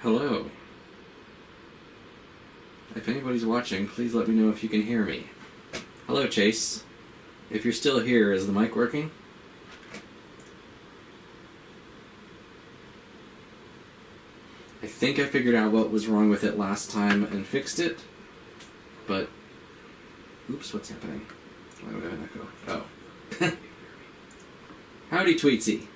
Hello. If anybody's watching, please let me know if you can hear me. Hello, Chase. If you're still here, is the mic working? I think I figured out what was wrong with it last time and fixed it, but... Oops, what's happening? Why would I have an echo? Oh. Howdy, Tweetsy.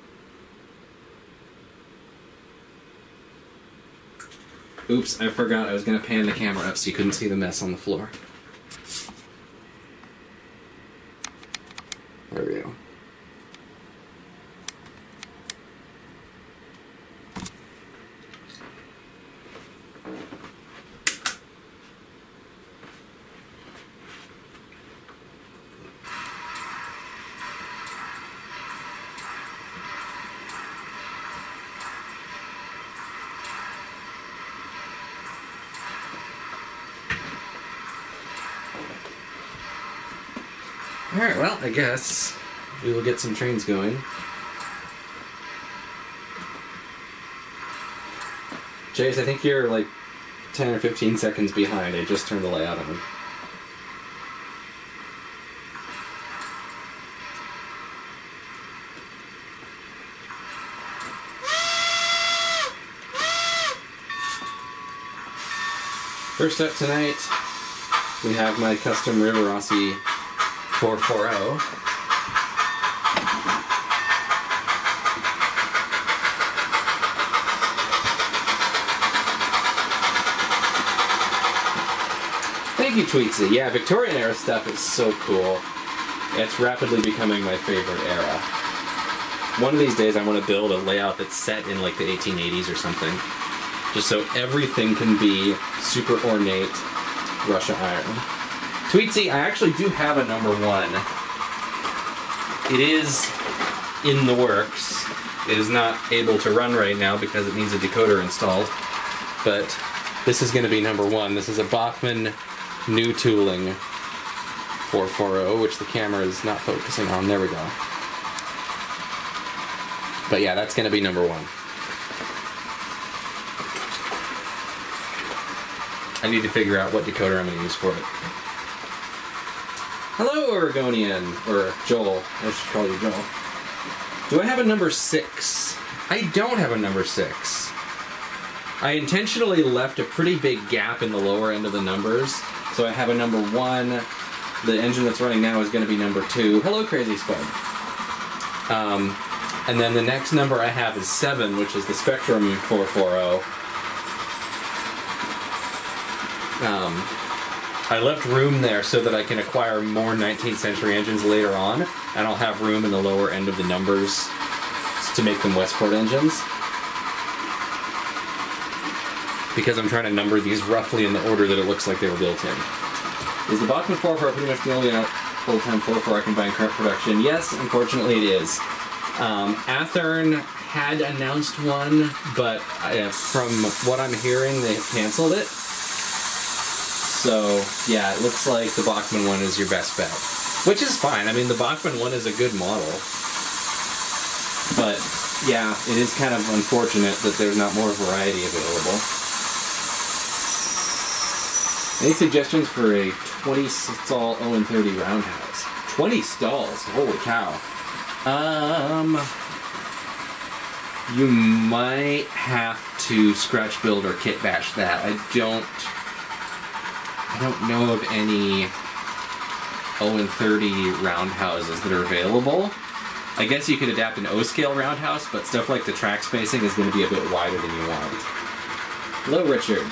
Oops, I forgot I was going to pan the camera up so you couldn't see the mess on the floor. There we go. Alright, well, I guess we will get some trains going. Chase, I think you're like 10 or 15 seconds behind. I just turned the layout on. First up tonight, we have my custom River Rossi 440. Thank you, Tweetsy. Yeah, Victorian era stuff is so cool. It's rapidly becoming my favorite era. One of these days I want to build a layout that's set in like the 1880s or something. Just so everything can be super ornate Russia iron. Tweetsy, I actually do have a number 1. It is in the works. It is not able to run right now because it needs a decoder installed. But this is going to be number 1. This is a Bachmann New Tooling 440, which the camera is not focusing on. There we go. But yeah, that's going to be number 1. I need to figure out what decoder I'm going to use for it. Hello, Oregonian, or Joel. I should call you Joel. Do I have a number 6? I don't have a number 6. I intentionally left a pretty big gap in the lower end of the numbers, so I have a number 1. The engine that's running now is going to be number 2. Hello, Crazy Spud. And then the next number I have is 7, which is the Spectrum 440. I left room there so that I can acquire more 19th century engines later on, and I'll have room in the lower end of the numbers to make them Westport engines. Because I'm trying to number these roughly in the order that it looks like they were built in. Is the Bachmann 440 pretty much the only full-time 440 I can buy in current production? Yes, unfortunately it is. Athearn had announced one, but from what I'm hearing, they have canceled it. So, yeah, it looks like the Bachmann one is your best bet. Which is fine. I mean, the Bachmann one is a good model. But, yeah, it is kind of unfortunate that there's not more variety available. Any suggestions for a 20-stall Owen 30 roundhouse? 20 stalls? Holy cow. You might have to scratch build or kit bash that. I don't know of any Owen 30 roundhouses that are available. I guess you could adapt an O-scale roundhouse, but stuff like the track spacing is going to be a bit wider than you want. Hello, Richard.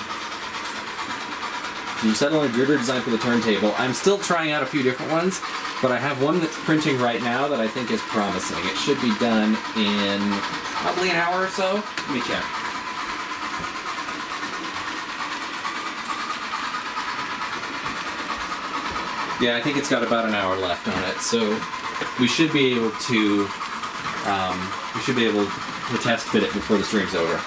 Did you settle on a girder design for the turntable? I'm still trying out a few different ones, but I have one that's printing right now that I think is promising. It should be done in probably an hour or so. Let me check. Yeah, I think it's got about an hour left on it, so we should be able to test fit it before the stream's over.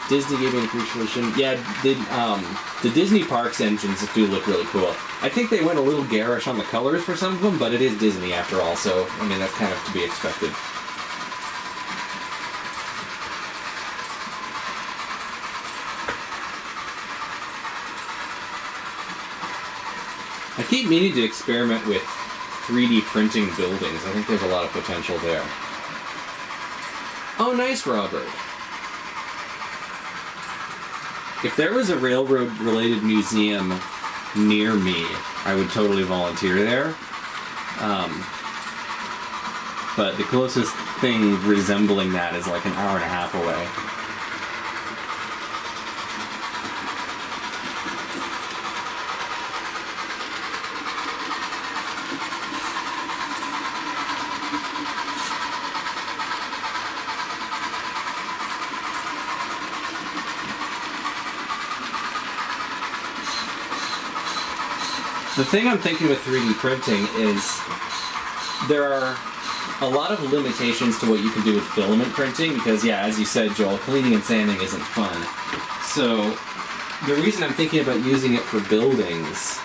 Disney gave me an appreciation. Yeah, the Disney Parks engines do look really cool. I think they went a little garish on the colors for some of them, but it is Disney after all, so I mean that's kind of to be expected. keep meaning to experiment with 3D printing buildings. I think there's a lot of potential there. Oh, nice, Robert. If there was a railroad-related museum near me, I would totally volunteer there. But the closest thing resembling that is like an hour and a half away. The thing I'm thinking with 3D printing is there are a lot of limitations to what you can do with filament printing because, yeah, as you said, Joel, cleaning and sanding isn't fun. So the reason I'm thinking about using it for buildings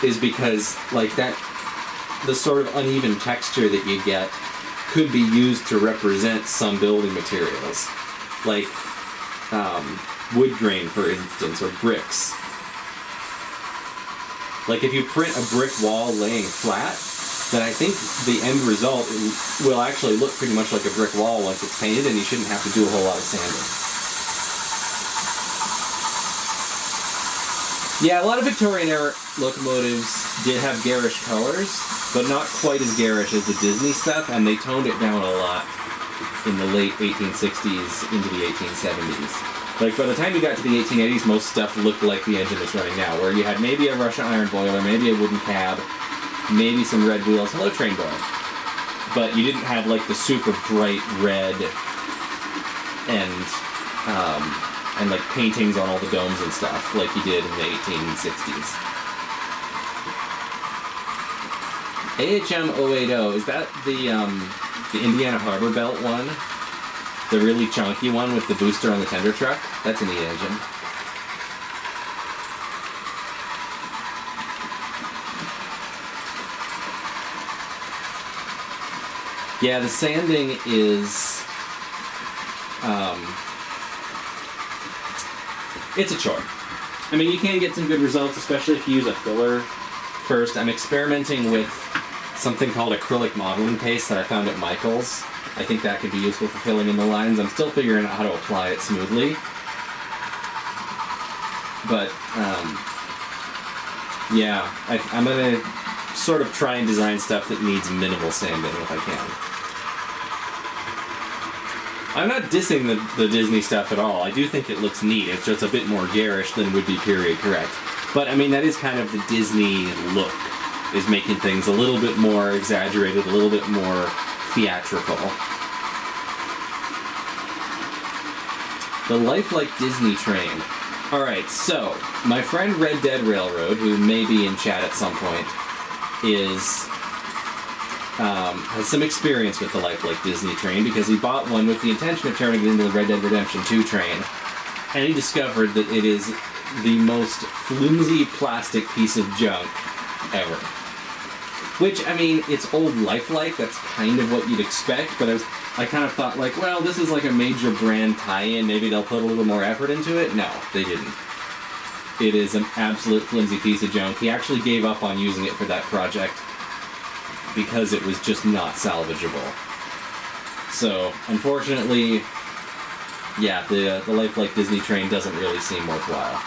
is because, like, the sort of uneven texture that you get could be used to represent some building materials. Like, wood grain, for instance, or bricks. Like if you print a brick wall laying flat, then I think the end result will actually look pretty much like a brick wall once it's painted, and you shouldn't have to do a whole lot of sanding. Yeah, a lot of Victorian era locomotives did have garish colors, but not quite as garish as the Disney stuff, and they toned it down a lot in the late 1860s into the 1870s. Like, by the time you got to the 1880s, most stuff looked like the engine that's running now, where you had maybe a Russian iron boiler, maybe a wooden cab, maybe some red wheels. Hello, train boy. But you didn't have, like, the super bright red and like, paintings on all the domes and stuff, like you did in the 1860s. AHM 080, is that the Indiana Harbor Belt one? The really chunky one with the booster on the tender truck? That's a neat engine. Yeah, the sanding is... it's a chore. I mean, you can get some good results, especially if you use a filler first. I'm experimenting with something called acrylic modeling paste that I found at Michael's. I think that could be useful for filling in the lines. I'm still figuring out how to apply it smoothly. But, yeah, I'm going to sort of try and design stuff that needs minimal sanding if I can. I'm not dissing the Disney stuff at all. I do think it looks neat. It's just a bit more garish than would be period correct. But, I mean, that is kind of the Disney look, is making things a little bit more exaggerated, a little bit more theatrical. The lifelike Disney train. Alright, so, my friend Red Dead Railroad, who may be in chat at some point, has some experience with the lifelike Disney train because he bought one with the intention of turning it into the Red Dead Redemption 2 train, and he discovered that it is the most flimsy plastic piece of junk ever. Which, I mean, it's old lifelike, that's kind of what you'd expect, but I kind of thought, like, well, this is like a major brand tie-in, maybe they'll put a little more effort into it. No, they didn't. It is an absolute flimsy piece of junk. He actually gave up on using it for that project because it was just not salvageable. So, unfortunately, yeah, the lifelike Disney train doesn't really seem worthwhile.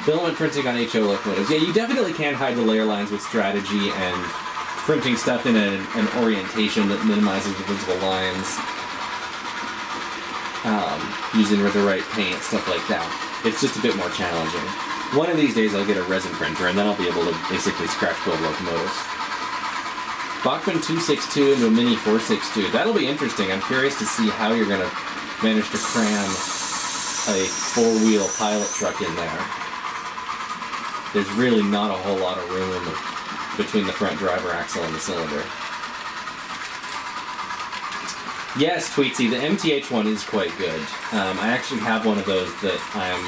Filament printing on HO locomotives. Yeah, you definitely can hide the layer lines with strategy and printing stuff in an orientation that minimizes the visible lines. Using the right paint, stuff like that. It's just a bit more challenging. One of these days I'll get a resin printer and then I'll be able to basically scratch build locomotives. Bachmann 262 into a Mini 462. That'll be interesting. I'm curious to see how you're going to manage to cram a four-wheel pilot truck in there. There's really not a whole lot of room between the front driver axle and the cylinder. Yes, Tweetsy, the MTH one is quite good. I actually have one of those that I'm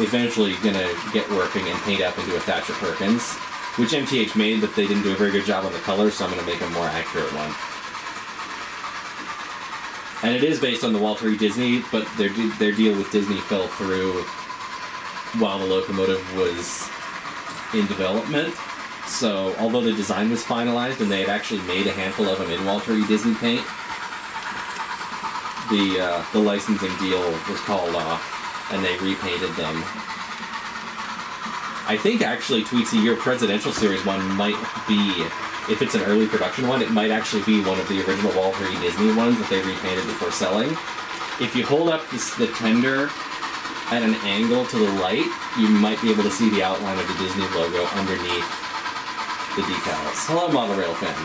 eventually going to get working and paint up into a Thatcher Perkins, which MTH made, but they didn't do a very good job on the colors, so I'm going to make a more accurate one. And it is based on the Walter E. Disney, but their deal with Disney fell through while the locomotive was in development. So, although the design was finalized and they had actually made a handful of them in Walter E. Disney paint, the licensing deal was called off, and they repainted them. I think actually, Tweetsy, your Presidential Series one might be, if it's an early production one, it might actually be one of the original Walter E. Disney ones that they repainted before selling. If you hold up the tender at an angle to the light, you might be able to see the outline of the Disney logo underneath the decals. Hello, Model Rail fan.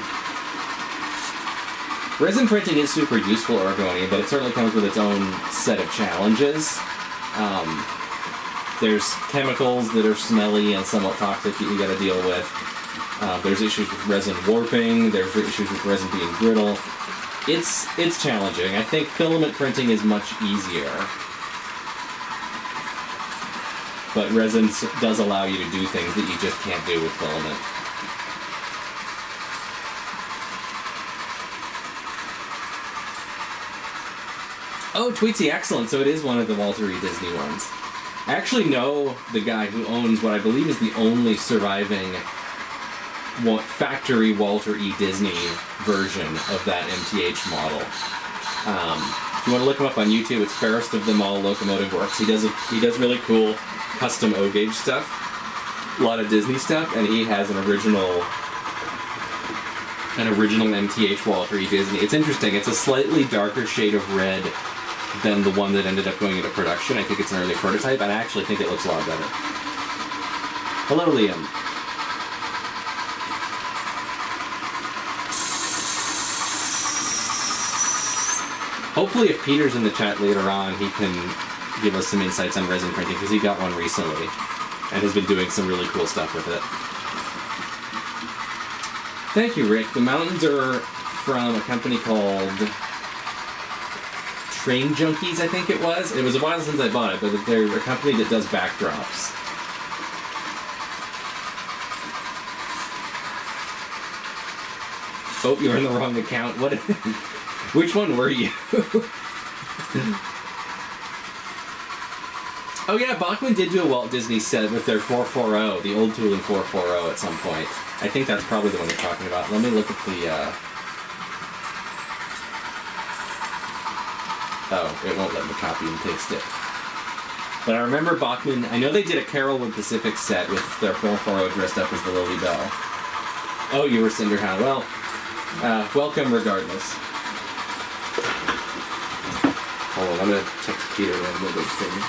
Resin printing is super useful, Oregonian, but it certainly comes with its own set of challenges. There's chemicals that are smelly and somewhat toxic that you gotta deal with. There's issues with resin warping. There's issues with resin being brittle. It's challenging. I think filament printing is much easier. But resin does allow you to do things that you just can't do with filament. Oh, Tweetsy, excellent. So it is one of the Walter E. Disney ones. I actually know the guy who owns what I believe is the only surviving factory Walter E. Disney version of that MTH model. If you want to look him up on YouTube, it's Fairest of Them All Locomotive Works. He does really cool custom O-gauge stuff, a lot of Disney stuff, and he has an original MTH Walter E. Disney. It's interesting. It's a slightly darker shade of red than the one that ended up going into production. I think it's an early prototype, and I actually think it looks a lot better. Hello, Liam. Hopefully if Peter's in the chat later on, he can give us some insights on resin printing, because he got one recently and has been doing some really cool stuff with it. Thank you, Rick. The mountains are from a company called Train Junkies, I think it was. It was a while since I bought it, but they're a company that does backdrops. Oh, you're in the wrong account. What? Which one were you? Oh yeah, Bachmann did do a Walt Disney set with their 440, the old tooling 440 at some point. I think that's probably the one you're talking about. Let me look at the, Oh, it won't let me copy and paste it. But I remember Bachmann, I know they did a Carolwood Pacific set with their 440 dressed up as the Lily Bell. Oh, you were Cinderhound. Well, welcome regardless. Hold on, I'm gonna text Peter and move this thing.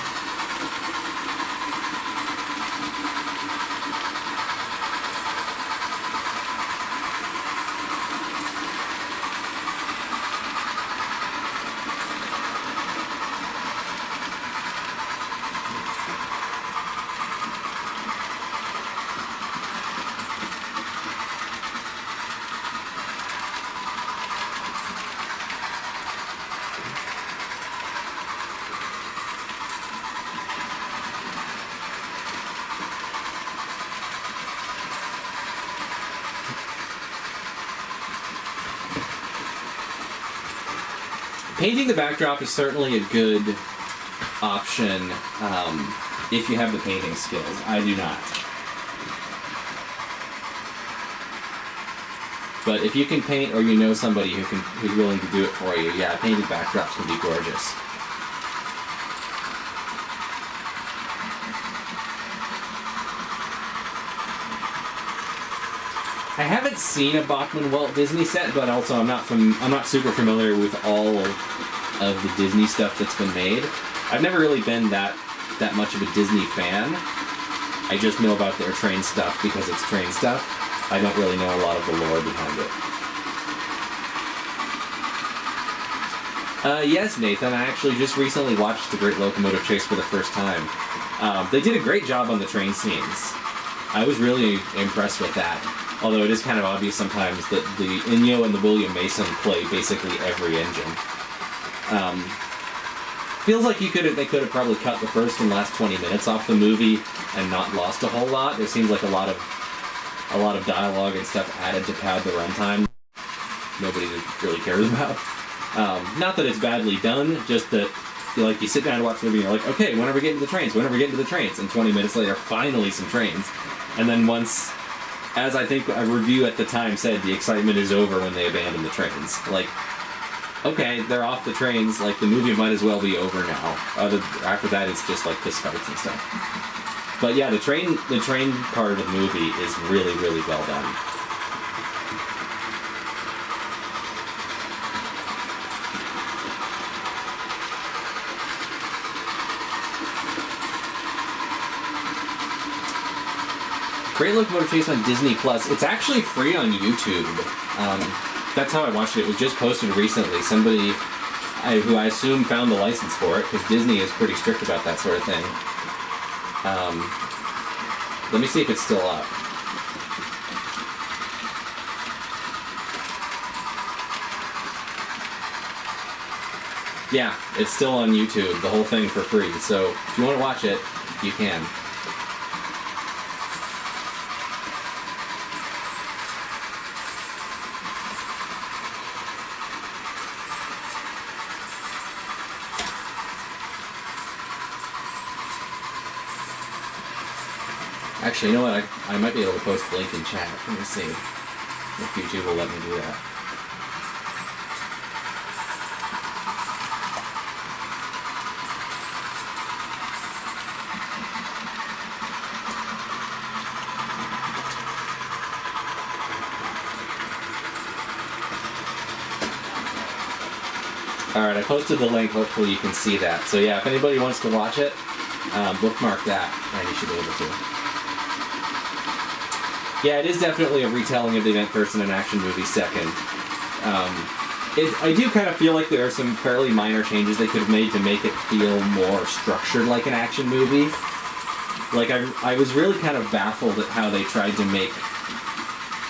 Painting the backdrop is certainly a good option if you have the painting skills. I do not. But if you can paint, or you know somebody who's willing to do it for you, yeah, painted backdrops can be gorgeous. I haven't seen a Bachmann Walt Disney set, but also I'm not super familiar with all of the Disney stuff that's been made. I've never really been that much of a Disney fan. I just know about their train stuff because it's train stuff. I don't really know a lot of the lore behind it. Yes, Nathan, I actually just recently watched The Great Locomotive Chase for the first time. They did a great job on the train scenes. I was really impressed with that. Although it is kind of obvious sometimes that the Inyo and the William Mason play basically every engine. Feels like they could have probably cut the first and last 20 minutes off the movie and not lost a whole lot. There seems like a lot of dialogue and stuff added to pad the runtime. Nobody really cares about. Not that it's badly done, just that you sit down and watch the movie and you're like, okay, when are we getting to the trains? When are we getting to the trains? And 20 minutes later, finally some trains. And then once, as I think a review at the time said, the excitement is over when they abandon the trains. Like, okay, they're off the trains, like the movie might as well be over now. After that, it's just like fist fights and stuff. But yeah, the train part of the movie is really, really well done. Great Locomotive Chase on Disney Plus. It's actually free on YouTube. That's how I watched it. It was just posted recently. Somebody who I assume found the license for it, because Disney is pretty strict about that sort of thing. Let me see if it's still up. Yeah, it's still on YouTube, the whole thing for free. So if you want to watch it, you can. Actually, you know what? I might be able to post the link in chat. Let me see if YouTube will let me do that. Alright, I posted the link. Hopefully you can see that. So yeah, if anybody wants to watch it, bookmark that, and you should be able to. Yeah, it is definitely a retelling of the event first and an action movie second. I do kind of feel like there are some fairly minor changes they could have made to make it feel more structured like an action movie. Like, I was really kind of baffled at how they tried to make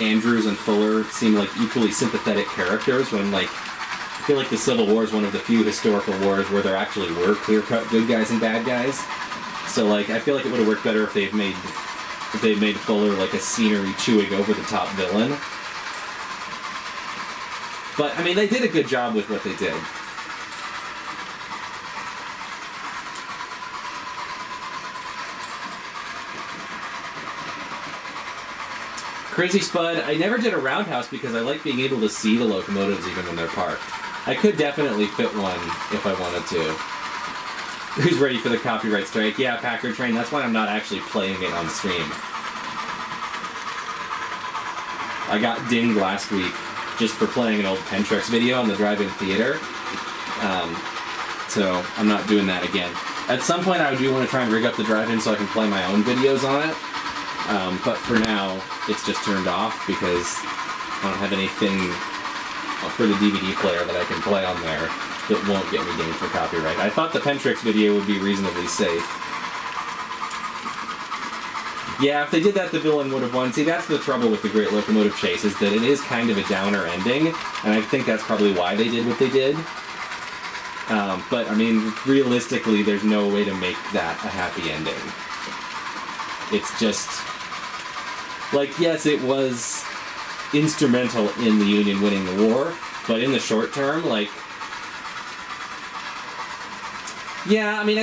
Andrews and Fuller seem like equally sympathetic characters when, like, I feel like the Civil War is one of the few historical wars where there actually were clear-cut good guys and bad guys. So, like, I feel like it would have worked better if they'd made Fuller like a scenery-chewing over-the-top villain. But, I mean, they did a good job with what they did. Crazy Spud, I never did a roundhouse because I like being able to see the locomotives even when they're parked. I could definitely fit one if I wanted to. Who's ready for the copyright strike? Yeah, Packard Train. That's why I'm not actually playing it on stream. I got dinged last week just for playing an old Pentrex video on the drive-in theater. So I'm not doing that again. At some point I do want to try and rig up the drive-in so I can play my own videos on it. But for now, it's just turned off because I don't have anything for the DVD player that I can play on there that won't get me dinged for copyright. I thought the Pentrex video would be reasonably safe. Yeah, if they did that, the villain would have won. See, that's the trouble with the Great Locomotive Chase, is that it is kind of a downer ending, and I think that's probably why they did what they did. But, I mean, realistically, there's no way to make that a happy ending. It's just... like, yes, it was instrumental in the Union winning the war, but in the short term, like... yeah, I mean,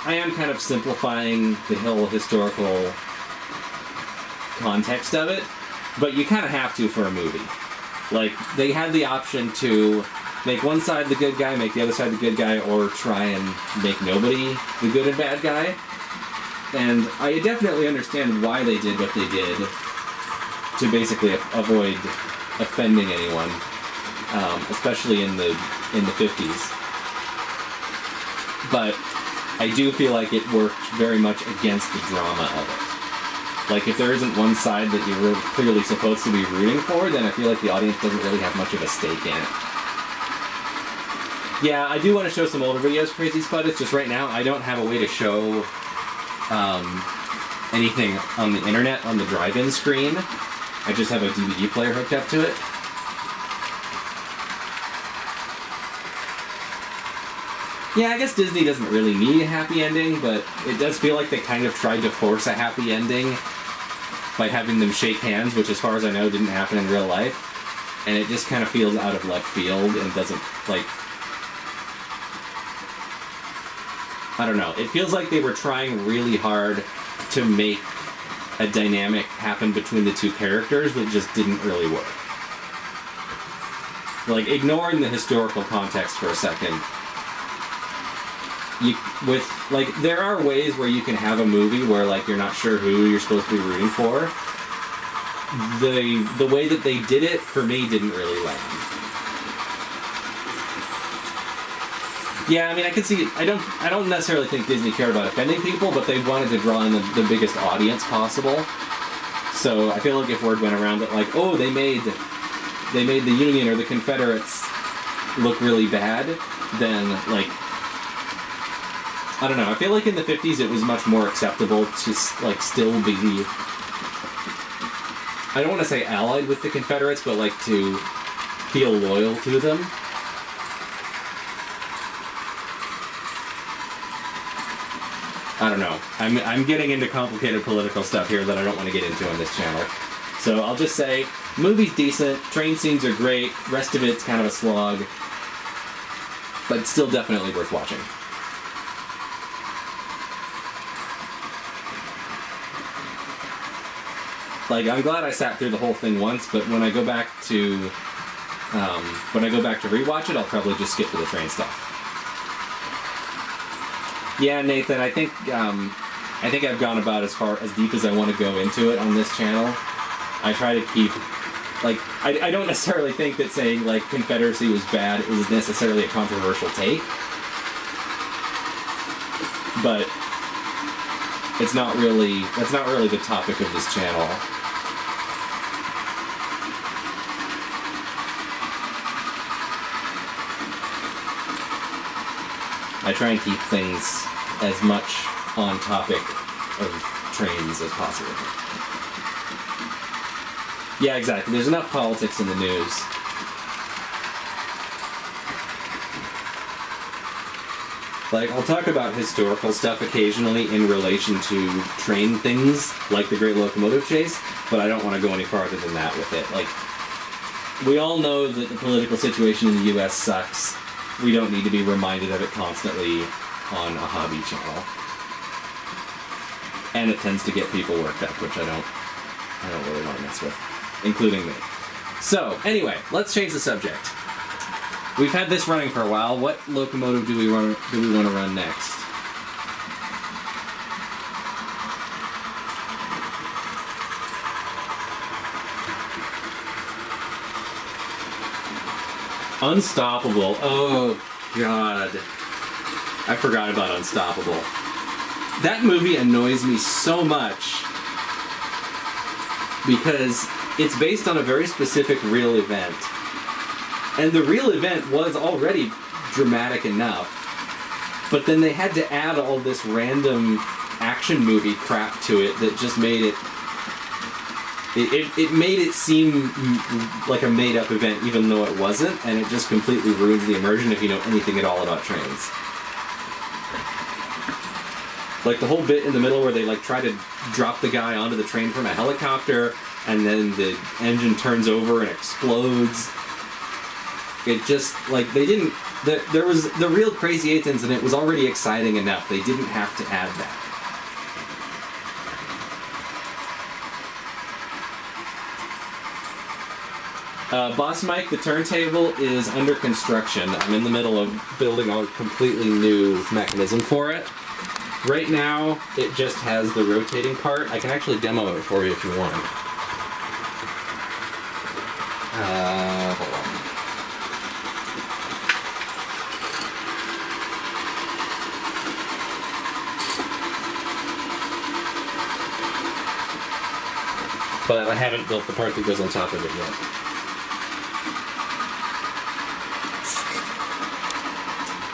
I am kind of simplifying the whole historical context of it, but you kind of have to for a movie. Like, they had the option to make one side the good guy, make the other side the good guy, or try and make nobody the good and bad guy. And I definitely understand why they did what they did to basically avoid offending anyone, especially in the 50s. But I do feel like it worked very much against the drama of it. Like, if there isn't one side that you're really clearly supposed to be rooting for, then I feel like the audience doesn't really have much of a stake in it. Yeah, I do want to show some older videos, Crazy Spud. It's just right now I don't have a way to show anything on the internet on the drive-in screen. I just have a DVD player hooked up to it. Yeah, I guess Disney doesn't really need a happy ending, but it does feel like they kind of tried to force a happy ending by having them shake hands, which as far as I know didn't happen in real life. and it just kind of feels out of left field and doesn't, like, I don't know. It feels like they were trying really hard to make a dynamic happen between the two characters that just didn't really work. Like, ignoring the historical context for a second, there are ways where you can have a movie where, like, you're not sure who you're supposed to be rooting for. The way that they did it, for me, didn't really land. Yeah, I mean, I can see. I don't necessarily think Disney cared about offending people, but they wanted to draw in the biggest audience possible. So I feel like if word went around that, like, oh, they made the Union or the Confederates look really bad, then, like, I don't know. I feel like in the 50s it was much more acceptable to, like, still be, I don't want to say allied with the Confederates, but, like, to feel loyal to them. I don't know. I'm getting into complicated political stuff here that I don't want to get into on this channel. So I'll just say, movie's decent, train scenes are great, rest of it's kind of a slog, but still definitely worth watching. Like, I'm glad I sat through the whole thing once, but when I go back to rewatch it, I'll probably just skip to the train stuff. Yeah, Nathan, I think I've gone about as deep as I want to go into it on this channel. I try to keep, like, I don't necessarily think that saying, like, Confederacy was bad is necessarily a controversial take. But that's not really the topic of this channel. I try and keep things as much on topic of trains as possible. Yeah, exactly. There's enough politics in the news. Like, I'll talk about historical stuff occasionally in relation to train things, like the Great Locomotive Chase, but I don't want to go any farther than that with it. Like, we all know that the political situation in the U.S. sucks. We don't need to be reminded of it constantly on a hobby channel. And it tends to get people worked up, which I don't really want to mess with, including me. So, anyway, let's change the subject. We've had this running for a while. What locomotive do we want to run next? Unstoppable. Oh, God. I forgot about Unstoppable. That movie annoys me so much because it's based on a very specific real event. And the real event was already dramatic enough, but then they had to add all this random action movie crap to it that just made it made it seem like a made-up event even though it wasn't, and it just completely ruins the immersion if you know anything at all about trains. Like the whole bit in the middle where they like try to drop the guy onto the train from a helicopter, and then the engine turns over and explodes. It just, like, they didn't... There was the real Crazy 8 incident was already exciting enough. They didn't have to add that. Boss Mike, the turntable is under construction. I'm in the middle of building a completely new mechanism for it. Right now, it just has the rotating part. I can actually demo it for you if you want. Hold on. But I haven't built the part that goes on top of it yet.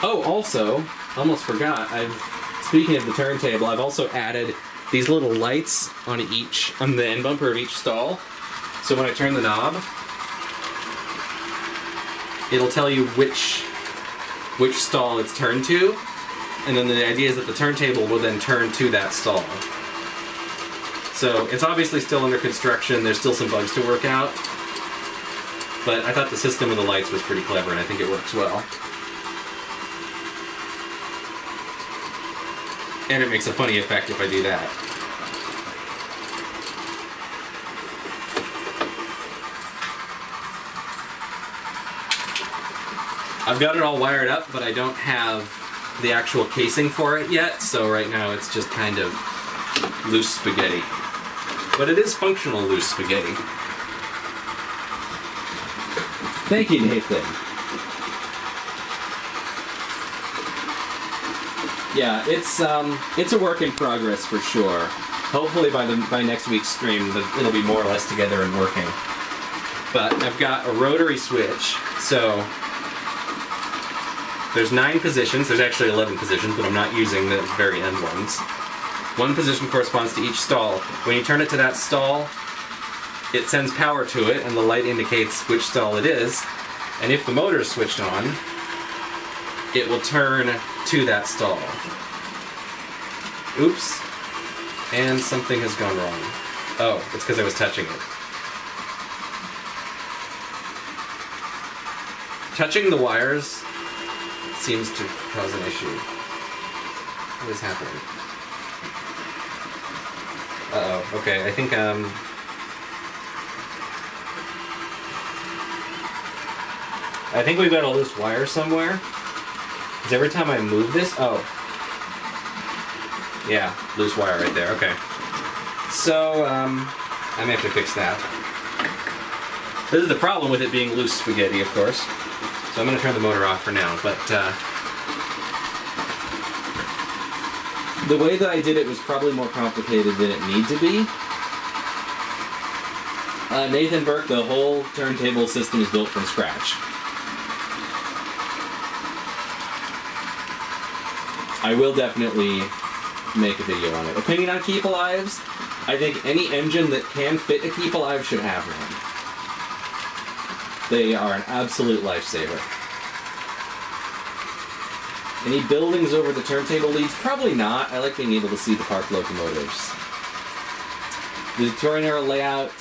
Oh, also, almost forgot, speaking of the turntable, I've also added these little lights on the end bumper of each stall. So when I turn the knob, it'll tell you which stall it's turned to, and then the idea is that the turntable will then turn to that stall. So it's obviously still under construction, there's still some bugs to work out, But I thought the system of the lights was pretty clever, and I think it works well. And it makes a funny effect if I do that. I've got it all wired up, but I don't have the actual casing for it yet, so right now it's just kind of loose spaghetti. But it is functional loose spaghetti. Thank you, Nathan. Yeah, it's a work in progress for sure. Hopefully by next week's stream, it'll be more or less together and working. But I've got a rotary switch, so there's 9 positions. There's actually 11 positions, but I'm not using the very end ones. One position corresponds to each stall. When you turn it to that stall, it sends power to it, and the light indicates which stall it is. And if the motor is switched on, it will turn to that stall. Oops. And something has gone wrong. Oh, it's because I was touching it. Touching the wires seems to cause an issue. What is happening? Uh-oh. Okay, I think, I think we've got a loose wire somewhere. Because every time I move this... Oh. Yeah, loose wire right there. Okay. So, I may have to fix that. This is the problem with it being loose spaghetti, of course. So I'm going to turn the motor off for now, but... the way that I did it was probably more complicated than it needed to be. Nathan Burke, the whole turntable system is built from scratch. I will definitely make a video on it. Opinion on Keep Alives? I think any engine that can fit a Keep Alive should have one. They are an absolute lifesaver. Any buildings over the turntable leads? Probably not. I like being able to see the parked locomotives. The Victorian era layout?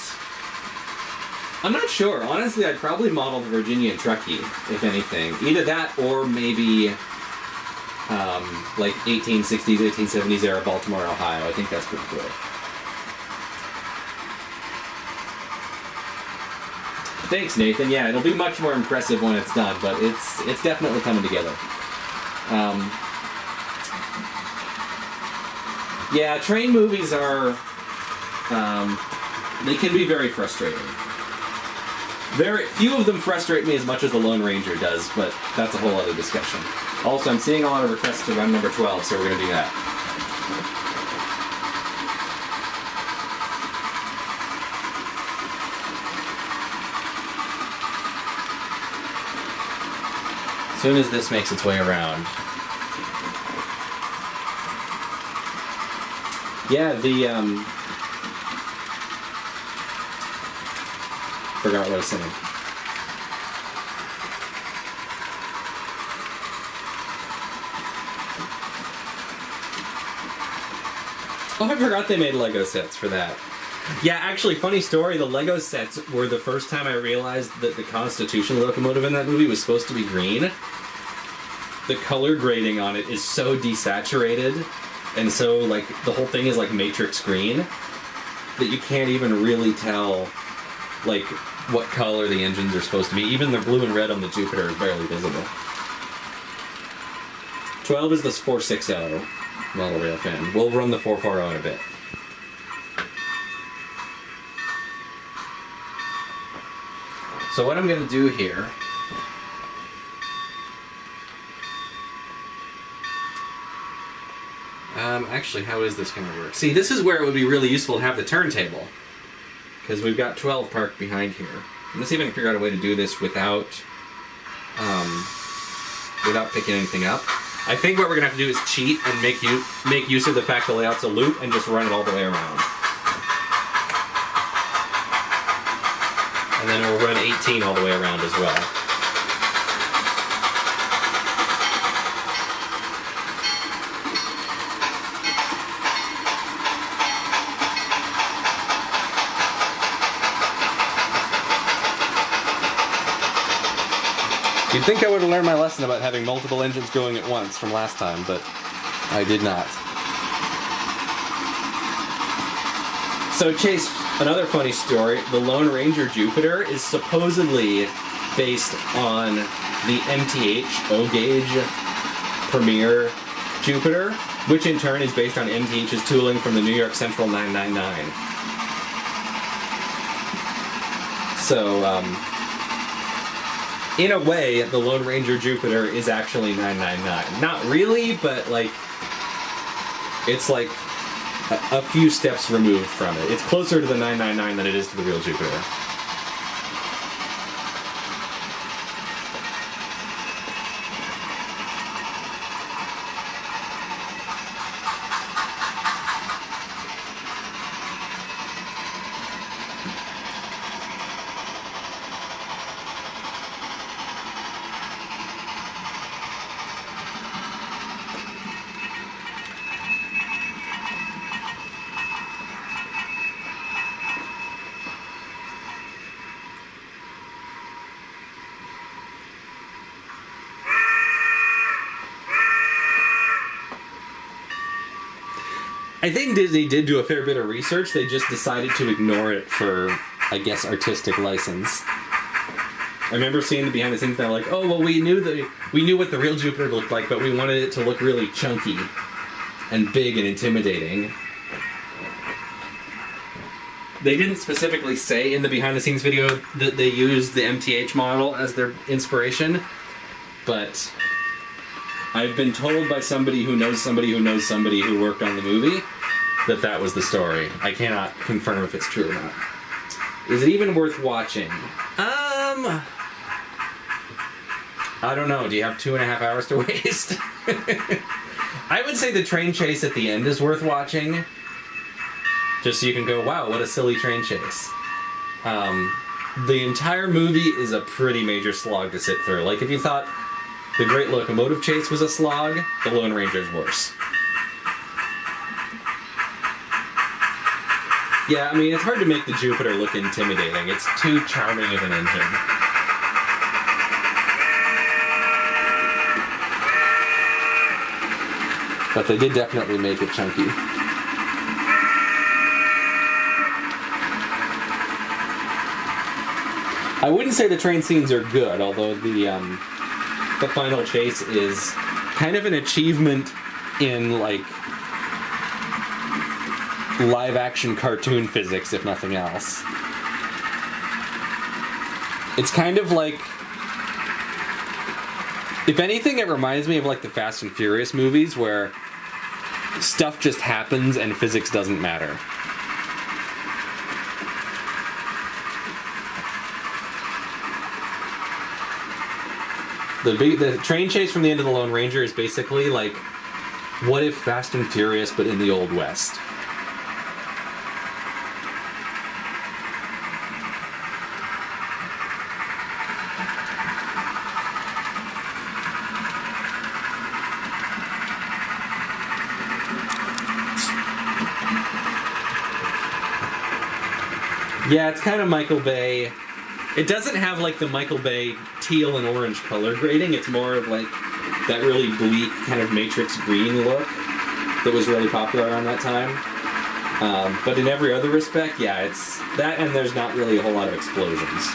I'm not sure. Honestly, I'd probably model the Virginia Truckee, if anything. Either that or maybe like 1860s, 1870s era Baltimore, Ohio. I think that's pretty cool. Thanks, Nathan. Yeah, it'll be much more impressive when it's done, but it's definitely coming together. Yeah, train movies are... they can be very frustrating. Very few of them frustrate me as much as the Lone Ranger does, but that's a whole other discussion. Also, I'm seeing a lot of requests to run number 12, so we're going to do that. As soon as this makes its way around. Yeah, the, forgot what I was saying. Oh, I forgot they made Lego sets for that. Yeah, actually, funny story, the Lego sets were the first time I realized that the Constitution locomotive in that movie was supposed to be green. The color grading on it is so desaturated, and so, like, the whole thing is, like, matrix green, that you can't even really tell, like, what color the engines are supposed to be. Even the blue and red on the Jupiter is barely visible. 12 is this 460 model rail fan. We'll run the 440 in a bit. So what I'm going to do here... actually, how is this going to work? See, this is where it would be really useful to have the turntable. Because we've got 12 parked behind here. Let's see if I can figure out a way to do this without picking anything up. I think what we're going to have to do is cheat and make use of the fact the layout's a loop and just run it all the way around. And then we'll run 18 all the way around as well. You'd think I would have learned my lesson about having multiple engines going at once from last time, but I did not. So Chase, another funny story, the Lone Ranger Jupiter is supposedly based on the MTH O-Gauge Premier Jupiter, which in turn is based on MTH's tooling from the New York Central 999. So, in a way, the Lone Ranger Jupiter is actually 999. Not really, but like, it's like a few steps removed from it. It's closer to the 999 than it is to the real Jupiter. I think Disney did do a fair bit of research. They just decided to ignore it for, I guess, artistic license. I remember seeing the behind the scenes. They're like, "Oh, well, we knew what the real Jupiter looked like, but we wanted it to look really chunky and big and intimidating." They didn't specifically say in the behind the scenes video that they used the MTH model as their inspiration, but I've been told by somebody who knows somebody who knows somebody who worked on the movie that that was the story. I cannot confirm if it's true or not. Is it even worth watching? I don't know. Do you have 2.5 hours to waste? I would say the train chase at the end is worth watching. Just so you can go, wow, what a silly train chase. The entire movie is a pretty major slog to sit through. Like, if you thought The Great Locomotive Chase was a slog, The Lone Ranger's worse. Yeah, I mean, it's hard to make the Jupiter look intimidating. It's too charming of an engine. But they did definitely make it chunky. I wouldn't say the train scenes are good, although the final chase is kind of an achievement in, like, live-action cartoon physics, if nothing else. It's kind of like... If anything, it reminds me of, like, the Fast and Furious movies, where stuff just happens and physics doesn't matter. The train chase from the end of the Lone Ranger is basically like, what if Fast and Furious, but in the Old West? Yeah, it's kind of Michael Bay. It doesn't have like the Michael Bay teal and orange color grading. It's more of like that really bleak kind of Matrix green look that was really popular around that time. But in every other respect, yeah, it's that, and there's not really a whole lot of explosions.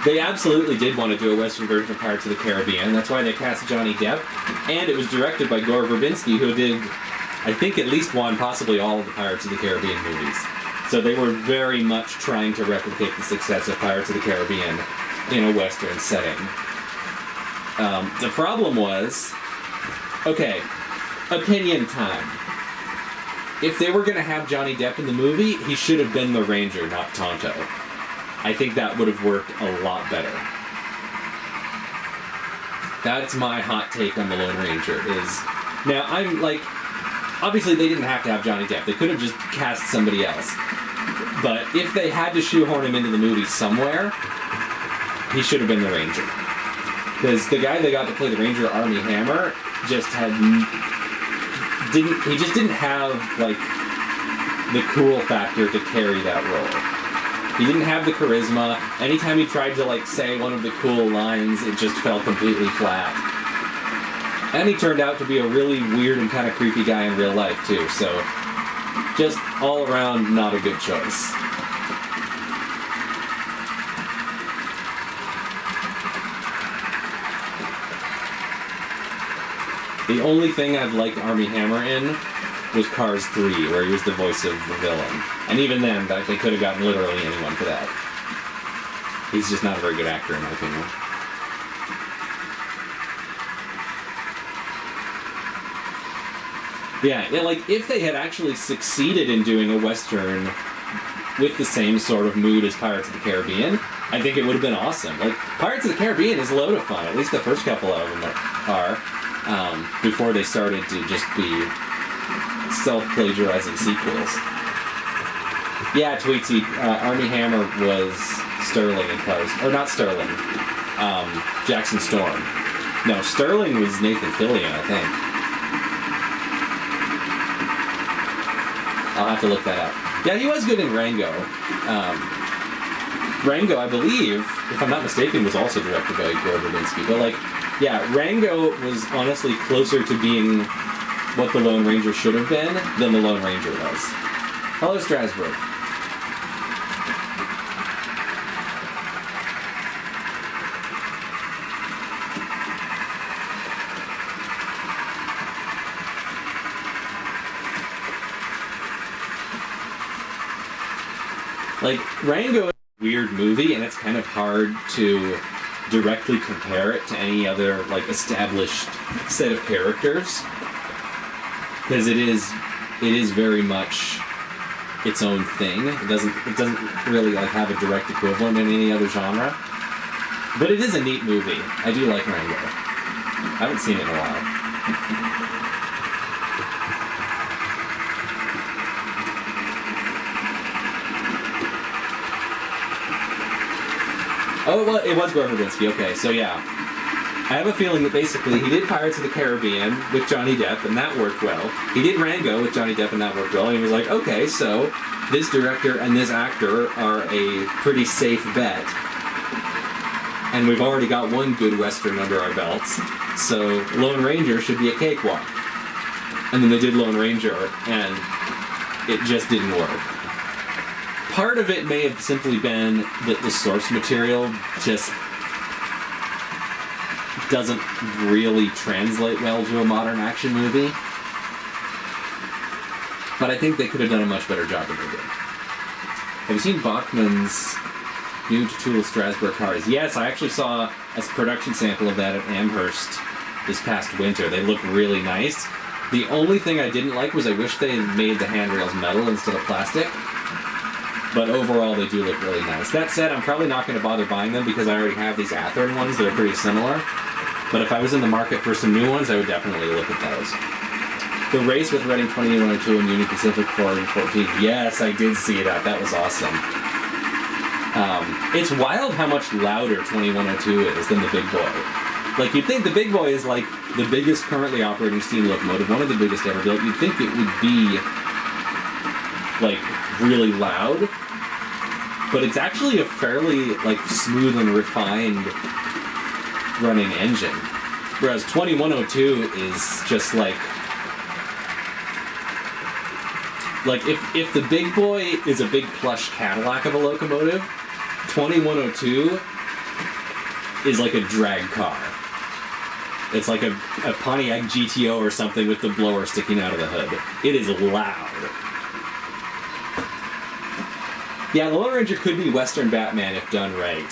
They absolutely did want to do a Western version of Pirates of the Caribbean. That's why they cast Johnny Depp. And it was directed by Gore Verbinski, who did, I think, at least one, possibly all of the Pirates of the Caribbean movies. So they were very much trying to replicate the success of Pirates of the Caribbean in a Western setting. The problem was... Okay, opinion time. If they were going to have Johnny Depp in the movie, he should have been the Ranger, not Tonto. I think that would have worked a lot better. That's my hot take on the Lone Ranger, is... Now, I'm like... Obviously, they didn't have to have Johnny Depp. They could have just cast somebody else. But if they had to shoehorn him into the movie somewhere, he should have been the Ranger. Because the guy they got to play the Ranger, Armie Hammer, just had... He just didn't have, like... the cool factor to carry that role. He didn't have the charisma. Anytime he tried to like say one of the cool lines, it just fell completely flat. And he turned out to be a really weird and kind of creepy guy in real life too, so just all around not a good choice. The only thing I've liked Armie Hammer in was Cars 3, where he was the voice of the villain. And even then, they could have gotten literally anyone for that. He's just not a very good actor, in my opinion. Yeah, like, if they had actually succeeded in doing a Western with the same sort of mood as Pirates of the Caribbean, I think it would have been awesome. Like, Pirates of the Caribbean is a load of fun. At least the first couple of them are. Before they started to just be self-plagiarizing sequels. Yeah, Tweetsy, Armie Hammer was Sterling in Cars. Or not Sterling. Jackson Storm. No, Sterling was Nathan Fillion, I think. I'll have to look that up. Yeah, he was good in Rango. Rango, I believe, if I'm not mistaken, was also directed by Gore Verbinski. But, like, yeah, Rango was honestly closer to being what the Lone Ranger should have been than the Lone Ranger was. Hello, Strasbourg. Like, Rango is a weird movie, and it's kind of hard to directly compare it to any other, like, established set of characters. Because it is very much its own thing. It doesn't really, like, have a direct equivalent in any other genre. But it is a neat movie. I do like Rango. I haven't seen it in a while. Oh, well, it was Gore Verbinski. Okay, so yeah. I have a feeling that basically he did Pirates of the Caribbean with Johnny Depp, and that worked well. He did Rango with Johnny Depp, and that worked well. And he was like, okay, so this director and this actor are a pretty safe bet. And we've already got one good Western under our belts, so Lone Ranger should be a cakewalk. And then they did Lone Ranger, and it just didn't work. Part of it may have simply been that the source material just doesn't really translate well to a modern action movie. But I think they could have done a much better job than they did. Have you seen Bachman's new Tool Strasbourg cars? Yes, I actually saw a production sample of that at Amherst this past winter. They look really nice. The only thing I didn't like was I wish they had made the handrails metal instead of plastic. But overall, they do look really nice. That said, I'm probably not going to bother buying them because I already have these Athearn ones that are pretty similar. But if I was in the market for some new ones, I would definitely look at those. The race with Reading 2102 and Union Pacific 414. Yes, I did see that. That was awesome. It's wild how much louder 2102 is than the Big Boy. Like, you'd think the Big Boy is, like, the biggest currently operating steam locomotive, one of the biggest ever built. You'd think it would be, like, really loud. But it's actually a fairly, like, smooth and refined running engine. Whereas 2102 is just, like, if the Big Boy is a big plush Cadillac of a locomotive, 2102 is like a drag car. It's like a Pontiac GTO or something with the blower sticking out of the hood. It is loud. Yeah, the Lone Ranger could be Western Batman if done right.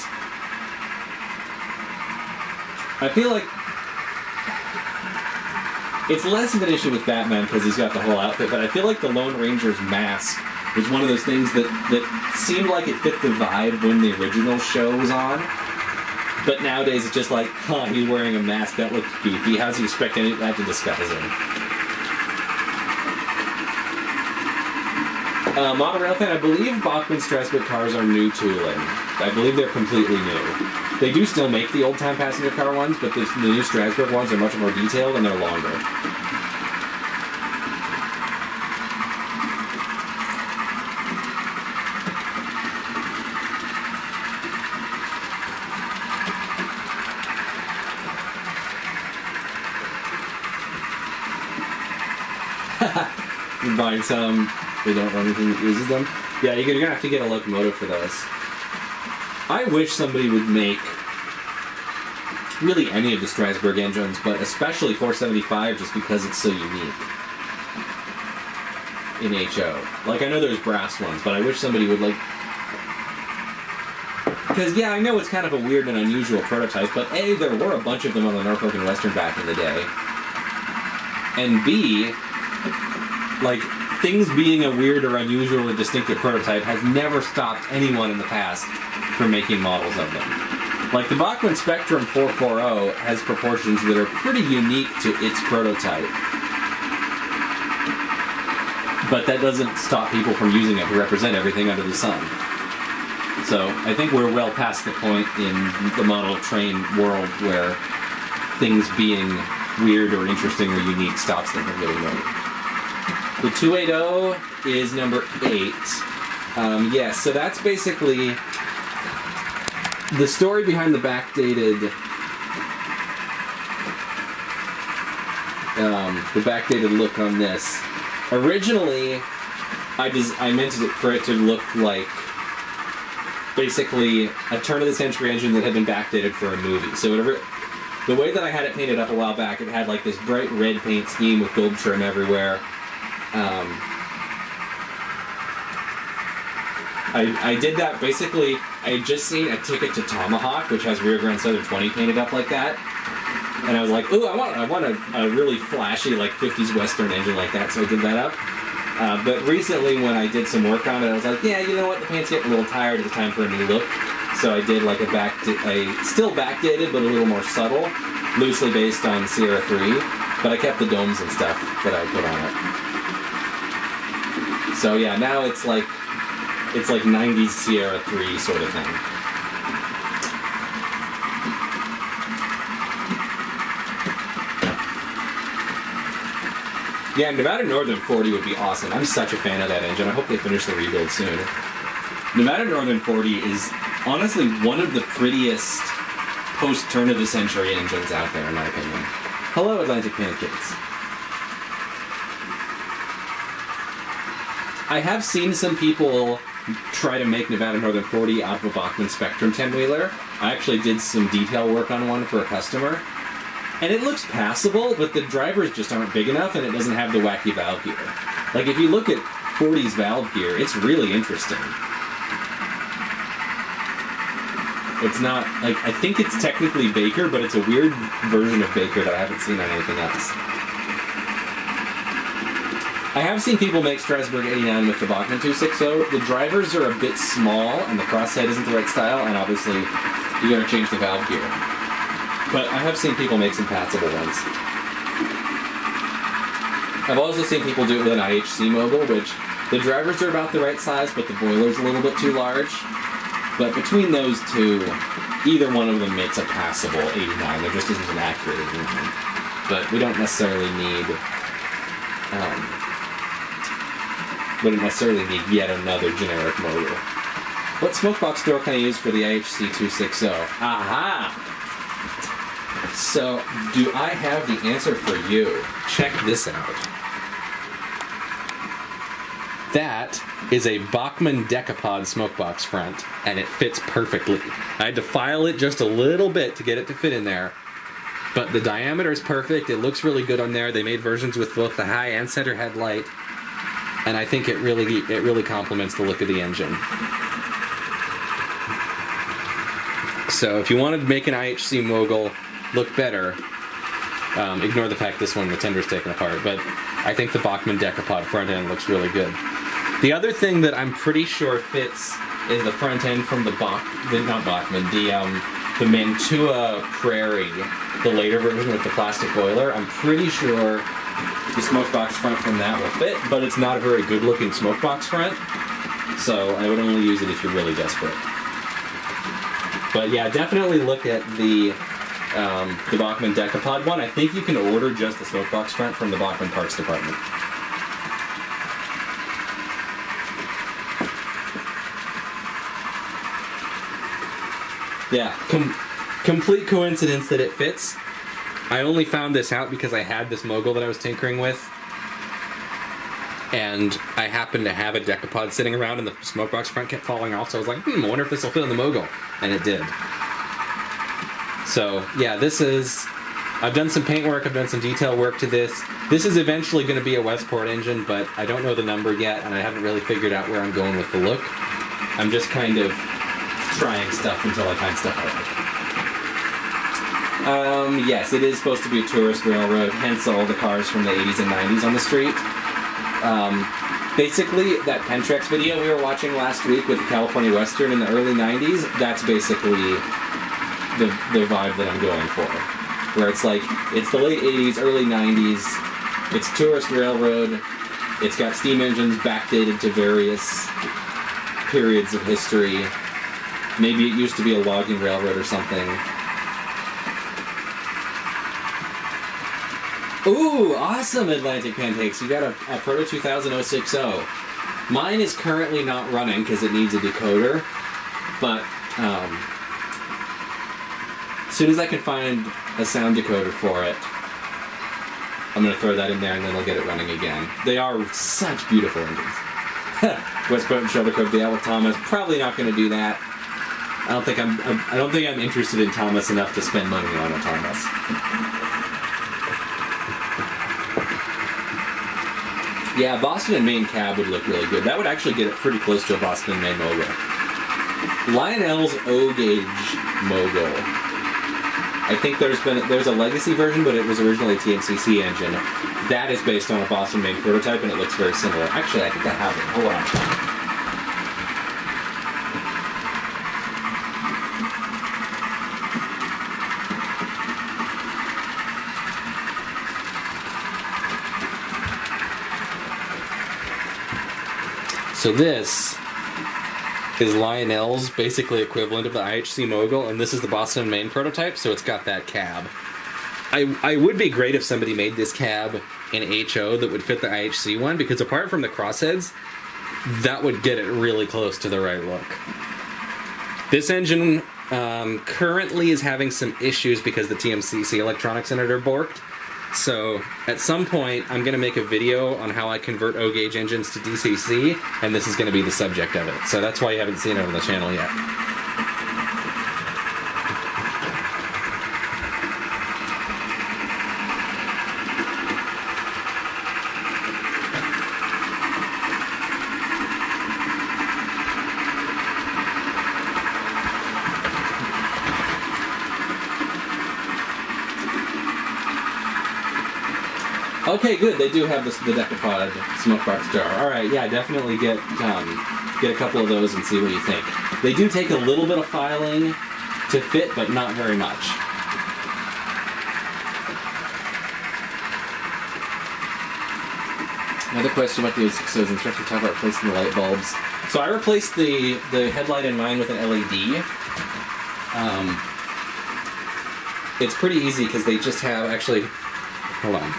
I feel like it's less of an issue with Batman because he's got the whole outfit, but I feel like the Lone Ranger's mask was one of those things that seemed like it fit the vibe when the original show was on. But nowadays it's just like, he's wearing a mask, that looks goofy. How's he expect any of that to disguise him? Monorail fan, I believe Bachman Strasbourg cars are new tooling. I believe they're completely new. They do still make the old-time passenger car ones, but the new Strasbourg ones are much more detailed and they're longer. You're buying some, they don't run anything that uses them. Yeah, you're gonna have to get a locomotive for those. I wish somebody would make really any of the Strasbourg engines, but especially 475 just because it's so unique in HO. Like, I know there's brass ones, but I wish somebody would, like... Because, yeah, I know it's kind of a weird and unusual prototype, but A, there were a bunch of them on the Norfolk and Western back in the day. And B, like, things being a weird or unusual or distinctive prototype has never stopped anyone in the past from making models of them. Like, the Bachmann Spectrum 440 has proportions that are pretty unique to its prototype. But that doesn't stop people from using it to represent everything under the sun. So, I think we're well past the point in the model train world where things being weird or interesting or unique stops them from getting made. The 280 is number 8. Yes, so that's basically the story behind the backdated look on this. Originally, I meant for it to look like basically a turn-of-the-century engine that had been backdated for a movie. So the way that I had it painted up a while back, it had like this bright red paint scheme with gold trim everywhere. I did that basically. I had just seen a ticket to Tomahawk, which has Rio Grande Southern 20 painted up like that, and I was like, "Ooh, I want a really flashy like 50s Western engine like that." So I did that up. But recently, when I did some work on it, I was like, "Yeah, you know what? The paint's getting a little tired. It's time for a new look." So I did like a still backdated, but a little more subtle, loosely based on Sierra 3. But I kept the domes and stuff that I put on it. So yeah, now it's like 90s Sierra 3 sort of thing. Yeah, Nevada Northern 40 would be awesome. I'm such a fan of that engine. I hope they finish the rebuild soon. Nevada Northern 40 is honestly one of the prettiest post-turn-of-the-century engines out there, in my opinion. Hello, Atlantic Pancakes. I have seen some people try to make Nevada Northern 40 out of a Bachmann Spectrum 10-wheeler. I actually did some detail work on one for a customer. And it looks passable, but the drivers just aren't big enough and it doesn't have the wacky valve gear. Like, if you look at 40's valve gear, it's really interesting. It's not, like, I think it's technically Baker, but it's a weird version of Baker that I haven't seen on anything else. I have seen people make Strasbourg 89 with the Bachmann 260. The drivers are a bit small, and the crosshead isn't the right style, and obviously, you gotta change the valve gear. But I have seen people make some passable ones. I've also seen people do it with an IHC mogul, which the drivers are about the right size, but the boiler's a little bit too large. But between those two, either one of them makes a passable 89. There just isn't an accurate 89. But we don't necessarily need yet another generic motor. What smokebox door can I use for the IHC 260? Aha! So, do I have the answer for you? Check this out. That is a Bachmann Decapod smokebox front, and it fits perfectly. I had to file it just a little bit to get it to fit in there, but the diameter is perfect. It looks really good on there. They made versions with both the high and center headlight, and I think it really complements the look of the engine. So if you wanted to make an IHC mogul look better, ignore the fact this one, the tender's taken apart, but I think the Bachmann Decapod front end looks really good. The other thing that I'm pretty sure fits is the front end from the Mantua Prairie, the later version with the plastic boiler. I'm pretty sure the smokebox front from that will fit, but it's not a very good looking smokebox front, so I would only use it if you're really desperate. But yeah, definitely look at the Bachmann Decapod one. I think you can order just the smokebox front from the Bachmann Parts Department. Yeah, complete coincidence that it fits. I only found this out because I had this mogul that I was tinkering with. And I happened to have a Decapod sitting around, and the smoke box front kept falling off, so I was like, I wonder if this will fit in the Mogul. And it did. So, yeah, this is... I've done some paint work, I've done some detail work to this. This is eventually going to be a Westport engine, but I don't know the number yet, and I haven't really figured out where I'm going with the look. I'm just kind of trying stuff until I find stuff I like. Yes, it is supposed to be a tourist railroad, hence all the cars from the 80s and 90s on the street. Basically, that Pentrex video we were watching last week with California Western in the early 90s, that's basically the vibe that I'm going for. Where it's like, it's the late 80s, early 90s, it's tourist railroad, it's got steam engines backdated to various periods of history. Maybe it used to be a logging railroad or something. Ooh, awesome, Atlantic Pancakes. You got a Proto 2000 060. Mine is currently not running because it needs a decoder, but as soon as I can find a sound decoder for it, I'm going to throw that in there and then I'll get it running again. They are such beautiful engines. Westport and Sheltercove, the Albert Thomas. Probably not going to do that. I don't think I'm interested in Thomas enough to spend money on a Thomas. Yeah, Boston and Maine cab would look really good. That would actually get it pretty close to a Boston and Maine Mogul. Lionel's O-Gauge Mogul. I think there's a legacy version, but it was originally a TMCC engine. That is based on a Boston Maine prototype, and it looks very similar. Actually, I think I have it. Hold on. So this is Lionel's basically equivalent of the IHC Mogul, and this is the Boston and Maine prototype, so it's got that cab. I would be great if somebody made this cab in HO that would fit the IHC one, because apart from the crossheads, that would get it really close to the right look. This engine currently is having some issues because the TMCC electronics in it are borked. So, at some point, I'm going to make a video on how I convert O-Gauge engines to DCC, and this is going to be the subject of it. So that's why you haven't seen it on the channel yet. Okay, good. They do have the Decapod smoke box jar. All right, yeah, definitely get a couple of those and see what you think. They do take a little bit of filing to fit, but not very much. Another question about the 060s. Instructor talk about replacing the light bulbs. So I replaced the headlight in mine with an LED. It's pretty easy because they just have actually. Hold on.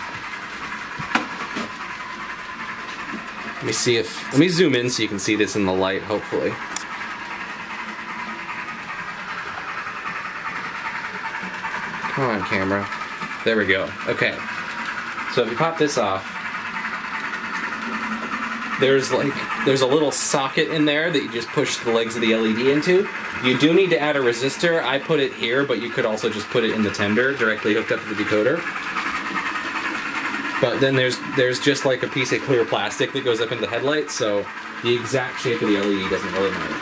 Let me zoom in so you can see this in the light, hopefully. Come on, camera. There we go. Okay. So if you pop this off, there's a little socket in there that you just push the legs of the LED into. You do need to add a resistor. I put it here, but you could also just put it in the tender, directly hooked up to the decoder. But then there's just like a piece of clear plastic that goes up in the headlight, so the exact shape of the LED doesn't really matter.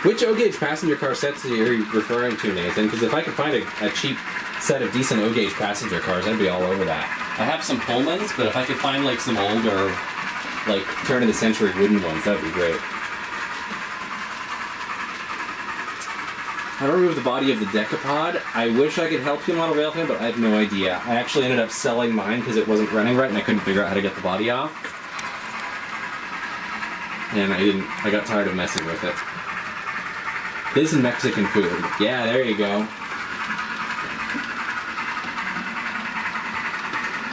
Which O-Gauge passenger car sets are you referring to, Nathan? Because if I could find a cheap set of decent O-Gauge passenger cars, I'd be all over that. I have some Pullmans, but if I could find like some older, like turn of the century wooden ones, that'd be great. How to remove the body of the Decapod? I wish I could help you, Model Railfan, but I have no idea. I actually ended up selling mine because it wasn't running right and I couldn't figure out how to get the body off. And I got tired of messing with it. This is Mexican food. Yeah, there you go.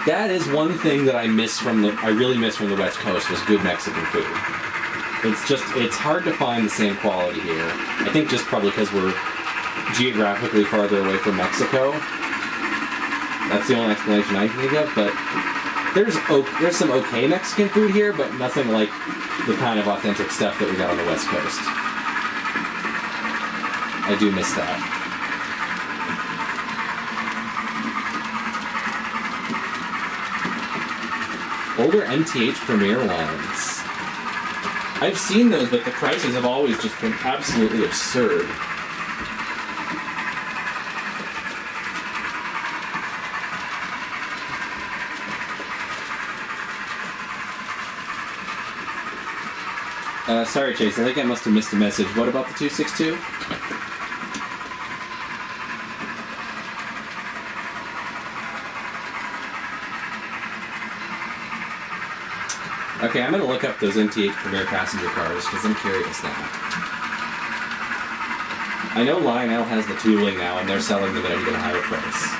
That is one thing that I really miss from the West Coast was good Mexican food. It's hard to find the same quality here. I think just probably because we're geographically farther away from Mexico. That's the only explanation I can think of, but there's some okay Mexican food here, but nothing like the kind of authentic stuff that we got on the West Coast. I do miss that. Older MTH Premier ones. I've seen those, but the prices have always just been absolutely absurd. Sorry, Chase. I think I must have missed a message. What about the 262? Okay, I'm going to look up those MTH Premier passenger cars because I'm curious now. I know Lionel has the tooling now, and they're selling them at an even higher price.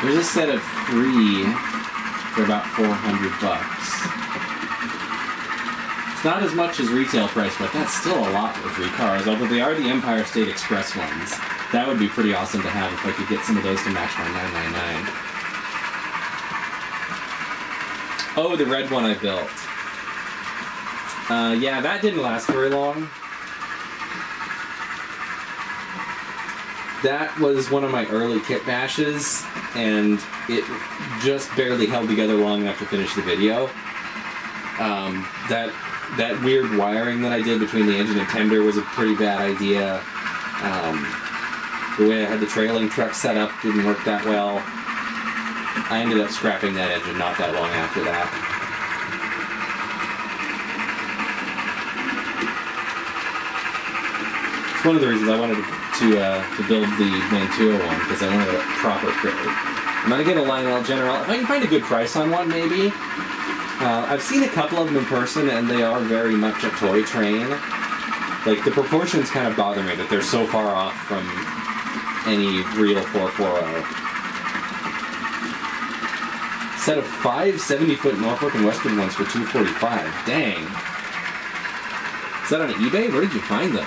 There's a set of 3 for about $400. It's not as much as retail price, but that's still a lot for 3 cars, although they are the Empire State Express ones. That would be pretty awesome to have if I could get some of those to match my 999. Oh, the red one I built. Yeah, that didn't last very long. That was one of my early kit bashes, and it just barely held together long enough to finish the video. That weird wiring that I did between the engine and tender was a pretty bad idea. The way I had the trailing truck set up didn't work that well. I ended up scrapping that engine not that long after that. It's one of the reasons I wanted to build the Mantua one, because I wanted a proper crate. I'm going to get a Lionel General. If I can find a good price on one, maybe. I've seen a couple of them in person, and they are very much a toy train. Like, the proportions kind of bother me that they're so far off from any real 440. Set of 5 70-foot Norfolk and Western ones for $245. Dang. Is that on eBay? Where did you find those?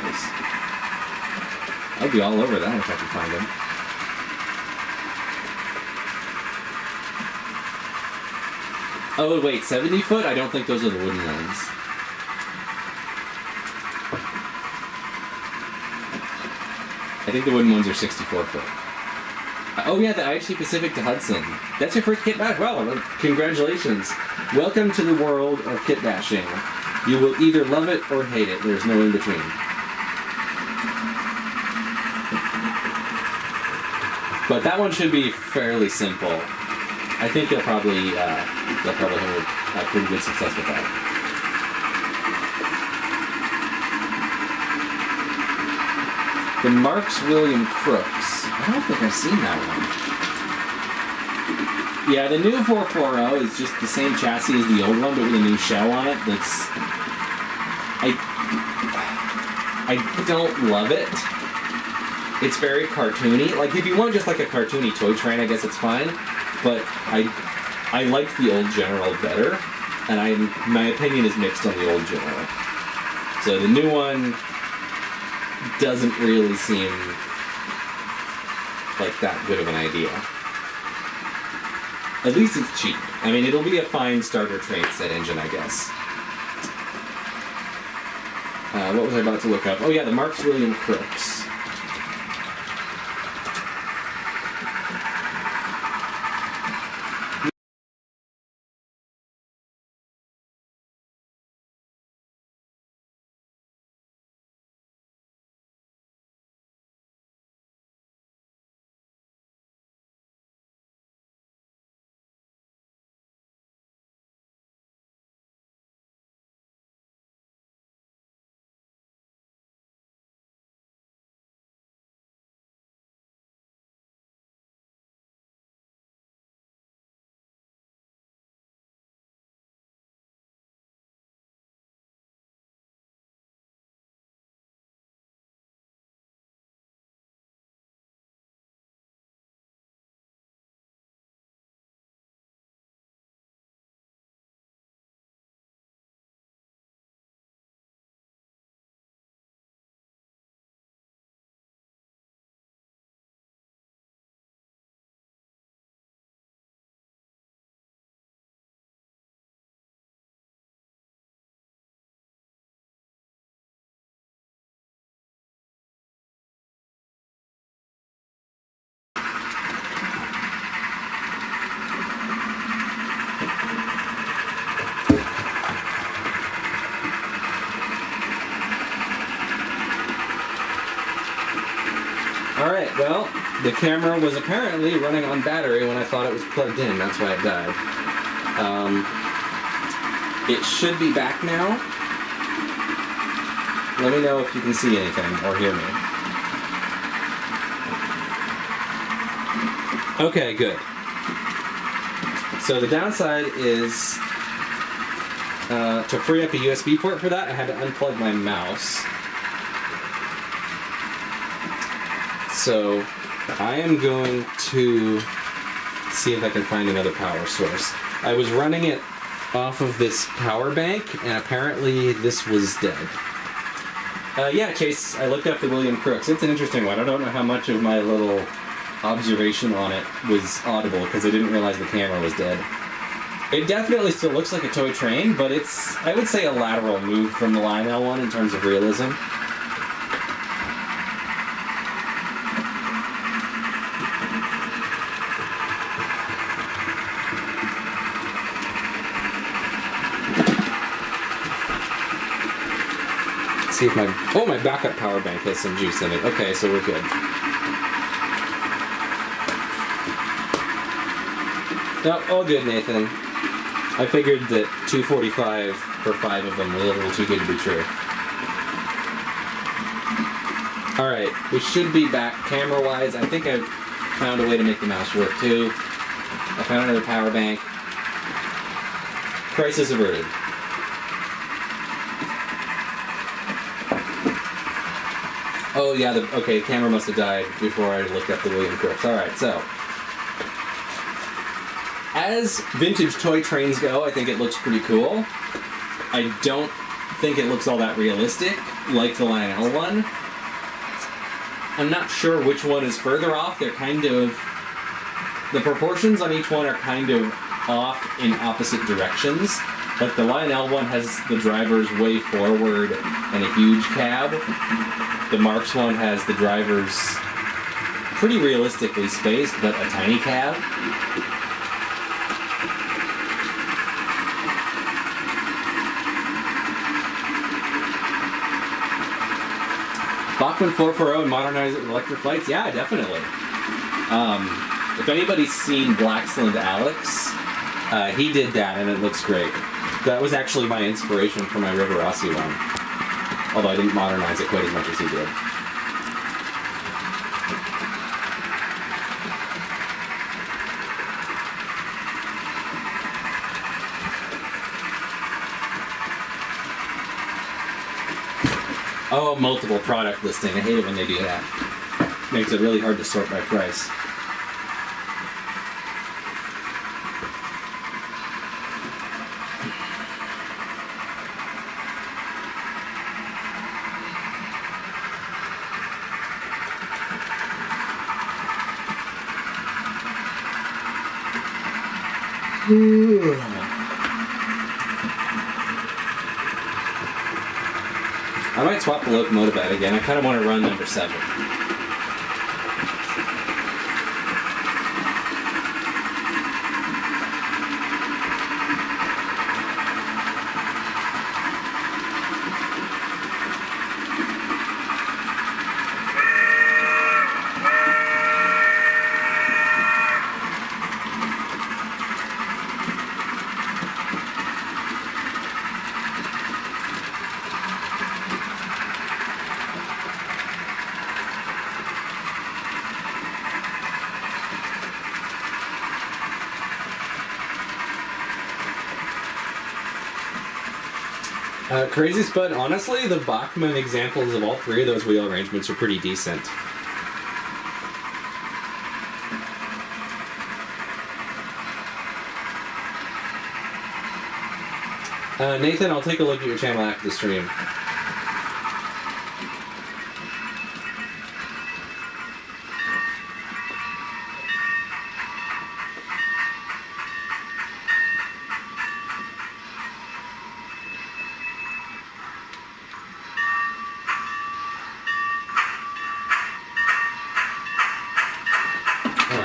I'd be all over that if I could find them. Oh, wait, 70-foot? I don't think those are the wooden ones. I think the wooden ones are 64-foot. Oh yeah, the IHC Pacific to Hudson. That's your first kit bash? Well, congratulations. Welcome to the world of kit bashing. You will either love it or hate it. There's no in between. But that one should be fairly simple. I think they'll probably have pretty good success with that. The Marks William Crooks. I don't think I've seen that one. Yeah, the new 440 is just the same chassis as the old one, but with a new shell on it. I don't love it. It's very cartoony. Like, if you want just like a cartoony toy train, I guess it's fine. But I like the old General better, and my opinion is mixed on the old General. So the new one doesn't really seem like that good of an idea. At least it's cheap. I mean, it'll be a fine starter train set engine, I guess. What was I about to look up? Oh yeah, the Marks William Crooks. Alright, well, the camera was apparently running on battery when I thought it was plugged in. That's why it died. It should be back now. Let me know if you can see anything or hear me. Okay, good. So the downside is to free up a USB port for that, I had to unplug my mouse. So I am going to see if I can find another power source. I was running it off of this power bank, and apparently this was dead. Yeah, Chase, I looked up the William Crooks. It's an interesting one. I don't know how much of my little observation on it was audible, because I didn't realize the camera was dead. It definitely still looks like a toy train, but it's, I would say, a lateral move from the Lionel one in terms of realism. Let's see if my backup power bank has some juice in it. Okay, so we're good. No, all good, Nathan. I figured that 245 for 5 of them was a little too good to be true. Alright, we should be back camera-wise. I think I found a way to make the mouse work too. I found another power bank. Crisis averted. Oh yeah, okay, the camera must have died before I looked up the William Crooks. Alright, so. As vintage toy trains go, I think it looks pretty cool. I don't think it looks all that realistic, like the Lionel one. I'm not sure which one is further off. They're kind of... The proportions on each one are kind of off in opposite directions. Like the Lionel one has the drivers way forward and a huge cab. The Marx one has the drivers pretty realistically spaced, but a tiny cab. Bachmann 440 and modernize it with electric lights? Yeah, definitely. If anybody's seen Blacksland Alex, he did that and it looks great. That was actually my inspiration for my River Rossi one. Although I didn't modernize it quite as much as he did. Oh, multiple product listing. I hate it when they do that. Makes it really hard to sort by price. I might swap the locomotive out again. I kind of want to run number 7. Crazy Spud, honestly, the Bachmann examples of all 3 of those wheel arrangements are pretty decent. Nathan, I'll take a look at your channel after the stream.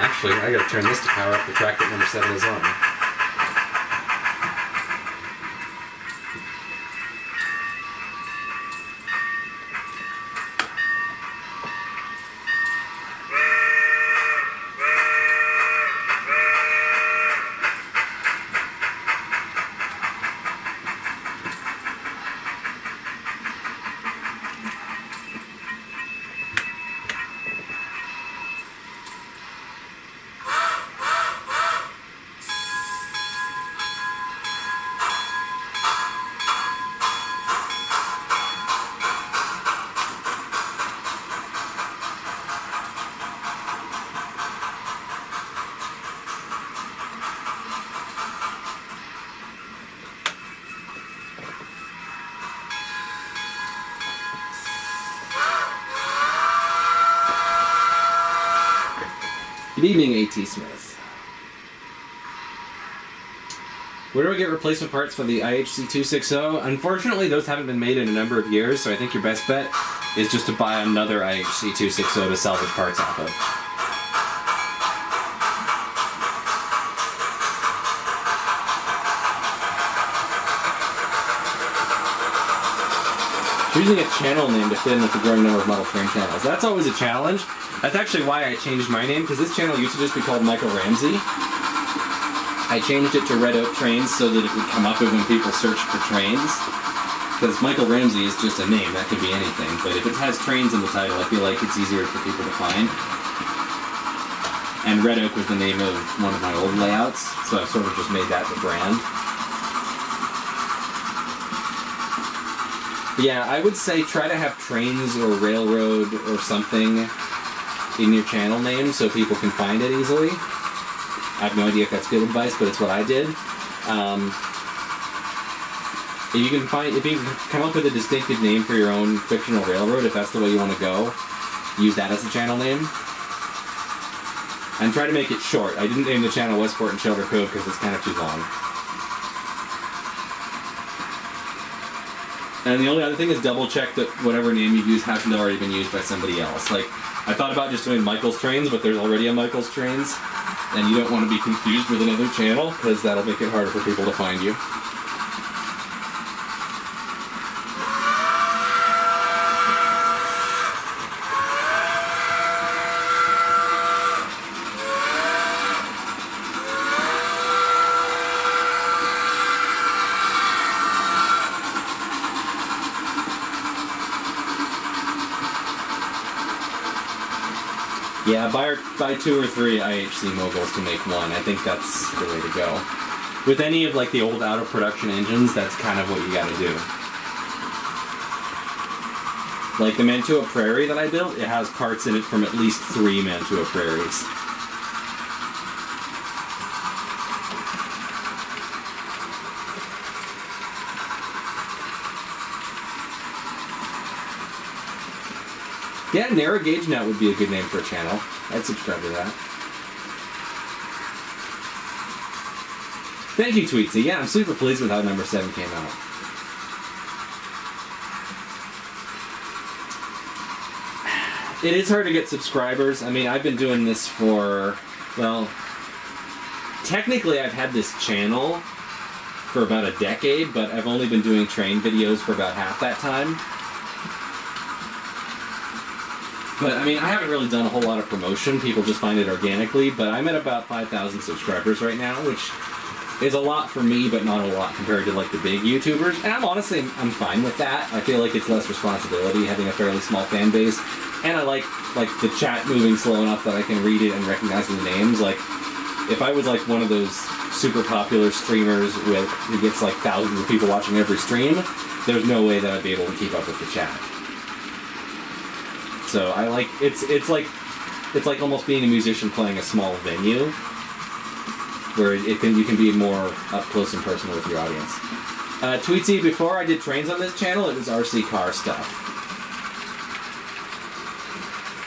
Actually, I gotta turn this to power up the track that number 7 is on. Good evening, A.T. Smith. Where do I get replacement parts for the IHC 260? Unfortunately, those haven't been made in a number of years, so I think your best bet is just to buy another IHC 260 to salvage parts off of. Choosing a channel name to fit in with the growing number of model train channels. That's always a challenge. That's actually why I changed my name, because this channel used to just be called Michael Ramsey. I changed it to Red Oak Trains so that it would come up when people search for trains. Because Michael Ramsey is just a name, that could be anything. But if it has trains in the title, I feel like it's easier for people to find. And Red Oak was the name of one of my old layouts, so I've sort of just made that the brand. Yeah, I would say try to have trains or railroad or something in your channel name so people can find it easily. I have no idea if that's good advice, but it's what I did. If you can come up with a distinctive name for your own fictional railroad, if that's the way you want to go, use that as the channel name. And try to make it short. I didn't name the channel Westport and Shelter Cove because it's kind of too long. And the only other thing is double check that whatever name you use hasn't already been used by somebody else. Like, I thought about just doing Michael's Trains, but there's already a Michael's Trains, and you don't want to be confused with another channel, because that'll make it harder for people to find you. Yeah, buy 2 or 3 IHC moguls to make one. I think that's the way to go. With any of like the old out of production engines, that's kind of what you gotta do. Like the Mantua Prairie that I built, it has parts in it from at least 3 Mantua Prairies. Yeah, Narrow Gauge Net would be a good name for a channel. I'd subscribe to that. Thank you, Tweetsy. Yeah, I'm super pleased with how number 7 came out. It is hard to get subscribers. I mean, I've been doing this for, well, technically I've had this channel for about a decade, but I've only been doing train videos for about half that time. But, I mean, I haven't really done a whole lot of promotion. People just find it organically. But I'm at about 5,000 subscribers right now, which is a lot for me, but not a lot compared to, like, the big YouTubers. And I'm fine with that. I feel like it's less responsibility having a fairly small fan base. And I like the chat moving slow enough that I can read it and recognize the names. Like, if I was, like, one of those super popular streamers who gets, like, thousands of people watching every stream, there's no way that I'd be able to keep up with the chat. So I like it's like almost being a musician playing a small venue, where you can be more up close and personal with your audience. Tweetsy, before I did trains on this channel, it was RC car stuff.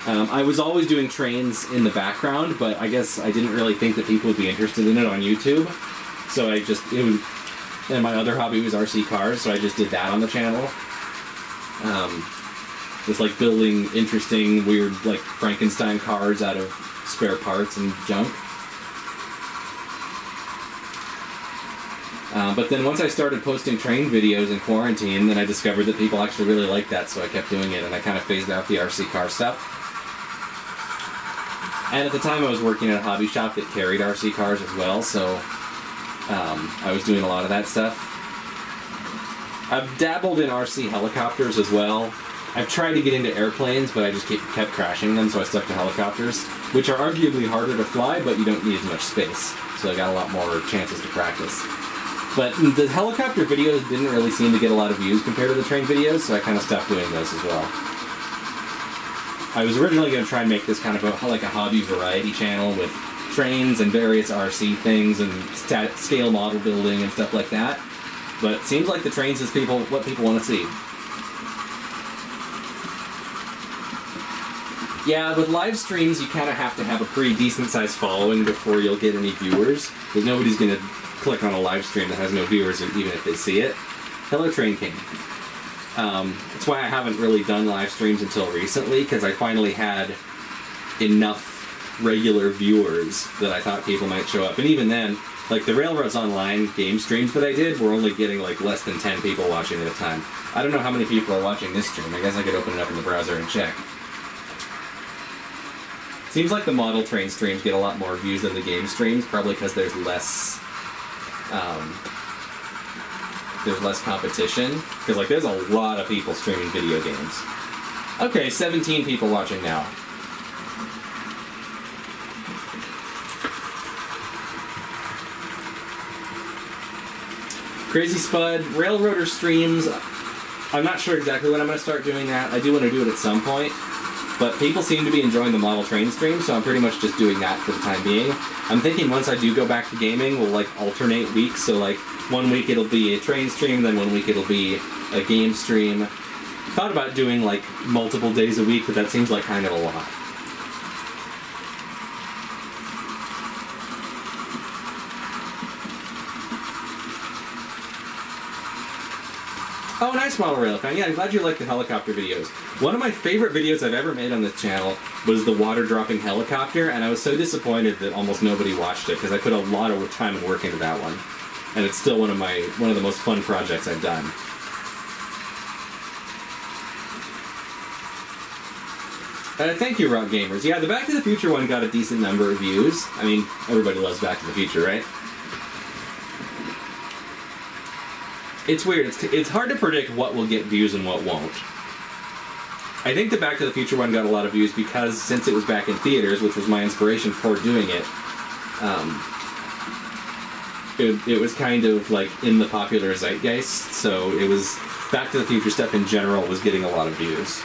I was always doing trains in the background, but I guess I didn't really think that people would be interested in it on YouTube. So and my other hobby was RC cars, so I just did that on the channel. Just like building interesting, weird, like Frankenstein cars out of spare parts and junk. But then once I started posting train videos in quarantine, then I discovered that people actually really liked that, so I kept doing it, and I kind of phased out the RC car stuff. And at the time I was working at a hobby shop that carried RC cars as well, so I was doing a lot of that stuff. I've dabbled in RC helicopters as well. I've tried to get into airplanes, but I just kept crashing them, so I stuck to helicopters, which are arguably harder to fly, but you don't need as much space, so I got a lot more chances to practice. But the helicopter videos didn't really seem to get a lot of views compared to the train videos, so I kind of stopped doing those as well. I was originally going to try and make this kind of like a hobby variety channel with trains and various RC things and scale model building and stuff like that, but it seems like the trains is what people want to see. Yeah, with live streams, you kind of have to have a pretty decent-sized following before you'll get any viewers, because nobody's going to click on a live stream that has no viewers, even if they see it. Hello, Train King. That's why I haven't really done live streams until recently, because I finally had enough regular viewers that I thought people might show up. And even then, like the Railroads Online game streams that I did were only getting like less than 10 people watching at a time. I don't know how many people are watching this stream. I guess I could open it up in the browser and check. Seems like the model train streams get a lot more views than the game streams, probably because there's less competition. Because like there's a lot of people streaming video games. Okay, 17 people watching now. Crazy Spud, Railroader streams. I'm not sure exactly when I'm going to start doing that. I do want to do it at some point. But people seem to be enjoying the model train stream, so I'm pretty much just doing that for the time being. I'm thinking once I do go back to gaming, we'll like alternate weeks. So like 1 week it'll be a train stream, then 1 week it'll be a game stream. Thought about doing like multiple days a week, but that seems like kind of a lot. Oh, nice model railgun. Yeah, I'm glad you like the helicopter videos. One of my favorite videos I've ever made on this channel was the water dropping helicopter, and I was so disappointed that almost nobody watched it because I put a lot of time and work into that one, and it's still one of the most fun projects I've done. Thank you, Rock Gamers. Yeah, the Back to the Future one got a decent number of views. I mean, everybody loves Back to the Future, right? It's weird. It's hard to predict what will get views and what won't. I think the Back to the Future one got a lot of views because since it was back in theaters, which was my inspiration for doing it, it was kind of like in the popular zeitgeist, so it was Back to the Future stuff in general was getting a lot of views.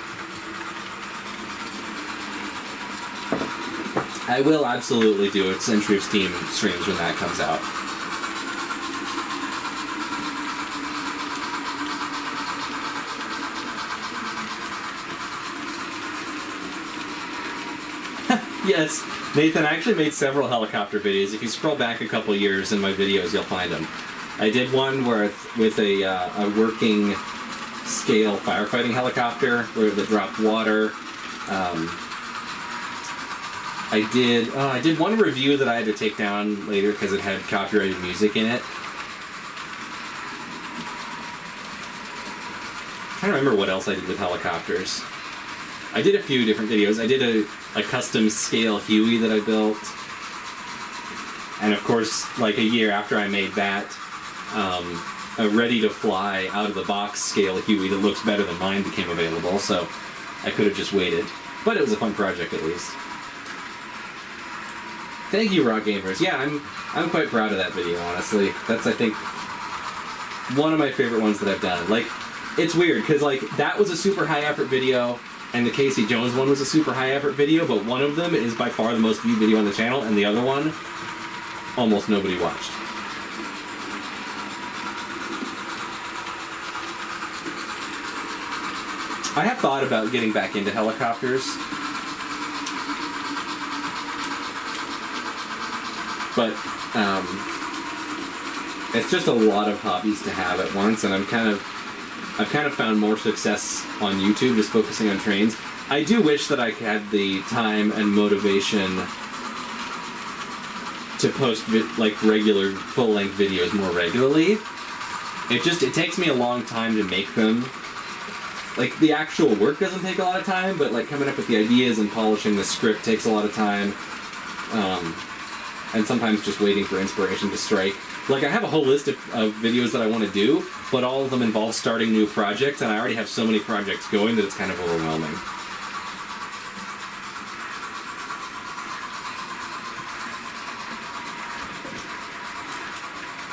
I will absolutely do a Century of Steam streams when that comes out. Yes, Nathan, I actually made several helicopter videos. If you scroll back a couple years in my videos, you'll find them. I did one with a working scale firefighting helicopter where it dropped water. I did one review that I had to take down later because it had copyrighted music in it. I'm trying to remember what else I did with helicopters. I did a few different videos. I did a custom scale Huey that I built. And of course, like a year after I made that, a ready-to-fly, out-of-the-box scale Huey that looks better than mine became available, so I could have just waited. But it was a fun project, at least. Thank you, Rock Gamers. Yeah, I'm quite proud of that video, honestly. That's, I think, one of my favorite ones that I've done. Like, it's weird, because, like, that was a super high-effort video, and the Casey Jones one was a super high-effort video, but one of them is by far the most viewed video on the channel, and the other one, almost nobody watched. I have thought about getting back into helicopters, but it's just a lot of hobbies to have at once, and I've kind of found more success on YouTube just focusing on trains. I do wish that I had the time and motivation to post like regular full-length videos more regularly. It takes me a long time to make them. Like, the actual work doesn't take a lot of time, but like coming up with the ideas and polishing the script takes a lot of time. And sometimes just waiting for inspiration to strike. Like, I have a whole list of videos that I want to do, but all of them involve starting new projects, and I already have so many projects going that it's kind of overwhelming.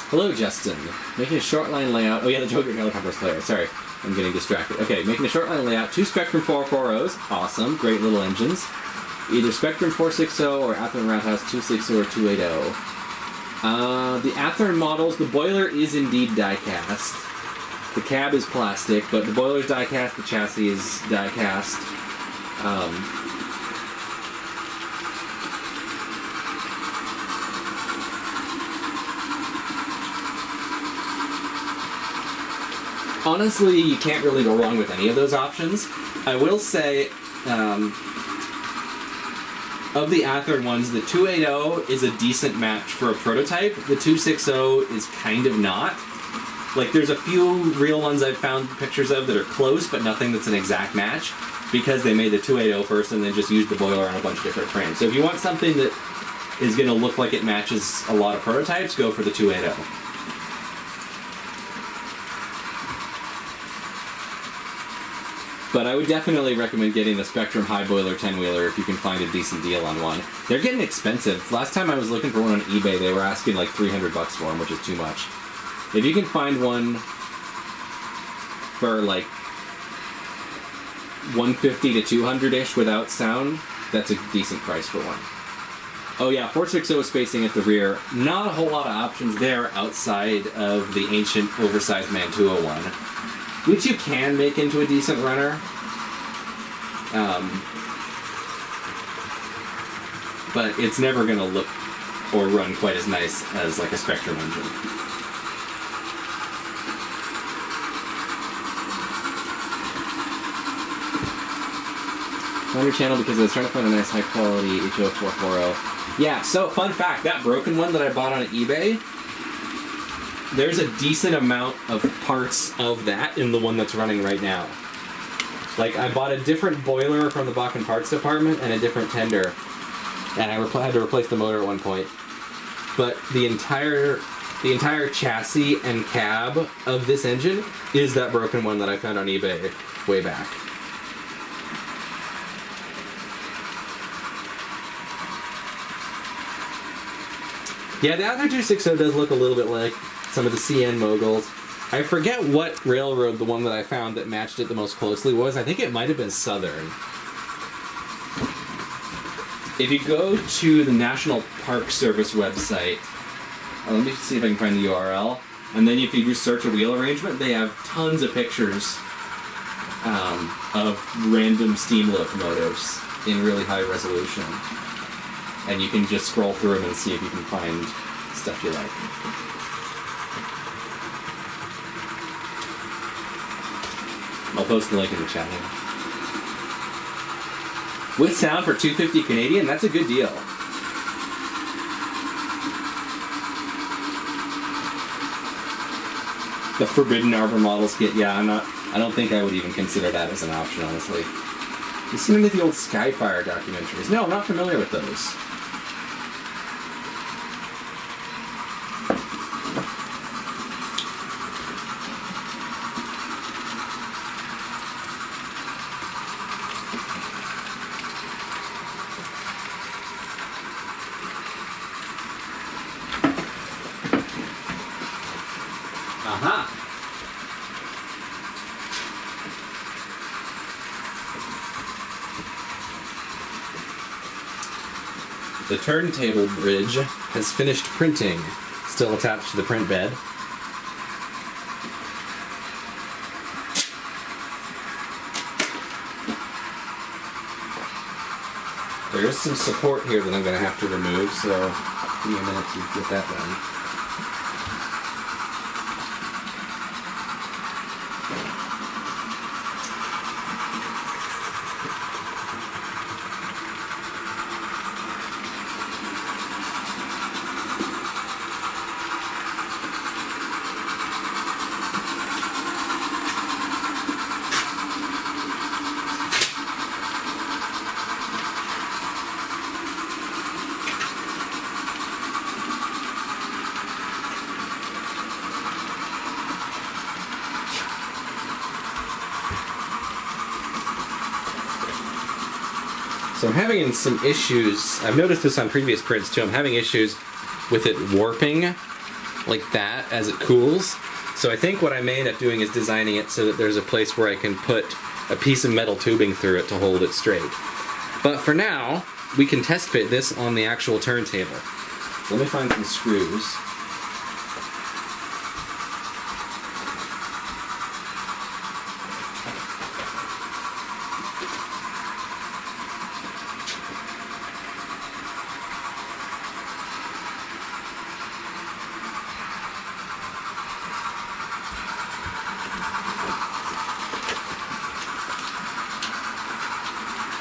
Hello, Justin. Making a short line layout. Oh yeah, the Joker helicopter slayer. Sorry, I'm getting distracted. Okay, making a short line layout. 2 Spectrum 440s. Awesome. Great little engines. Either Spectrum 460 or Athearn Roundhouse 260 or 280. The Athearn models, the boiler is indeed die-cast. The cab is plastic, but the boiler is die-cast, the chassis is die-cast. Honestly, you can't really go wrong with any of those options. I will say, of the Athearn ones, the 280 is a decent match for a prototype. The 260 is kind of not. Like, there's a few real ones I've found pictures of that are close, but nothing that's an exact match, because they made the 280 first and then just used the boiler on a bunch of different frames. So if you want something that is going to look like it matches a lot of prototypes, go for the 280. But I would definitely recommend getting the Spectrum High Boiler 10-wheeler if you can find a decent deal on one. They're getting expensive. Last time I was looking for one on eBay, they were asking like $300 for them, which is too much. If you can find one for like 150 to 200-ish without sound, that's a decent price for one. Oh yeah, 460 spacing at the rear. Not a whole lot of options there outside of the ancient oversized Mantua one, which you can make into a decent runner. But it's never going to look or run quite as nice as like a Spectrum engine. On your channel because I was trying to find a nice high quality HO440. Yeah, so fun fact, that broken one that I bought on eBay, there's a decent amount of parts of that in the one that's running right now. Like, I bought a different boiler from the Bakken Parts Department and a different tender, and I had to replace the motor at one point. But the entire chassis and cab of this engine is that broken one that I found on eBay way back. Yeah, the Athearn 260 does look a little bit like some of the CN Moguls. I forget what railroad the one that I found that matched it the most closely was. I think it might have been Southern. If you go to the National Park Service website, let me see if I can find the URL, and then if you just search a wheel arrangement, they have tons of pictures of random steam locomotives in really high resolution. And you can just scroll through them and see if you can find stuff you like. I'll post the link in the chat here. With sound for $250 Canadian, that's a good deal. The Forbidden Arbor models kit, yeah, I don't think I would even consider that as an option, honestly. You see any of the old Skyfire documentaries? No, I'm not familiar with those. The turntable bridge has finished printing, still attached to the print bed. There is some support here that I'm going to have to remove, so give me a minute to get that done. So I'm having some issues. I've noticed this on previous prints too. I'm having issues with it warping like that as it cools. So I think what I may end up doing is designing it so that there's a place where I can put a piece of metal tubing through it to hold it straight. But for now, we can test fit this on the actual turntable. Let me find some screws.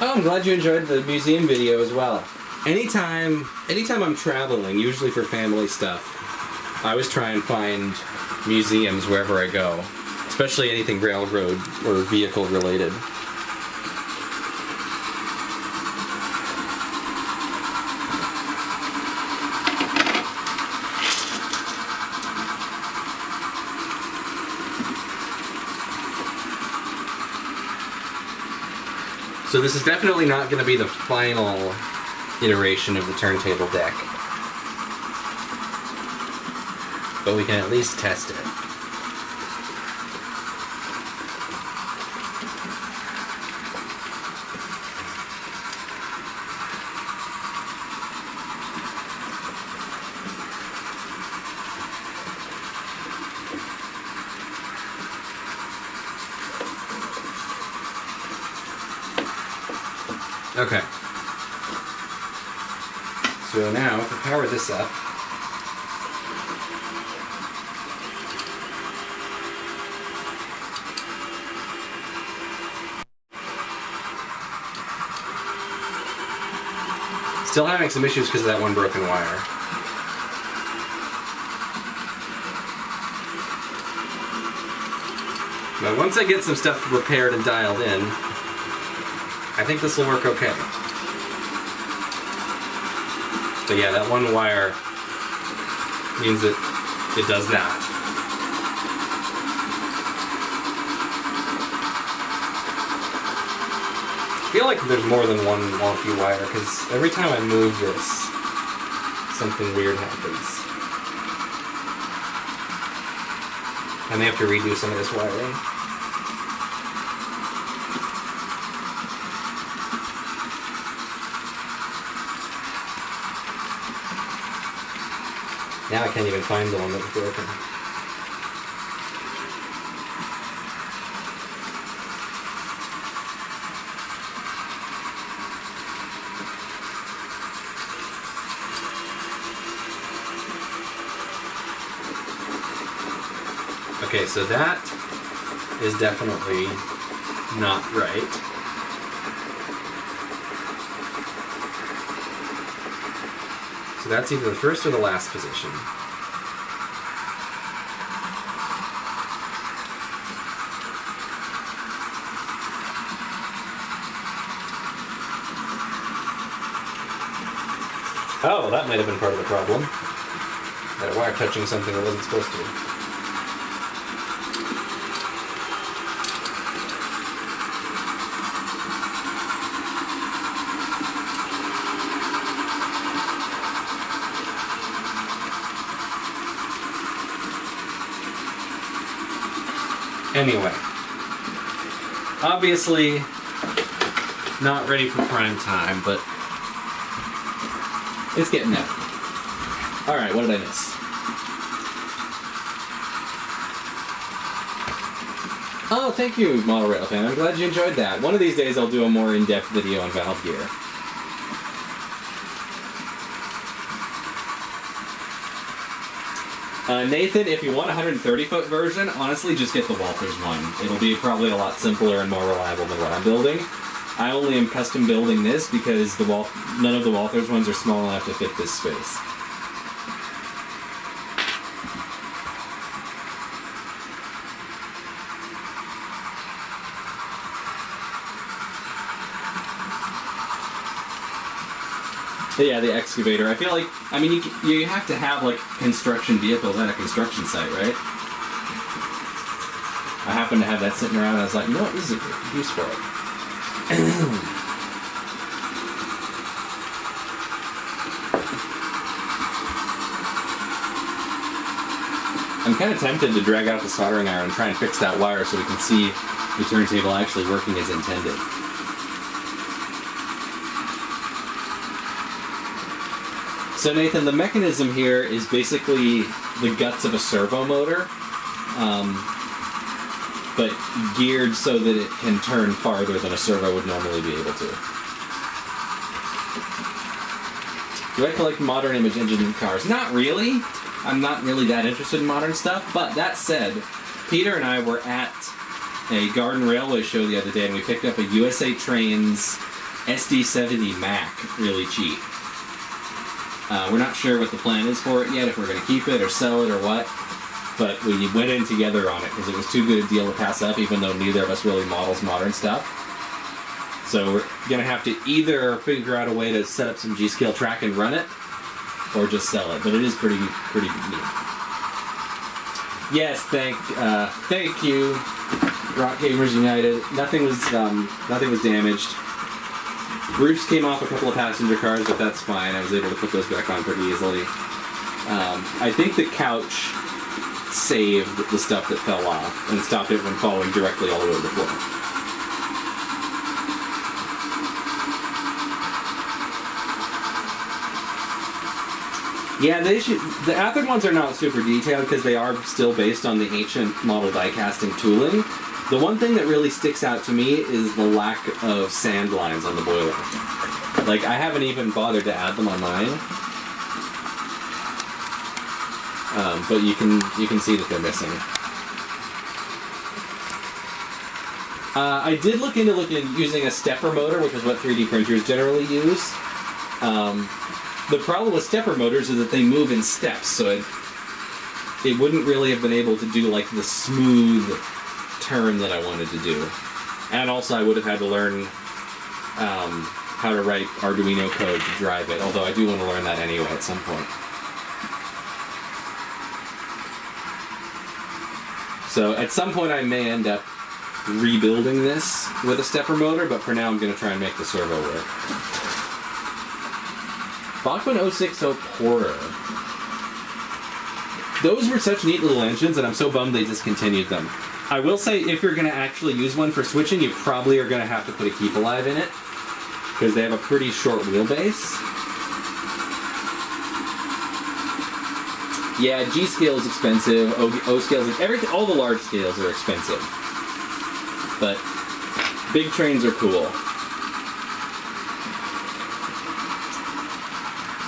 Oh, I'm glad you enjoyed the museum video as well. Anytime I'm traveling, usually for family stuff, I always try and find museums wherever I go, especially anything railroad or vehicle related. So this is definitely not going to be the final iteration of the turntable deck, but we can at least test it. Okay. So now, if I power this up, still having some issues because of that one broken wire. But once I get some stuff repaired and dialed in, I think this will work okay. But yeah, that one wire means that it does that. I feel like there's more than one wonky wire, because every time I move this, something weird happens. I may have to redo some of this wiring. Now I can't even find the one that was broken. Okay, so that is definitely not right. So that's either the first or the last position. Oh, that might have been part of the problem. That wire touching something it wasn't supposed to. Anyway, obviously not ready for prime time, but it's getting there. Alright, what did I miss? Oh, thank you, Model Rail fan. I'm glad you enjoyed that. One of these days I'll do a more in-depth video on valve gear. Nathan, if you want a 130-foot version, honestly, just get the Walthers one. It'll be probably a lot simpler and more reliable than what I'm building. I only am custom building this because none of the Walthers ones are small enough to fit this space. But yeah, the excavator. I feel like, I mean, you have to have, like, construction vehicles at a construction site, right? I happen to have that sitting around, and I was like, you know what, this is a good use for it. I'm kind of tempted to drag out the soldering iron and try and fix that wire so we can see the turntable actually working as intended. So Nathan, the mechanism here is basically the guts of a servo motor, but geared so that it can turn farther than a servo would normally be able to. Do I collect modern image engine cars? Not really. I'm not really that interested in modern stuff, but that said, Peter and I were at a Garden Railway show the other day, and we picked up a USA Trains SD70 Mac really cheap. We're not sure what the plan is for it yet, if we're going to keep it or sell it or what, but we went in together on it because it was too good a deal to pass up, even though neither of us really models modern stuff. So we're going to have to either figure out a way to set up some G-Scale track and run it, or just sell it, but it is pretty neat. Yes, thank you, Rock Gamers United. Nothing was damaged. Roofs came off a couple of passenger cars, but that's fine. I was able to put those back on pretty easily. I think the couch saved the stuff that fell off and stopped it from falling directly all over the floor. Yeah, the Athearn ones are not super detailed because they are still based on the ancient model die casting tooling. The one thing that really sticks out to me is the lack of sand lines on the boiler. Like, I haven't even bothered to add them on mine. But you can see that they're missing. I did look into using a stepper motor, which is what 3D printers generally use. The problem with stepper motors is that they move in steps, so it wouldn't really have been able to do like the smooth turn that I wanted to do. And also I would have had to learn how to write Arduino code to drive it, although I do want to learn that anyway at some point. So at some point I may end up rebuilding this with a stepper motor, but for now I'm going to try and make the servo work. Bachmann 060 Porter. Those were such neat little engines, and I'm so bummed they discontinued them. I will say, if you're going to actually use one for switching, you probably are going to have to put a Keep Alive in it, because they have a pretty short wheelbase. Yeah, G-scale is expensive, O-scale is everything. All the large scales are expensive, but big trains are cool.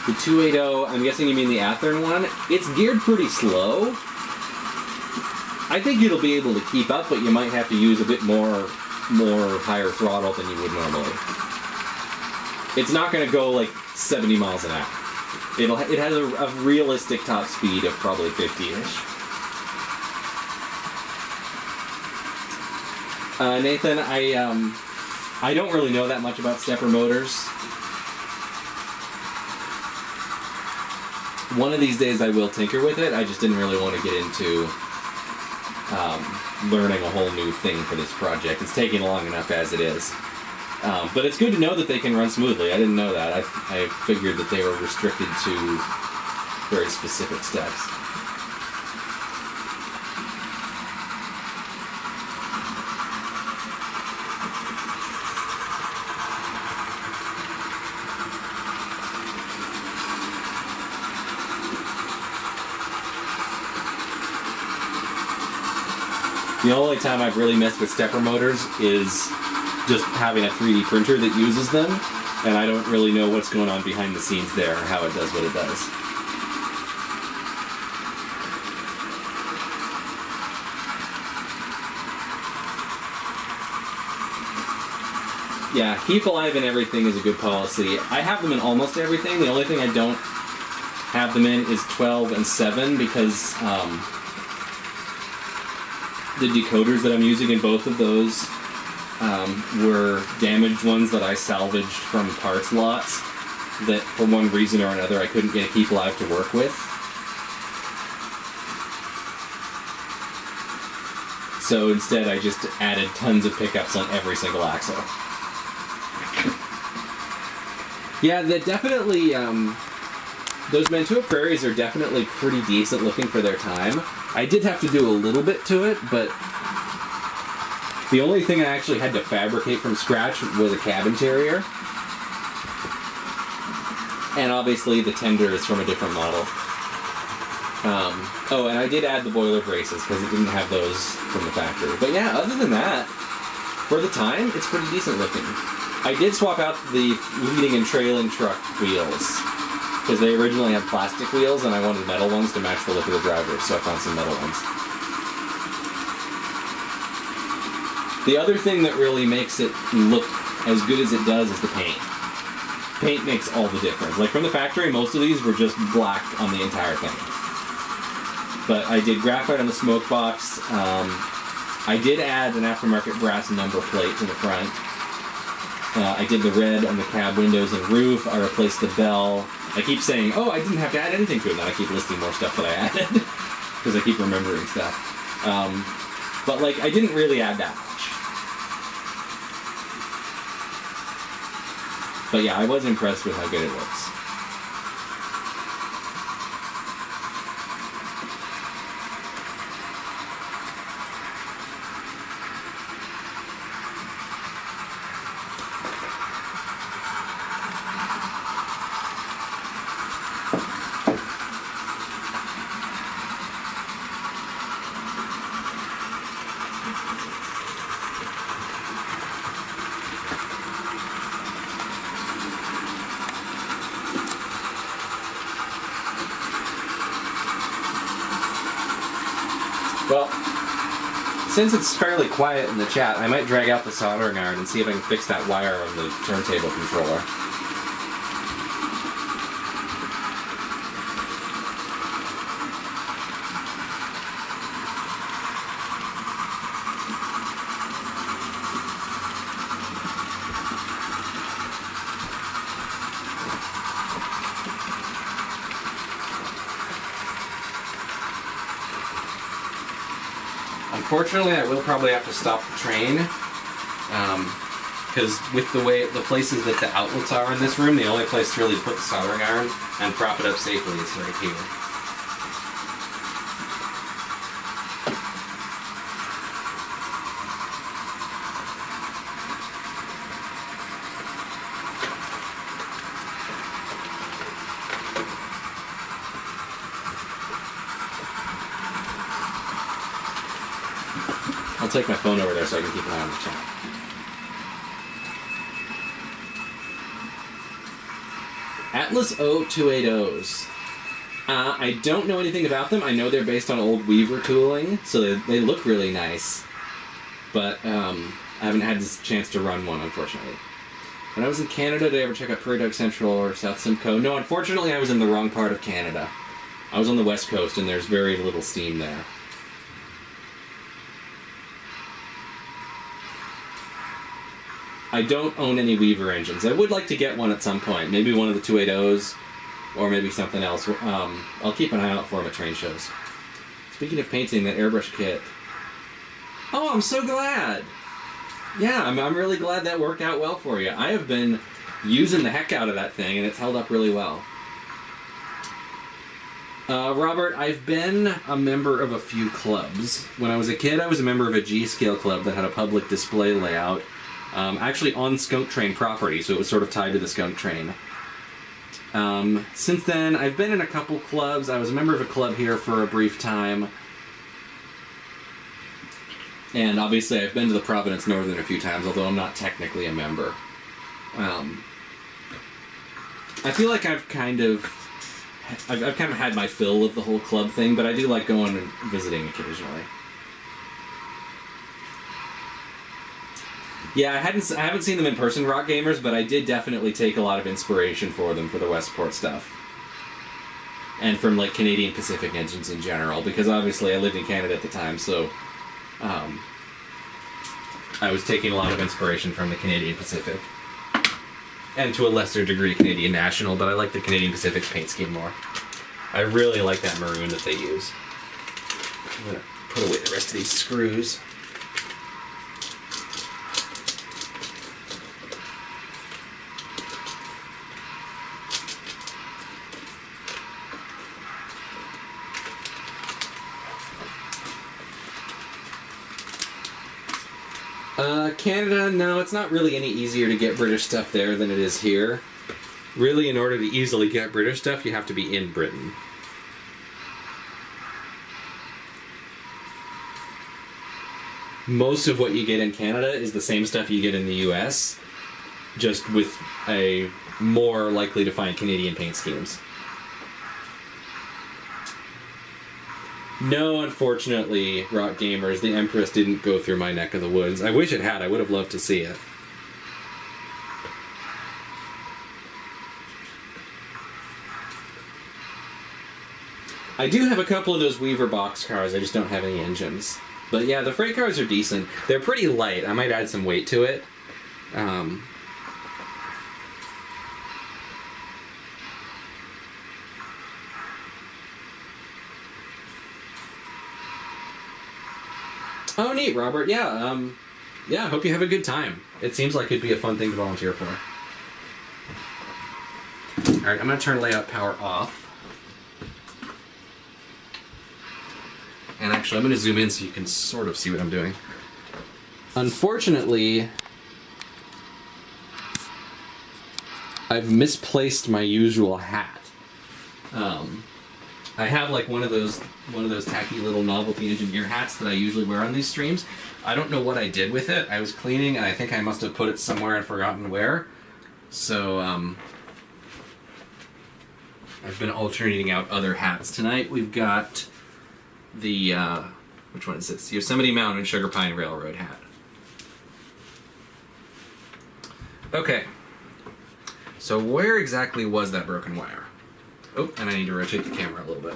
The 280, I'm guessing you mean the Athearn one. It's geared pretty slow. I think it'll be able to keep up, but you might have to use a bit more higher throttle than you would normally. It's not going to go like 70 miles an hour. It has a realistic top speed of probably 50-ish. Nathan, I don't really know that much about stepper motors. One of these days I will tinker with it. I just didn't really want to get into learning a whole new thing for this project. It's taking long enough as it is. But it's good to know that they can run smoothly. I didn't know that. I figured that they were restricted to very specific steps. The only time I've really messed with stepper motors is just having a 3D printer that uses them, and I don't really know what's going on behind the scenes there or how it does what it does. Yeah, Keep Alive in everything is a good policy. I have them in almost everything. The only thing I don't have them in is 12 and 7 because the decoders that I'm using in both of those were damaged ones that I salvaged from parts lots that for one reason or another I couldn't get a Keep Alive to work with. So instead I just added tons of pickups on every single axle. Yeah, definitely, those Mantua Prairies are definitely pretty decent looking for their time. I did have to do a little bit to it, but the only thing I actually had to fabricate from scratch was a cab interior. And obviously the tender is from a different model. Oh, and I did add the boiler braces because it didn't have those from the factory. But yeah, other than that, for the time, it's pretty decent looking. I did swap out the leading and trailing truck wheels because they originally had plastic wheels and I wanted metal ones to match the look of the driver, so I found some metal ones. The other thing that really makes it look as good as it does is the paint. Paint makes all the difference. Like, from the factory, most of these were just black on the entire thing. But I did graphite on the smoke box. I did add an aftermarket brass number plate to the front. I did the red on the cab windows and roof. I replaced the bell. I keep saying, oh, I didn't have to add anything to it. Now I keep listing more stuff that I added. Because I keep remembering stuff. But, like, I didn't really add that much. But yeah, I was impressed with how good it looks. Well, since it's fairly quiet in the chat, I might drag out the soldering iron and see if I can fix that wire on the turntable controller. Unfortunately, I will probably have to stop the train, because with the places that the outlets are in this room, the only place to really put the soldering iron and prop it up safely is right here. I'll take my phone over there so I can keep an eye on the chat. Atlas O280s. I don't know anything about them. I know they're based on old Weaver tooling, so they look really nice. But I haven't had this chance to run one, unfortunately. When I was in Canada, did I ever check out Prairie Dog Central or South Simcoe? No, unfortunately, I was in the wrong part of Canada. I was on the West Coast, and there's very little steam there. I don't own any Weaver engines. I would like to get one at some point. Maybe one of the 280s, or maybe something else. I'll keep an eye out for them at train shows. Speaking of painting, that airbrush kit. Oh, I'm so glad! Yeah, I'm really glad that worked out well for you. I have been using the heck out of that thing, and it's held up really well. Robert, I've been a member of a few clubs. When I was a kid, I was a member of a G-Scale club that had a public display layout. Actually on Skunk Train property, so it was sort of tied to the Skunk Train. Since then, I've been in a couple clubs. I was a member of a club here for a brief time. And obviously I've been to the Providence Northern a few times, although I'm not technically a member. I feel like I've kind of had my fill of the whole club thing, but I do like going and visiting occasionally. Yeah, I haven't seen them in person, Rock Gamers, but I did definitely take a lot of inspiration for them for the Westport stuff. And from, like, Canadian Pacific engines in general, because obviously I lived in Canada at the time, so I was taking a lot of inspiration from the Canadian Pacific. And to a lesser degree Canadian National, but I like the Canadian Pacific paint scheme more. I really like that maroon that they use. I'm going to put away the rest of these screws. Canada, no, it's not really any easier to get British stuff there than it is here. Really, in order to easily get British stuff, you have to be in Britain. Most of what you get in Canada is the same stuff you get in the US, just with a more likely to find Canadian paint schemes. No, unfortunately, Rock Gamers, the Empress didn't go through my neck of the woods. I wish it had. I would have loved to see it. I do have a couple of those Weaver box cars, I just don't have any engines. But yeah, the freight cars are decent. They're pretty light. I might add some weight to it. Oh, neat, Robert. Yeah, yeah, hope you have a good time. It seems like it'd be a fun thing to volunteer for. Alright, I'm going to turn layout power off. And actually, I'm going to zoom in so you can sort of see what I'm doing. Unfortunately, I've misplaced my usual hat. I have like one of those tacky little novelty engineer hats that I usually wear on these streams. I don't know what I did with it. I was cleaning and I think I must have put it somewhere and forgotten where. So I've been alternating out other hats tonight. We've got the which one is this? Yosemite Mountain Sugar Pine Railroad hat. Okay. So where exactly was that broken wire? Oh, and I need to rotate the camera a little bit.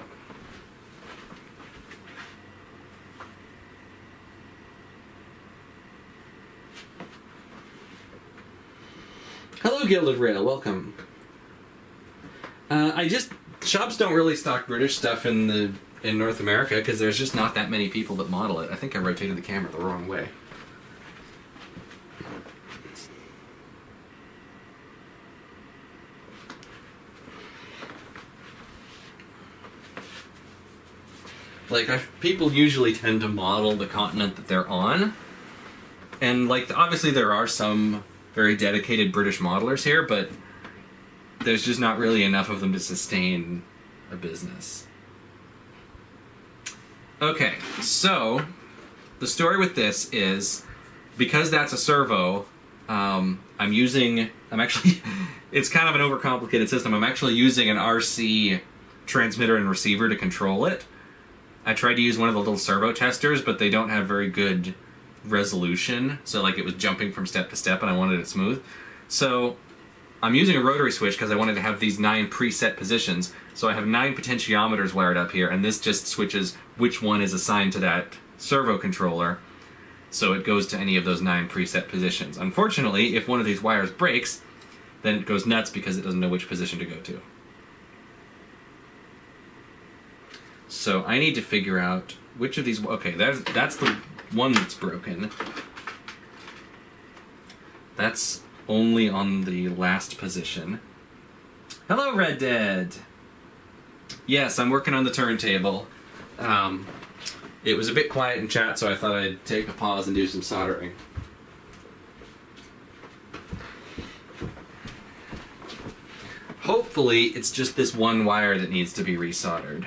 Hello, Gilded Rail. Welcome. Shops don't really stock British stuff in North America because there's just not that many people that model it. I think I rotated the camera the wrong way. Like, people usually tend to model the continent that they're on. And, like, obviously there are some very dedicated British modelers here, but there's just not really enough of them to sustain a business. Okay, so the story with this is, because that's a servo, it's kind of an overcomplicated system. I'm actually using an RC transmitter and receiver to control it. I tried to use one of the little servo testers, but they don't have very good resolution. So like it was jumping from step to step and I wanted it smooth. So I'm using a rotary switch because I wanted to have these 9 preset positions. So I have 9 potentiometers wired up here, and this just switches which one is assigned to that servo controller. So it goes to any of those 9 preset positions. Unfortunately, if one of these wires breaks, then it goes nuts because it doesn't know which position to go to. So I need to figure out which of these... Okay, that's the one that's broken. That's only on the last position. Hello, Red Dead! Yes, I'm working on the turntable. It was a bit quiet in chat, so I thought I'd take a pause and do some soldering. Hopefully, it's just this one wire that needs to be resoldered.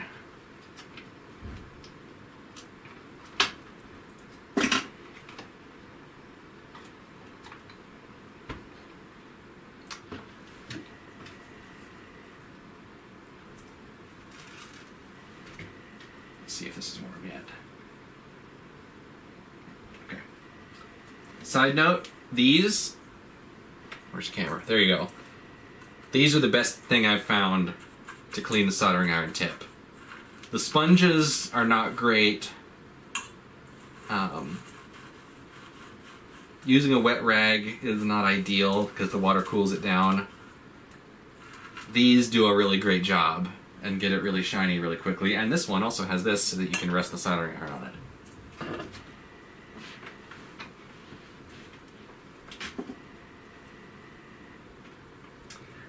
See if this is warm yet. Okay. Side note, these... Where's the camera? There you go. These are the best thing I've found to clean the soldering iron tip. The sponges are not great. Using a wet rag is not ideal because the water cools it down. These do a really great job and get it really shiny really quickly. And this one also has this so that you can rest the soldering iron on it.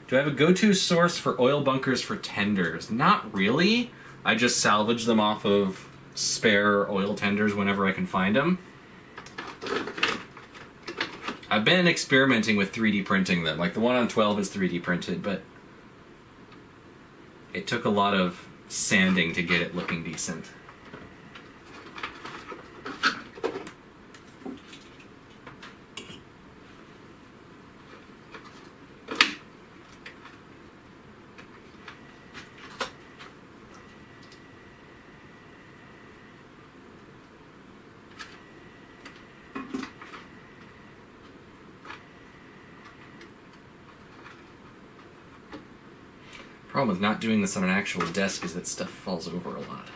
Do I have a go-to source for oil bunkers for tenders? Not really. I just salvage them off of spare oil tenders whenever I can find them. I've been experimenting with 3D printing them. Like the one on 12 is 3D printed, but it took a lot of sanding to get it looking decent. Problem with not doing this on an actual desk is that stuff falls over a lot.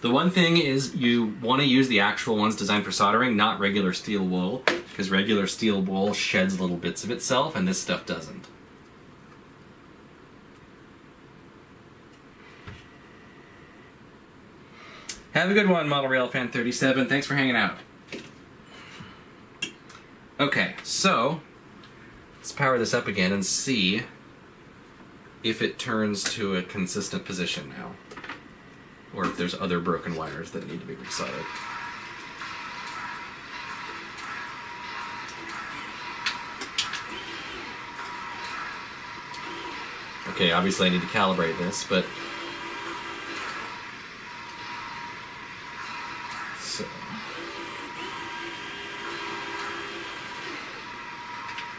The one thing is you want to use the actual ones designed for soldering, not regular steel wool, because regular steel wool sheds little bits of itself, and this stuff doesn't. Have a good one, Model Rail Fan 37. Thanks for hanging out. Okay, so let's power this up again and see if it turns to a consistent position now, or if there's other broken wires that need to be resoldered. Okay, obviously I need to calibrate this, but so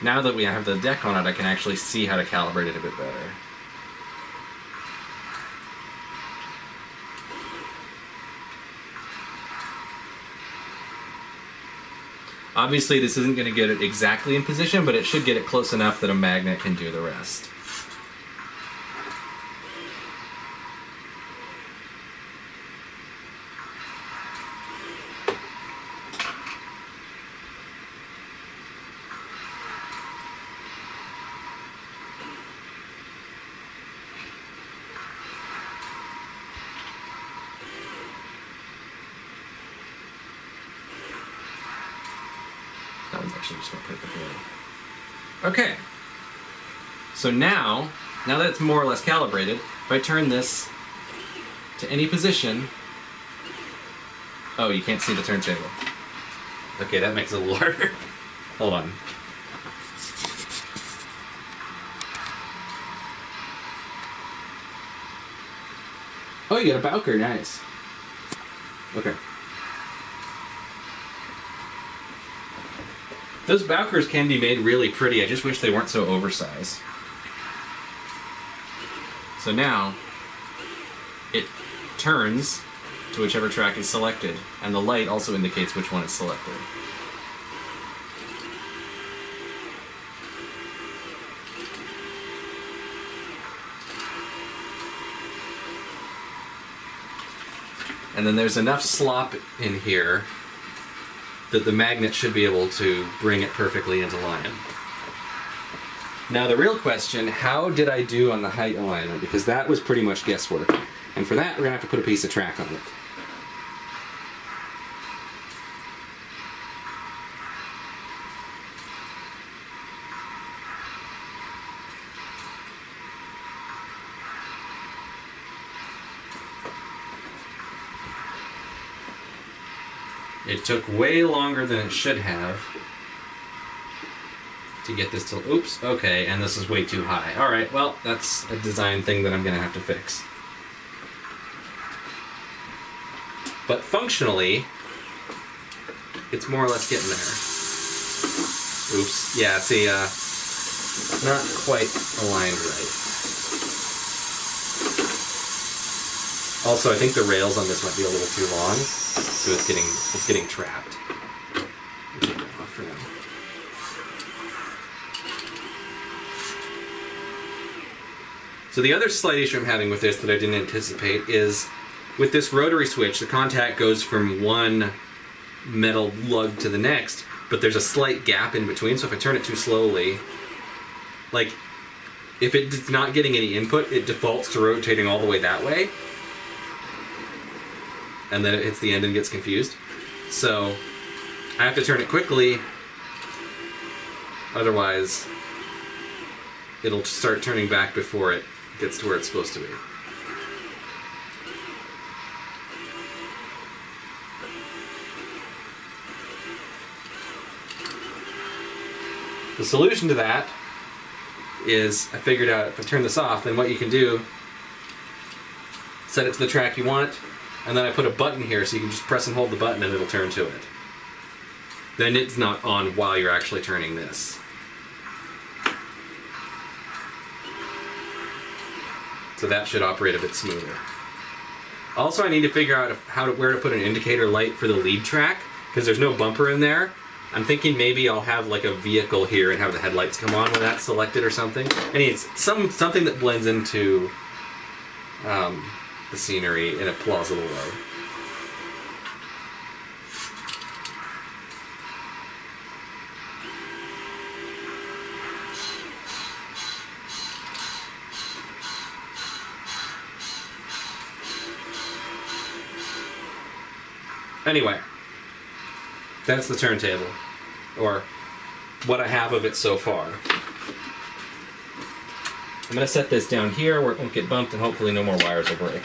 now that we have the deck on it, I can actually see how to calibrate it a bit better. Obviously, this isn't going to get it exactly in position, but it should get it close enough that a magnet can do the rest. That one's actually just not perfectly. Okay. So now that it's more or less calibrated, if I turn this to any position... Oh, you can't see the turntable. Okay, that makes it a little harder. Hold on. Oh, you got a Bowker, nice. Okay. Those Bowkers can be made really pretty, I just wish they weren't so oversized. So now, it turns to whichever track is selected, and the light also indicates which one is selected. And then there's enough slop in here that the magnet should be able to bring it perfectly into line. Now the real question, how did I do on the height alignment? Because that was pretty much guesswork. And for that, we're gonna have to put a piece of track on it. It took way longer than it should have to get this to... Oops, okay, and this is way too high. Alright, well, that's a design thing that I'm going to have to fix. But functionally, it's more or less getting there. Oops, yeah, see, not quite aligned right. Also, I think the rails on this might be a little too long, so it's getting trapped. I'll take that off for now. So the other slight issue I'm having with this that I didn't anticipate is with this rotary switch, the contact goes from one metal lug to the next, but there's a slight gap in between, so if I turn it too slowly, like, if it's not getting any input, it defaults to rotating all the way that way. And then it hits the end and gets confused. So I have to turn it quickly, otherwise it'll start turning back before it gets to where it's supposed to be. The solution to that is I figured out if I turn this off, then what you can do, set it to the track you want, and then I put a button here so you can just press and hold the button and it'll turn to it. Then it's not on while you're actually turning this. So that should operate a bit smoother. Also, I need to figure out where to put an indicator light for the lead track, because there's no bumper in there. I'm thinking maybe I'll have like a vehicle here and have the headlights come on when that's selected or something. And it's something that blends into the scenery in a plausible way. Anyway, that's the turntable, or what I have of it so far. I'm going to set this down here where it won't get bumped and hopefully no more wires will break.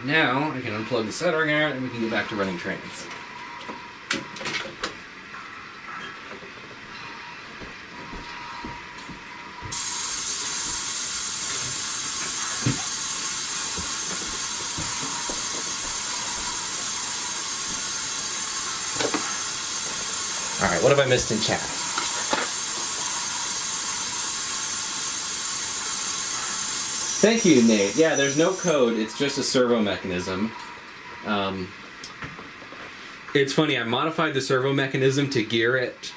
Now I can unplug the soldering iron and we can get back to running trains. Alright, what have I missed in chat? Thank you, Nate. Yeah, there's no code, it's just a servo mechanism. It's funny, I modified the servo mechanism to gear it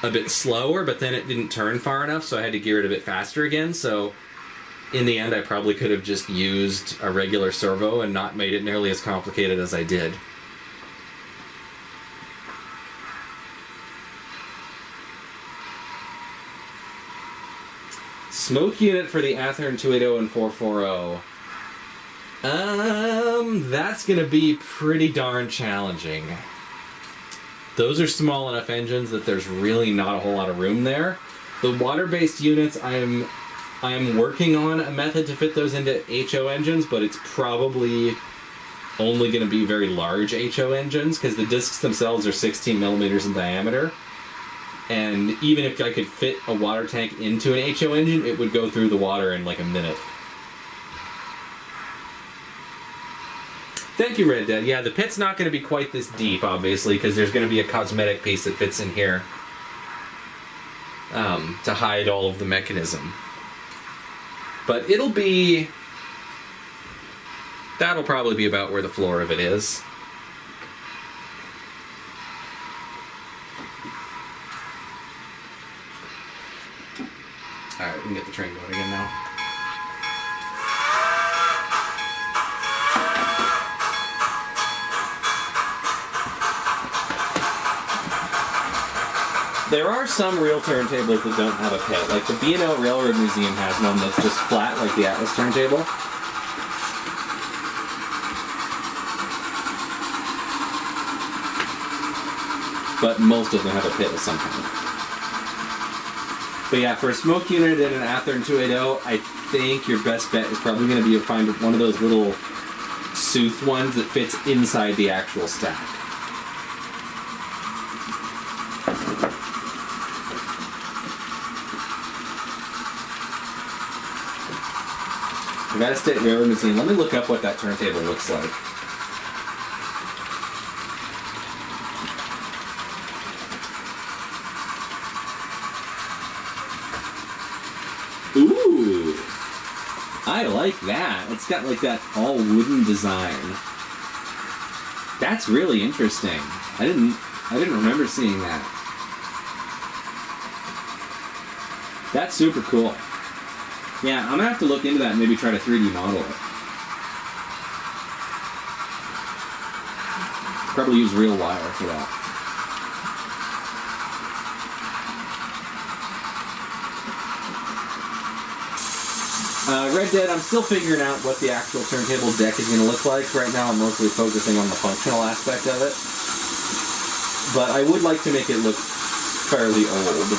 a bit slower, but then it didn't turn far enough, so I had to gear it a bit faster again, so in the end I probably could have just used a regular servo and not made it nearly as complicated as I did. Smoke unit for the Athearn 280 and 440. That's gonna be pretty darn challenging. Those are small enough engines that there's really not a whole lot of room there. The water-based units, I am working on a method to fit those into HO engines, but it's probably only gonna be very large HO engines because the discs themselves are 16 millimeters in diameter. And even if I could fit a water tank into an HO engine, it would go through the water in like a minute. Thank you, Red Dead. Yeah, the pit's not going to be quite this deep, obviously, because there's going to be a cosmetic piece that fits in here to hide all of the mechanism. But it'll be... that'll probably be about where the floor of it is. Alright, we can get the train going again now. There are some real turntables that don't have a pit. Like the B&O Railroad Museum has one that's just flat, like the Atlas turntable. But most of them have a pit of some kind. But yeah, for a smoke unit in an Athearn 280, I think your best bet is probably going to be to find one of those little Sooth ones that fits inside the actual stack. Nevada State Railroad Museum. Let me look up what that turntable looks like. Ooh, I like that. It's got like that all wooden design. That's really interesting. I didn't remember seeing that. That's super cool. Yeah, I'm gonna have to look into that and maybe try to 3D model it. Probably use real wire for that. Red Dead, I'm still figuring out what the actual turntable deck is going to look like. Right now I'm mostly focusing on the functional aspect of it. But I would like to make it look fairly old.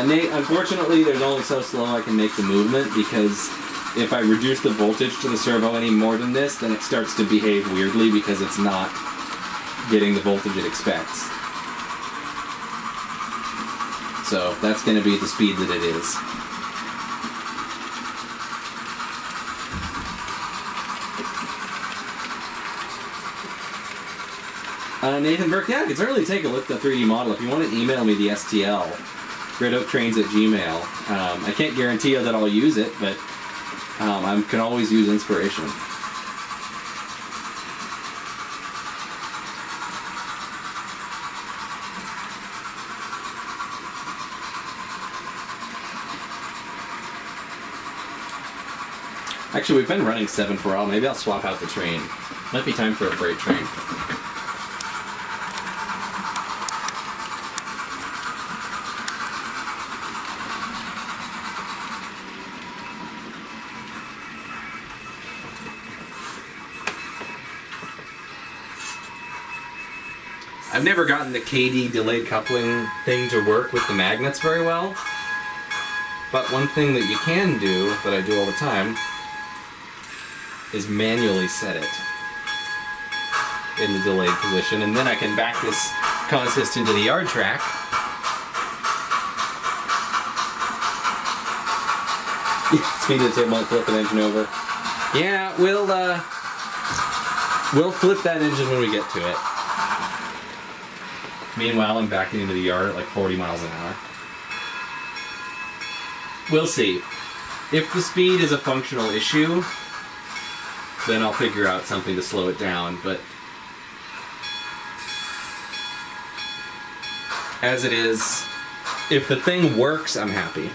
Nate, unfortunately there's only so slow I can make the movement because if I reduce the voltage to the servo any more than this, then it starts to behave weirdly because it's not getting the voltage it expects. So that's going to be the speed that it is. Nathan Burke, yeah, I could certainly take a look at the 3D model. If you want to email me the STL, redopetrains@gmail. I can't guarantee you that I'll use it, but I can always use inspiration. Actually, we've been running 7 for a while. Maybe I'll swap out the train. Might be time for a freight train. I've never gotten the KD delayed coupling thing to work with the magnets very well. But one thing that you can do, that I do all the time, is manually set it in the delayed position, and then I can back this consist into the yard track. Speed of the table and flip an engine over. Yeah, we'll flip that engine when we get to it. Meanwhile, I'm backing into the yard at like 40 miles an hour. We'll see. If the speed is a functional issue, then I'll figure out something to slow it down, but as it is, if the thing works, I'm happy.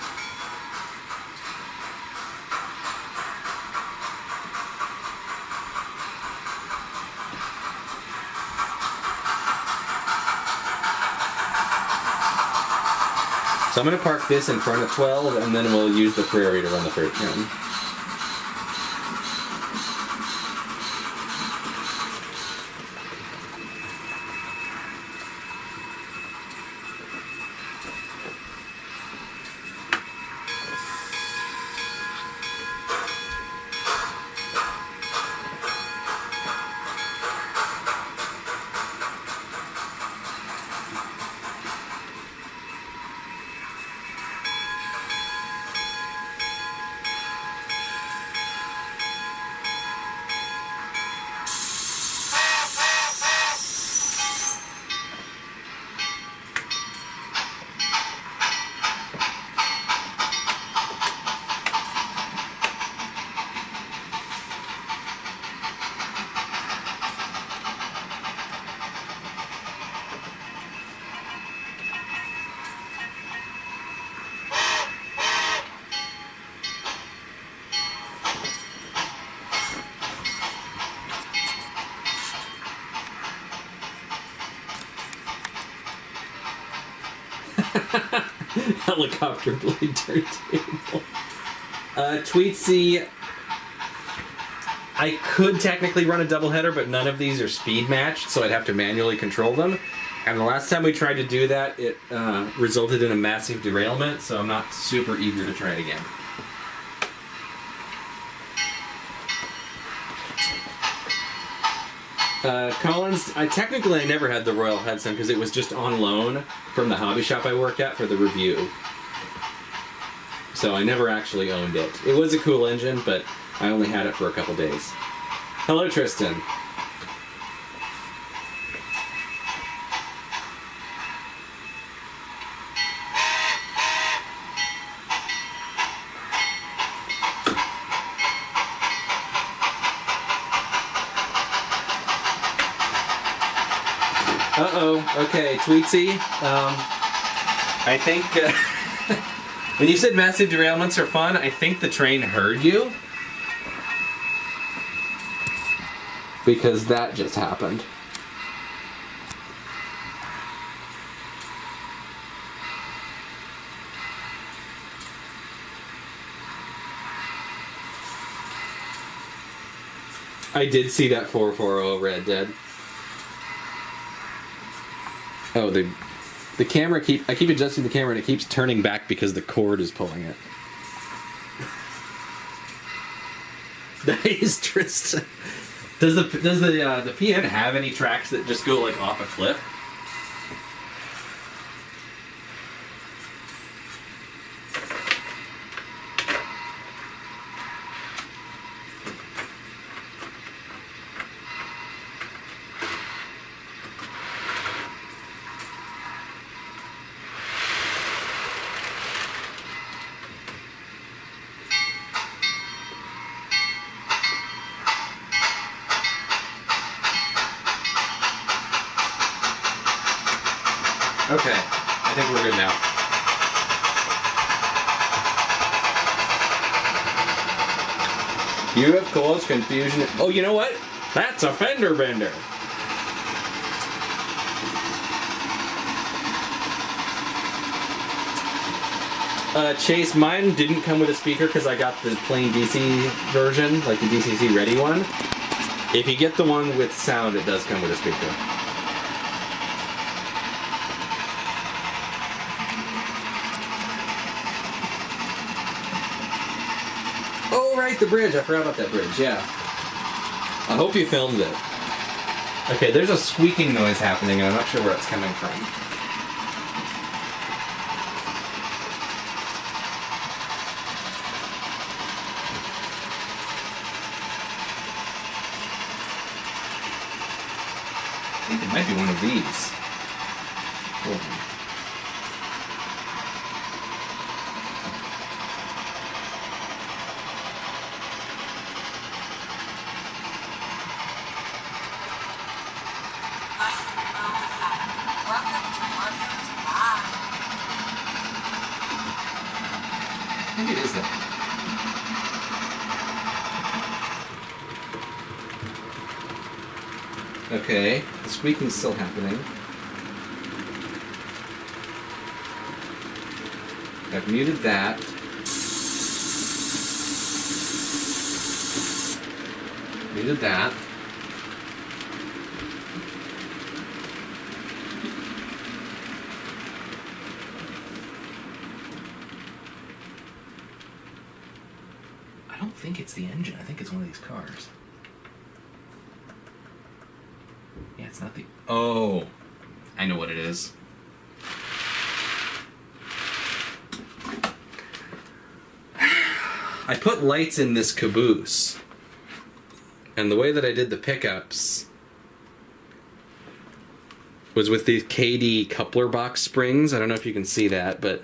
So I'm going to park this in front of 12, and then we'll use the Prairie to run the freight train. Helicopter blade turntable. Tweetsy, I could technically run a doubleheader, but none of these are speed matched, so I'd have to manually control them. And the last time we tried to do that, it resulted in a massive derailment, so I'm not super eager to try it again. Collins, I never had the Royal Hudson because it was just on loan from the hobby shop I work at for the review. So I never actually owned it. It was a cool engine, but I only had it for a couple days. Hello, Tristan. Uh-oh. Okay, Tweetsy. I think when you said massive derailments are fun, I think the train heard you. Because that just happened. I did see that 440 Red Dead. Oh, the camera I keep adjusting the camera and it keeps turning back because the cord is pulling it. That is Tristan. Does the PN have any tracks that just go like off a cliff? You have caused confusion. Oh, you know what? That's a fender bender. Chase, mine didn't come with a speaker because I got the plain DC version, like the DCC ready one. If you get the one with sound, it does come with a speaker. Oh, right, the bridge. I forgot about that bridge, yeah. I hope you filmed it. Okay, there's a squeaking noise happening, and I'm not sure where it's coming from. I think it might be one of these. Hold on. I think it is that. Okay, the squeaking's still happening. I've muted that. Muted that. I don't think it's the engine. I think it's one of these cars. Yeah, it's not the... Oh, I know what it is. I put lights in this caboose. And the way that I did the pickups was with these KD coupler box springs. I don't know if you can see that, but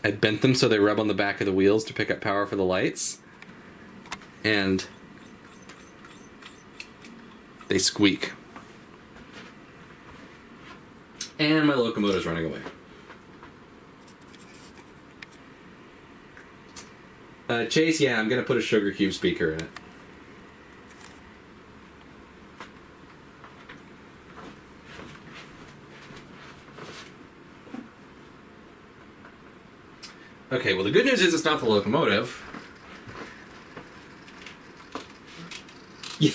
I bent them so they rub on the back of the wheels to pick up power for the lights. And they squeak. And my locomotive's running away. Chase, yeah, I'm gonna put a Sugar Cube speaker in it. Okay, well the good news is it's not the locomotive. Yeah,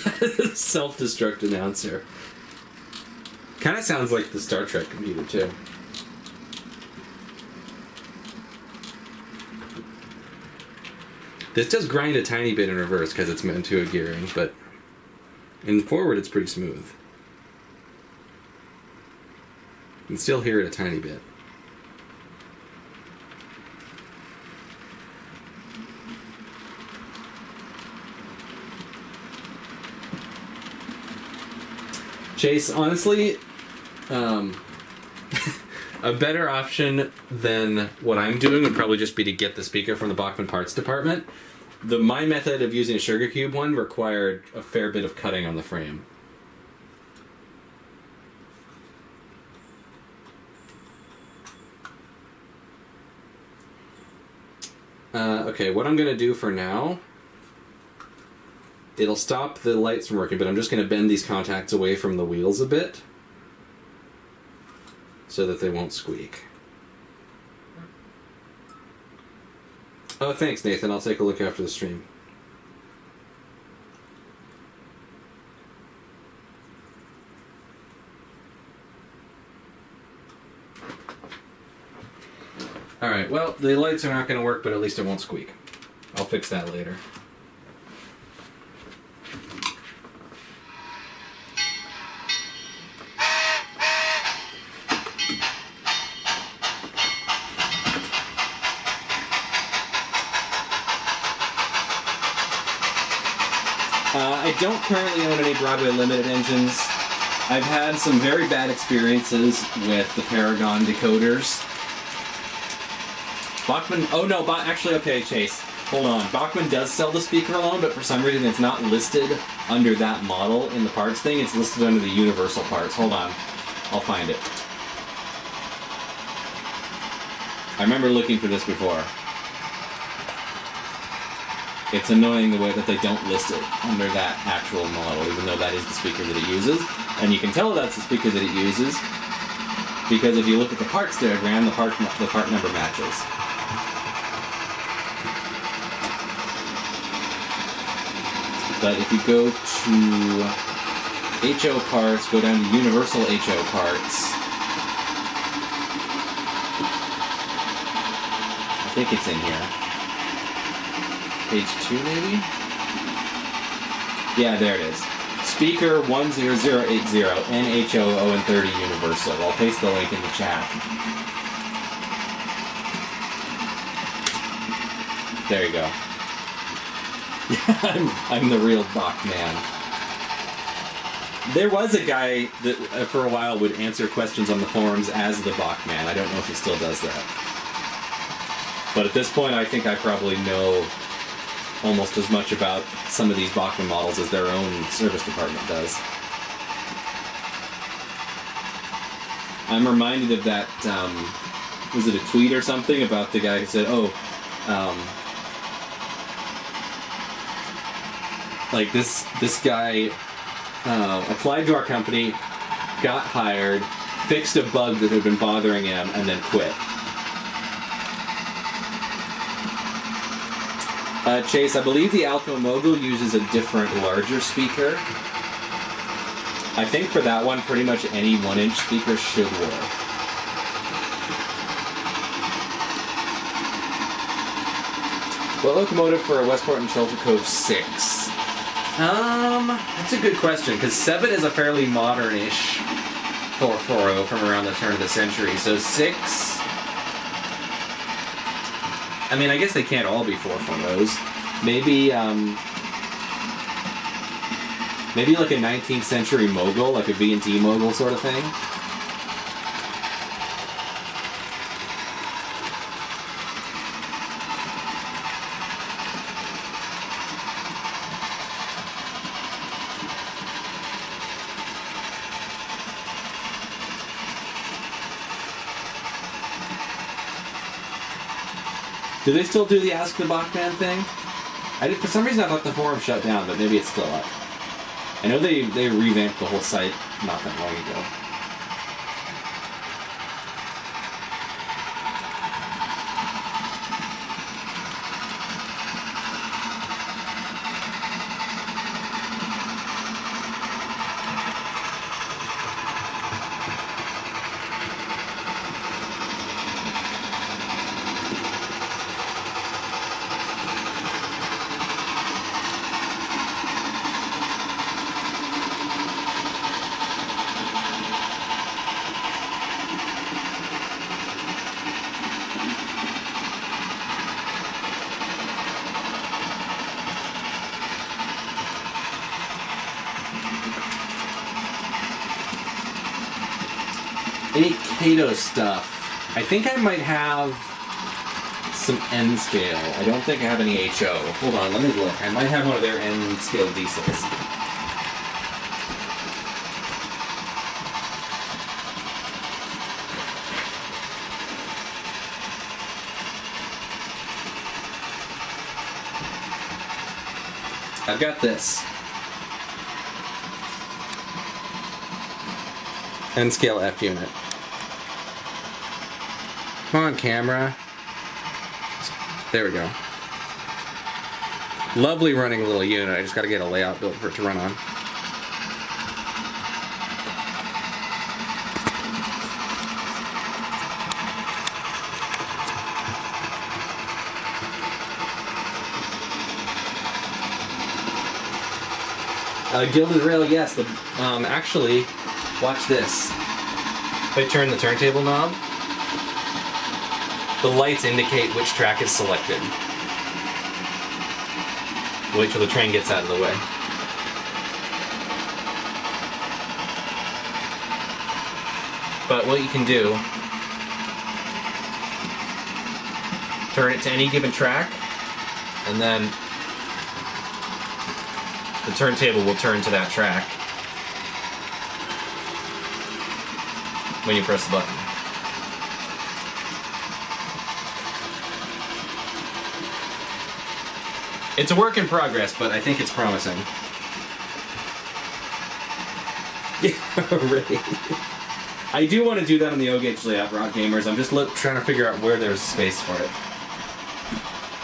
self-destruct announcer. Kind of sounds like the Star Trek computer, too. This does grind a tiny bit in reverse because it's meant to a gearing, but in forward it's pretty smooth. You can still hear it a tiny bit. Chase, honestly, a better option than what I'm doing would probably just be to get the speaker from the Bachmann parts department. My method of using a Sugar Cube one required a fair bit of cutting on the frame. Okay, what I'm going to do for now, it'll stop the lights from working, but I'm just going to bend these contacts away from the wheels a bit so that they won't squeak. Oh, thanks, Nathan. I'll take a look after the stream. Alright, well, the lights are not going to work, but at least it won't squeak. I'll fix that later. I don't currently own any Broadway Limited engines. I've had some very bad experiences with the Paragon decoders. Bachmann, oh no, actually, okay, Chase, hold on. Bachmann does sell the speaker alone, but for some reason it's not listed under that model in the parts thing. It's listed under the universal parts. Hold on, I'll find it. I remember looking for this before. It's annoying the way that they don't list it under that actual model, even though that is the speaker that it uses. And you can tell that's the speaker that it uses because if you look at the parts diagram, the part number matches. But if you go to HO parts, go down to Universal HO parts, I think it's in here. Page 2, maybe? Yeah, there it is. Speaker 10080 NHO030 Universal. I'll paste the link in the chat. There you go. I'm the real Bachman. There was a guy that for a while would answer questions on the forums as the Bachman. I don't know if he still does that. But at this point, I think I probably know almost as much about some of these Bachman models as their own service department does. I'm reminded of that, was it a tweet or something about the guy who said, like this guy applied to our company, got hired, fixed a bug that had been bothering him, and then quit. Chase, I believe the Alco Mogul uses a different, larger speaker. I think for that one, pretty much any 1-inch speaker should work. What locomotive for a Westport and Shelter Cove 6? That's a good question, because 7 is a fairly modern-ish 440 from around the turn of the century, so 6... I mean, I guess they can't all be 440s. Maybe, maybe like a 19th century Mogul, like a V&T Mogul sort of thing. Do they still do the Ask the Bachman thing? For some reason I thought the forum shut down, but maybe it's still up. I know they revamped the whole site not that long ago. Any Kato stuff? I think I might have some N scale. I don't think I have any HO. Hold on, let me look. I might have one of their N scale diesels. I've got this. N scale F unit. Come on, camera. There we go. Lovely running little unit. I just got to get a layout built for it to run on. Gilded rail, yes. Actually, watch this. If I turn the turntable knob, the lights indicate which track is selected. Wait till the train gets out of the way. But what you can do, turn it to any given track, and then the turntable will turn to that track when you press the button. It's a work in progress, but I think it's promising. Yeah, really. I do want to do that on the O-Gauge layout, Rock Gamers. I'm just trying to figure out where there's space for it.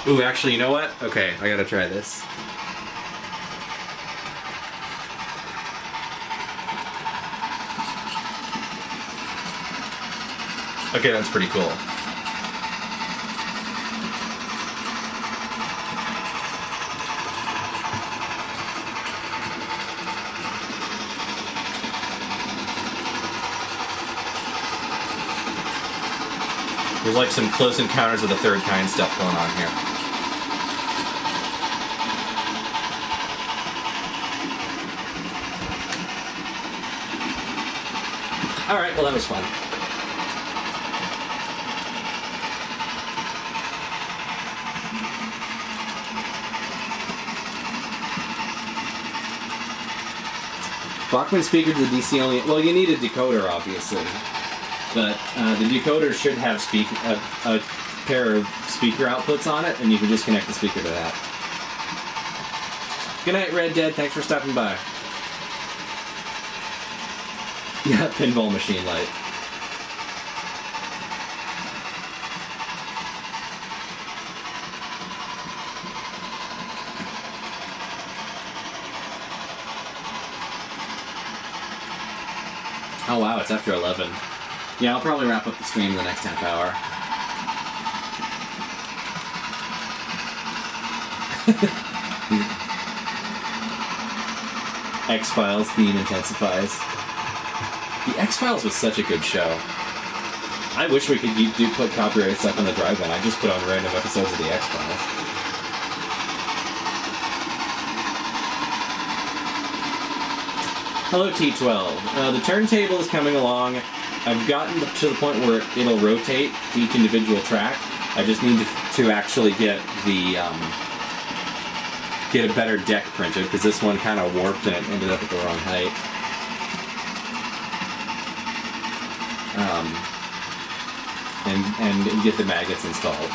Ooh, actually, you know what? Okay, I gotta try this. Okay, that's pretty cool. There's like some Close Encounters of the Third Kind stuff going on here. Alright, well that was fun. Bachmann speaker to the DC only. Well, you need a decoder, obviously. But the decoder should have a pair of speaker outputs on it, and you can just connect the speaker to that. Good night, Red Dead. Thanks for stopping by. Yeah, pinball machine light. Oh wow, it's after 11. Yeah, I'll probably wrap up the stream in the next half hour. X-Files theme intensifies. The X-Files was such a good show. I wish we could put copyrighted stuff on the drive-in. I just put on random episodes of the X-Files. Hello, T12. The turntable is coming along. I've gotten to the point where it'll rotate each individual track. I just need to actually get a better deck printed, because this one kind of warped and it ended up at the wrong height. And get the magnets installed.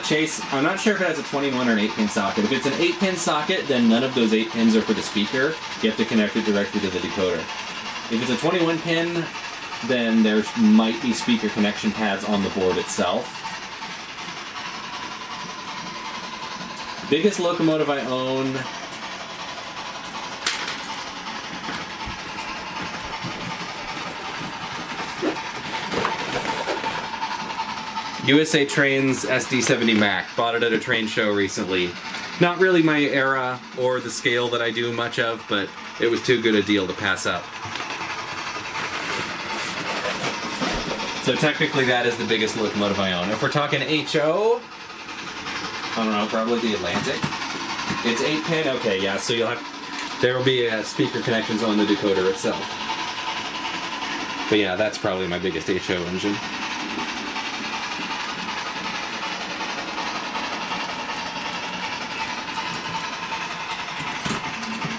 Chase, I'm not sure if it has a 21 or an 8-pin socket. If it's an 8-pin socket, then none of those 8 pins are for the speaker. You have to connect it directly to the decoder. If it's a 21-pin, then there might be speaker connection pads on the board itself. Biggest locomotive I own... USA Trains SD70 Mac. Bought it at a train show recently. Not really my era or the scale that I do much of, but it was too good a deal to pass up. So technically that is the biggest locomotive I own. If we're talking HO, I don't know, probably the Atlantic. It's 8-pin? Okay, yeah, so there will be speaker connections on the decoder itself. But yeah, that's probably my biggest HO engine.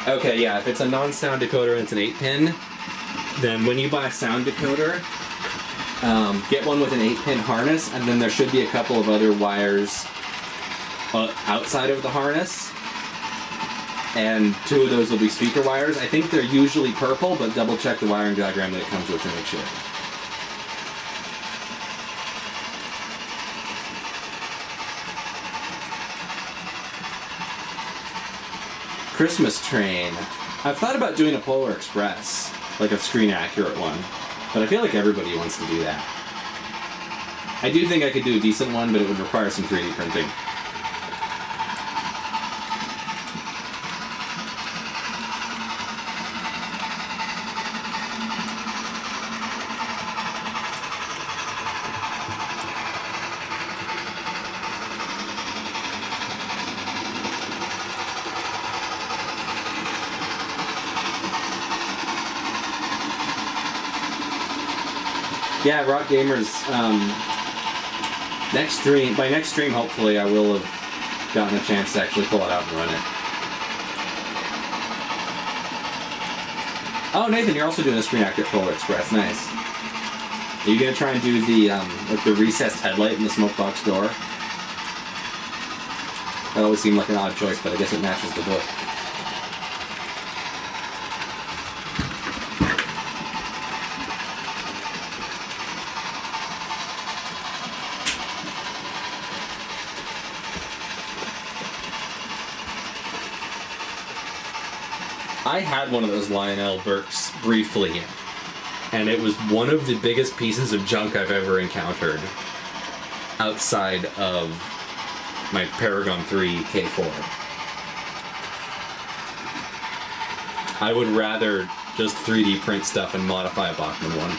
Okay, yeah, if it's a non-sound decoder and it's an 8-pin, then when you buy a sound decoder, get one with an 8-pin harness, and then there should be a couple of other wires outside of the harness, and 2 of those will be speaker wires. I think they're usually purple, but double check the wiring diagram that it comes with to make sure. Christmas train. I've thought about doing a Polar Express, like a screen-accurate one, but I feel like everybody wants to do that. I do think I could do a decent one, but it would require some 3D printing. Yeah, Rock Gamers, by next stream, hopefully, I will have gotten a chance to actually pull it out and run it. Oh, Nathan, you're also doing a screen accurate Polar Express. Nice. Are you gonna try and do the like the recessed headlight in the smoke box door? That always seemed like an odd choice, but I guess it matches the book. I had one of those Lionel Burks briefly, and it was one of the biggest pieces of junk I've ever encountered outside of my Paragon 3 K4. I would rather just 3D print stuff and modify a Bachmann one.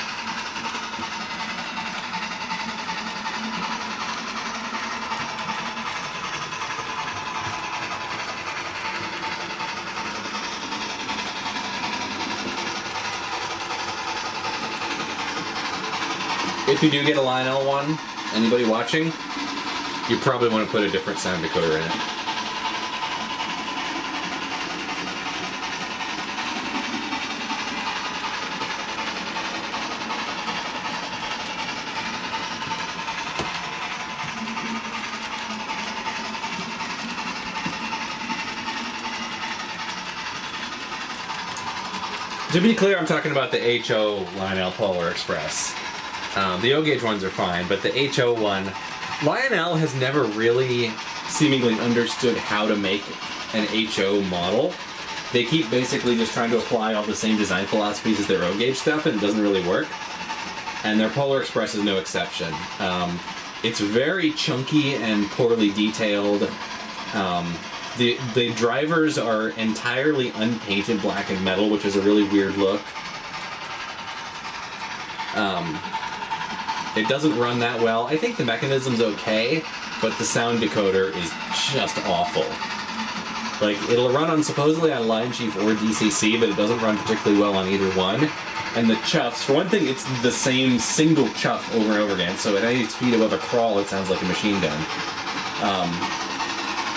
If you do get a Lionel one, anybody watching, you probably want to put a different sound decoder in it. To be clear, I'm talking about the HO Lionel Polar Express. The O-gauge ones are fine, but the HO one, Lionel has never really seemingly understood how to make an HO model. They keep basically just trying to apply all the same design philosophies as their O-gauge stuff, and it doesn't really work. And their Polar Express is no exception. It's very chunky and poorly detailed. The drivers are entirely unpainted black and metal, which is a really weird look. It doesn't run that well. I think the mechanism's okay, but the sound decoder is just awful. Like, it'll run on supposedly on Line Chief or DCC, but it doesn't run particularly well on either one. And the chuffs, for one thing, it's the same single chuff over and over again, so at any speed above a crawl, it sounds like a machine gun.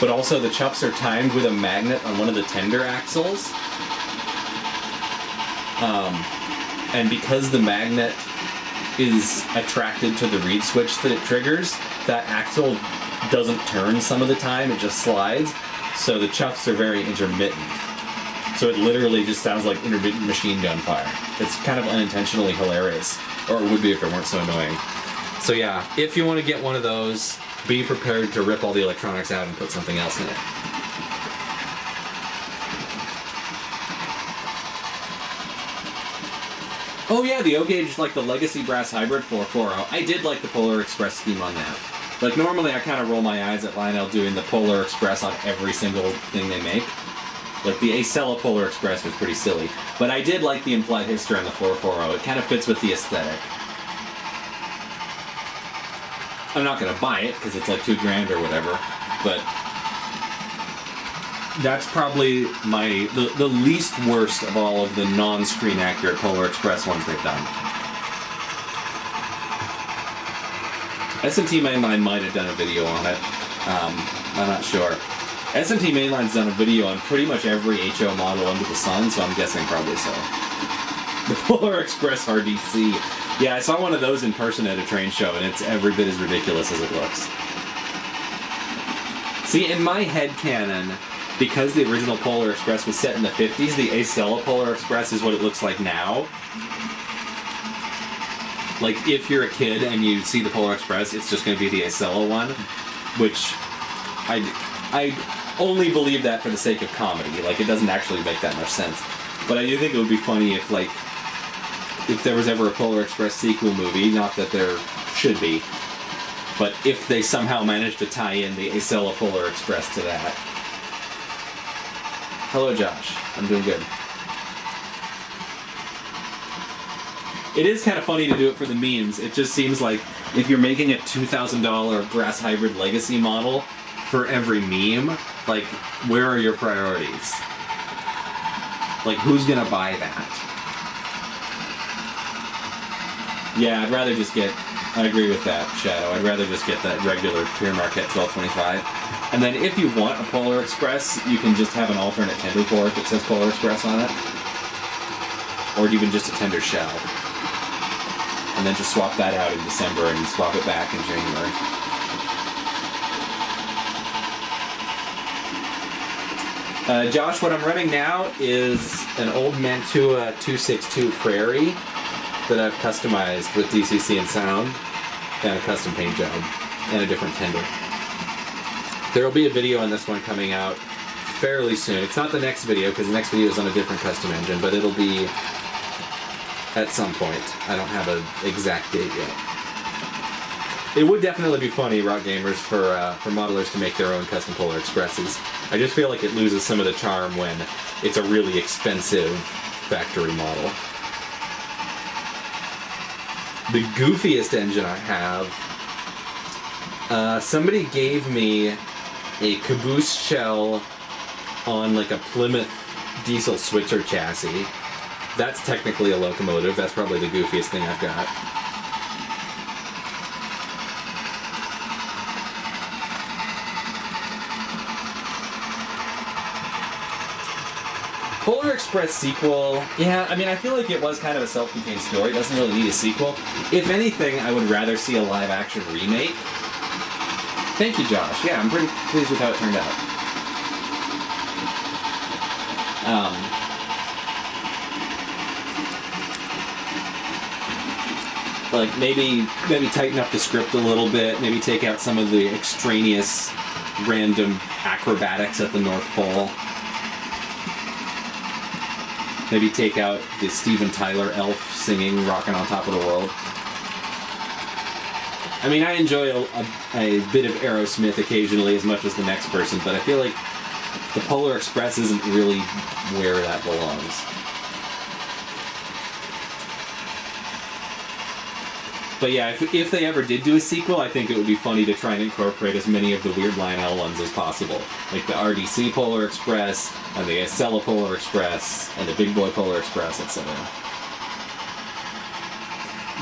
But also the chuffs are timed with a magnet on one of the tender axles. And because the magnet is attracted to the reed switch that it triggers, that axle doesn't turn some of the time, it just slides. So the chuffs are very intermittent. So it literally just sounds like intermittent machine gun fire. It's kind of unintentionally hilarious. Or it would be if it weren't so annoying. So yeah, if you want to get one of those, be prepared to rip all the electronics out and put something else in it. Oh yeah, the O-gauge, like the Legacy Brass Hybrid 440. I did like the Polar Express scheme on that. Like, normally I kind of roll my eyes at Lionel doing the Polar Express on every single thing they make. Like, the Acela Polar Express was pretty silly. But I did like the implied history on the 440. It kind of fits with the aesthetic. I'm not going to buy it, because it's like $2,000 or whatever. But that's probably the least worst of all of the non-screen accurate Polar Express ones they've done. SMT Mainline might have done a video on it. I'm not sure. SMT Mainline's done a video on pretty much every HO model under the sun, so I'm guessing probably so. The Polar Express RDC. Yeah, I saw one of those in person at a train show, and it's every bit as ridiculous as it looks. See, in my headcanon, because the original Polar Express was set in the 50s, the Acela Polar Express is what it looks like now. Like, if you're a kid and you see the Polar Express, it's just going to be the Acela one, which I only believe that for the sake of comedy. Like, it doesn't actually make that much sense. But I do think it would be funny if, like, if there was ever a Polar Express sequel movie, not that there should be, but if they somehow managed to tie in the Acela Polar Express to that. Hello, Josh. I'm doing good. It is kind of funny to do it for the memes. It just seems like if you're making a $2,000 Brass Hybrid Legacy model for every meme, like, where are your priorities? Like, who's gonna buy that? Yeah, I'd rather just get... I agree with that, Shadow. I'd rather just get that regular Pure Marquette 1225. And then if you want a Polar Express, you can just have an alternate tender for it that says Polar Express on it. Or even just a tender shell. and then just swap that out in December and swap it back in January. Josh, what I'm running now is an old Mantua 262 Prairie that I've customized with DCC and sound and a custom paint job and a different tender. There will be a video on this one coming out fairly soon. It's not the next video because the next video is on a different custom engine, but it'll be at some point. I don't have an exact date yet. It would definitely be funny, Rock Gamers, for modelers to make their own custom Polar Expresses. I just feel like it loses some of the charm when it's a really expensive factory model. The goofiest engine I have, somebody gave me a caboose shell on like a Plymouth diesel switcher chassis. That's technically a locomotive. That's probably the goofiest thing I've got. Polar Express sequel, yeah, I mean, I feel like it was kind of a self-contained story. It doesn't really need a sequel. If anything, I would rather see a live-action remake. Thank you, Josh. Yeah, I'm pretty pleased with how it turned out. Like, maybe tighten up the script a little bit, maybe take out some of the extraneous, random acrobatics at the North Pole. Maybe take out the Steven Tyler elf singing Rockin' on Top of the World. I mean, I enjoy a bit of Aerosmith occasionally as much as the next person, but I feel like the Polar Express isn't really where that belongs. But yeah, if they ever did do a sequel, I think it would be funny to try and incorporate as many of the Weird Lionel ones as possible. Like the RDC Polar Express, and the Acela Polar Express, and the Big Boy Polar Express, etc.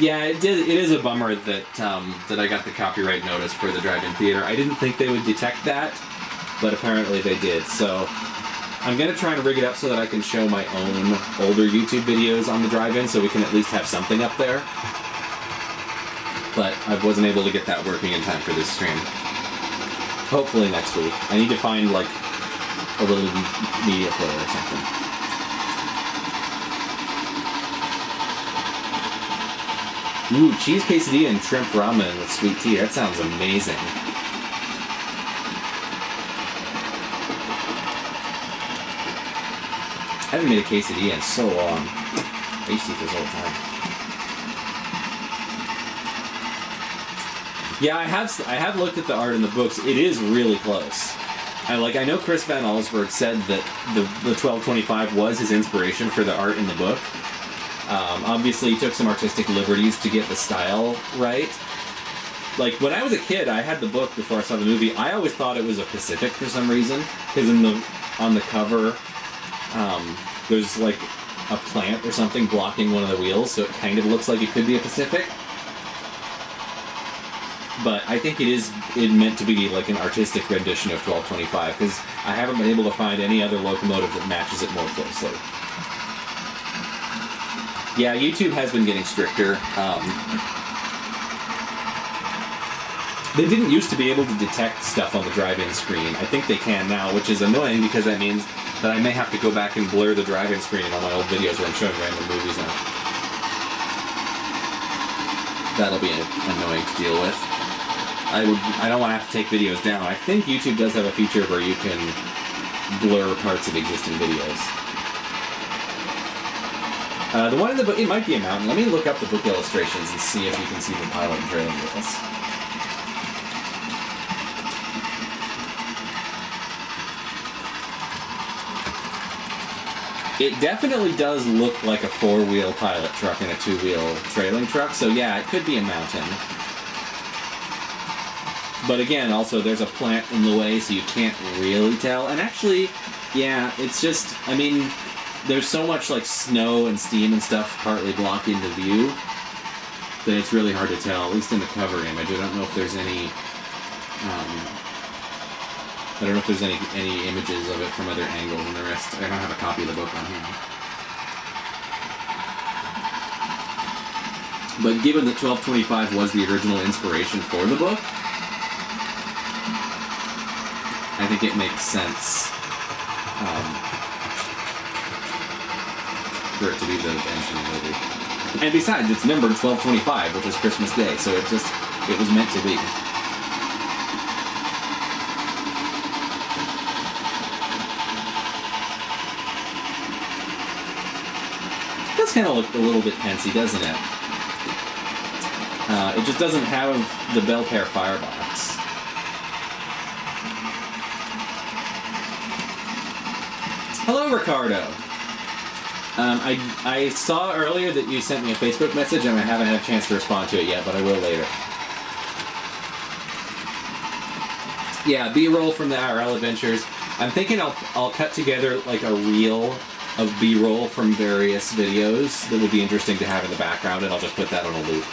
Yeah, it is a bummer that that I got the copyright notice for the drive-in theater. I didn't think they would detect that, but apparently they did. So I'm going to try and rig it up so that I can show my own older YouTube videos on the drive-in, so we can at least have something up there. But I wasn't able to get that working in time for this stream. Hopefully next week. I need to find, like, a little media player or something. Ooh, cheese quesadilla and shrimp ramen with sweet tea. That sounds amazing. I haven't made a quesadilla in so long. I used to eat this all the time. Yeah, I have looked at the art in the books. It is really close. I know Chris Van Allsburg said that the 1225 was his inspiration for the art in the book. Obviously, he took some artistic liberties to get the style right. Like, when I was a kid, I had the book before I saw the movie. I always thought it was a Pacific for some reason, because on the cover, there's like a plant or something blocking one of the wheels, so it kind of looks like it could be a Pacific. But I think it meant to be like an artistic rendition of 1225, because I haven't been able to find any other locomotive that matches it more closely. Yeah, YouTube has been getting stricter. They didn't used to be able to detect stuff on the drive-in screen. I think they can now, which is annoying because that means that I may have to go back and blur the drive-in screen on my old videos where I'm showing random movies on it. That'll be annoying to deal with. I don't want to have to take videos down. I think YouTube does have a feature where you can blur parts of existing videos. The one in the book, it might be a mountain. Let me look up the book illustrations and see if you can see the pilot and trailing wheels. It definitely does look like a four-wheel pilot truck and a two-wheel trailing truck, so yeah, it could be a mountain. But again, also, there's a plant in the way, so you can't really tell. And actually, yeah, it's just, I mean, there's so much, like, snow and steam and stuff partly blocking the view that it's really hard to tell, at least in the cover image. I don't know if there's any, any images of it from other angles and the rest. I don't have a copy of the book on here. But given that 1225 was the original inspiration for the book, I think it makes sense for it to be the engine movie. And besides, it's numbered 1225, which is Christmas Day, so it was meant to be. It does kind of look a little bit pensy, doesn't it? It just doesn't have the Belpaire firebox. Hello, Ricardo. I saw earlier that you sent me a Facebook message, and I haven't had a chance to respond to it yet, but I will later. Yeah, B-roll from the IRL adventures. I'm thinking I'll cut together like a reel of B-roll from various videos that would be interesting to have in the background, and I'll just put that on a loop.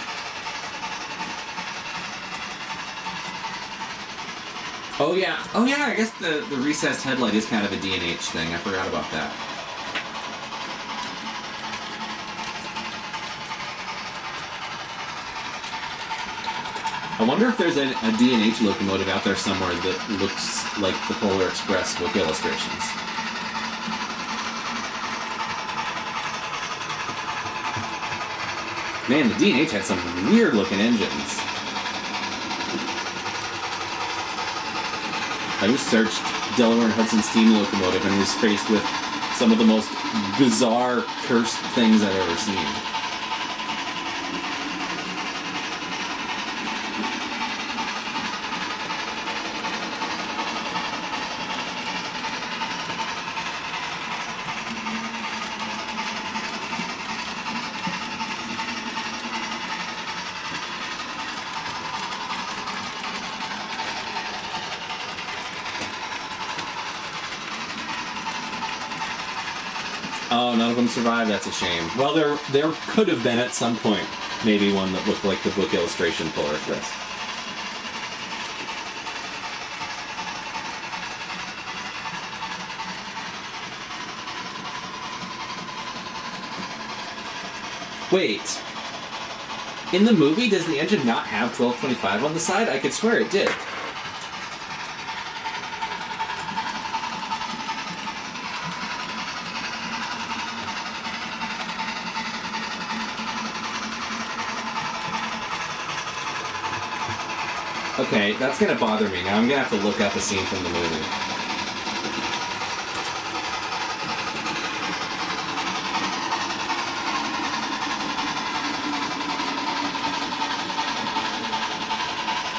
Oh yeah, I guess the recessed headlight is kind of a D&H thing. I forgot about that. I wonder if there's a D&H locomotive out there somewhere that looks like the Polar Express book illustrations. Man, the D&H had some weird looking engines. I just searched Delaware and Hudson steam locomotive and was faced with some of the most bizarre, cursed things I've ever seen. Oh, none of them survived. That's a shame. Well, there could have been at some point maybe one that looked like the book illustration Polar Express. Wait. In the movie, does the engine not have 1225 on the side? I could swear it did. Okay, that's gonna bother me. Now I'm gonna have to look up a scene from the movie.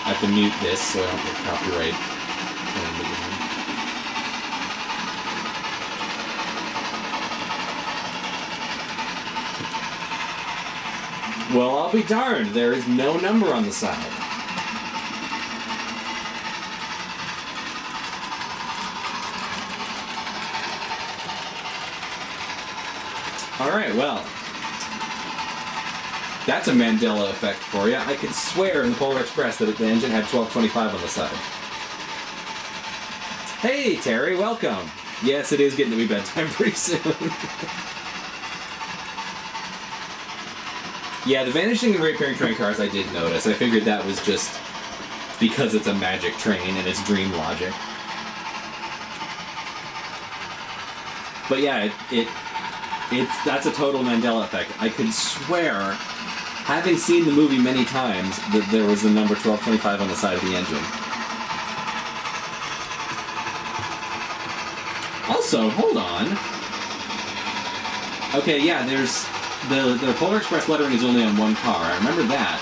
I have to mute this so I don't get copyright. Well, I'll be darned. There is no number on the side. Alright, well, that's a Mandela effect for you. I could swear in the Polar Express that the engine had 1225 on the side. Hey, Terry, welcome. Yes, it is getting to be bedtime pretty soon. Yeah, the vanishing and reappearing train cars I did notice. I figured that was just because it's a magic train and it's dream logic. But yeah, that's a total Mandela effect. I could swear, having seen the movie many times, that there was the number 1225 on the side of the engine. Also, hold on. Okay, yeah, there's the Polar Express lettering is only on one car. I remember that.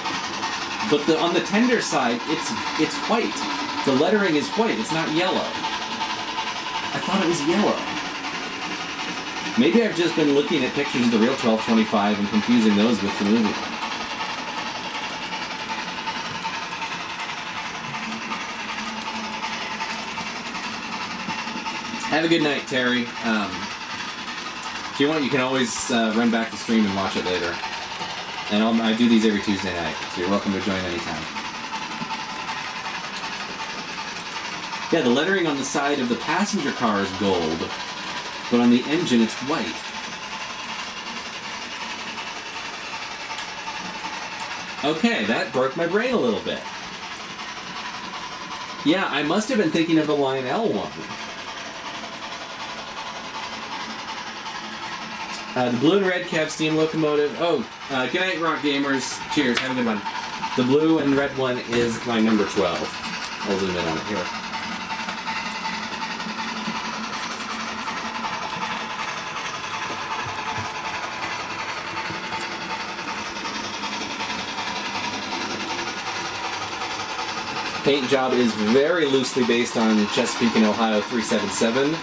But on the tender side, it's white. The lettering is white. It's not yellow. I thought it was yellow. Maybe I've just been looking at pictures of the real 1225 and confusing those with the movie. Have a good night, Terry. If you want, you can always run back to stream and watch it later. And I do these every Tuesday night, so you're welcome to join anytime. Yeah, the lettering on the side of the passenger car is gold, but on the engine it's white. Okay, that broke my brain a little bit. Yeah, I must have been thinking of the Lionel one. The blue and red cab steam locomotive. Oh, good night, Rock Gamers. Cheers, have a good one. The blue and red one is my number 12. I'll zoom in on it here. Paint job is very loosely based on Chesapeake and Ohio 377,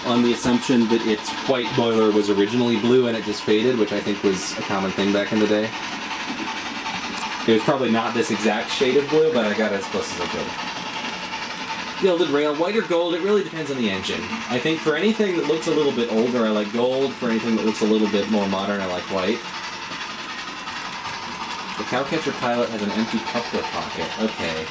on the assumption that its white boiler was originally blue and it just faded, which I think was a common thing back in the day. It was probably not this exact shade of blue, but I got as close as I could. Gilded rail, white or gold, it really depends on the engine. I think for anything that looks a little bit older, I like gold. For anything that looks a little bit more modern, I like white. The Cowcatcher Pilot has an empty coupler pocket. Okay.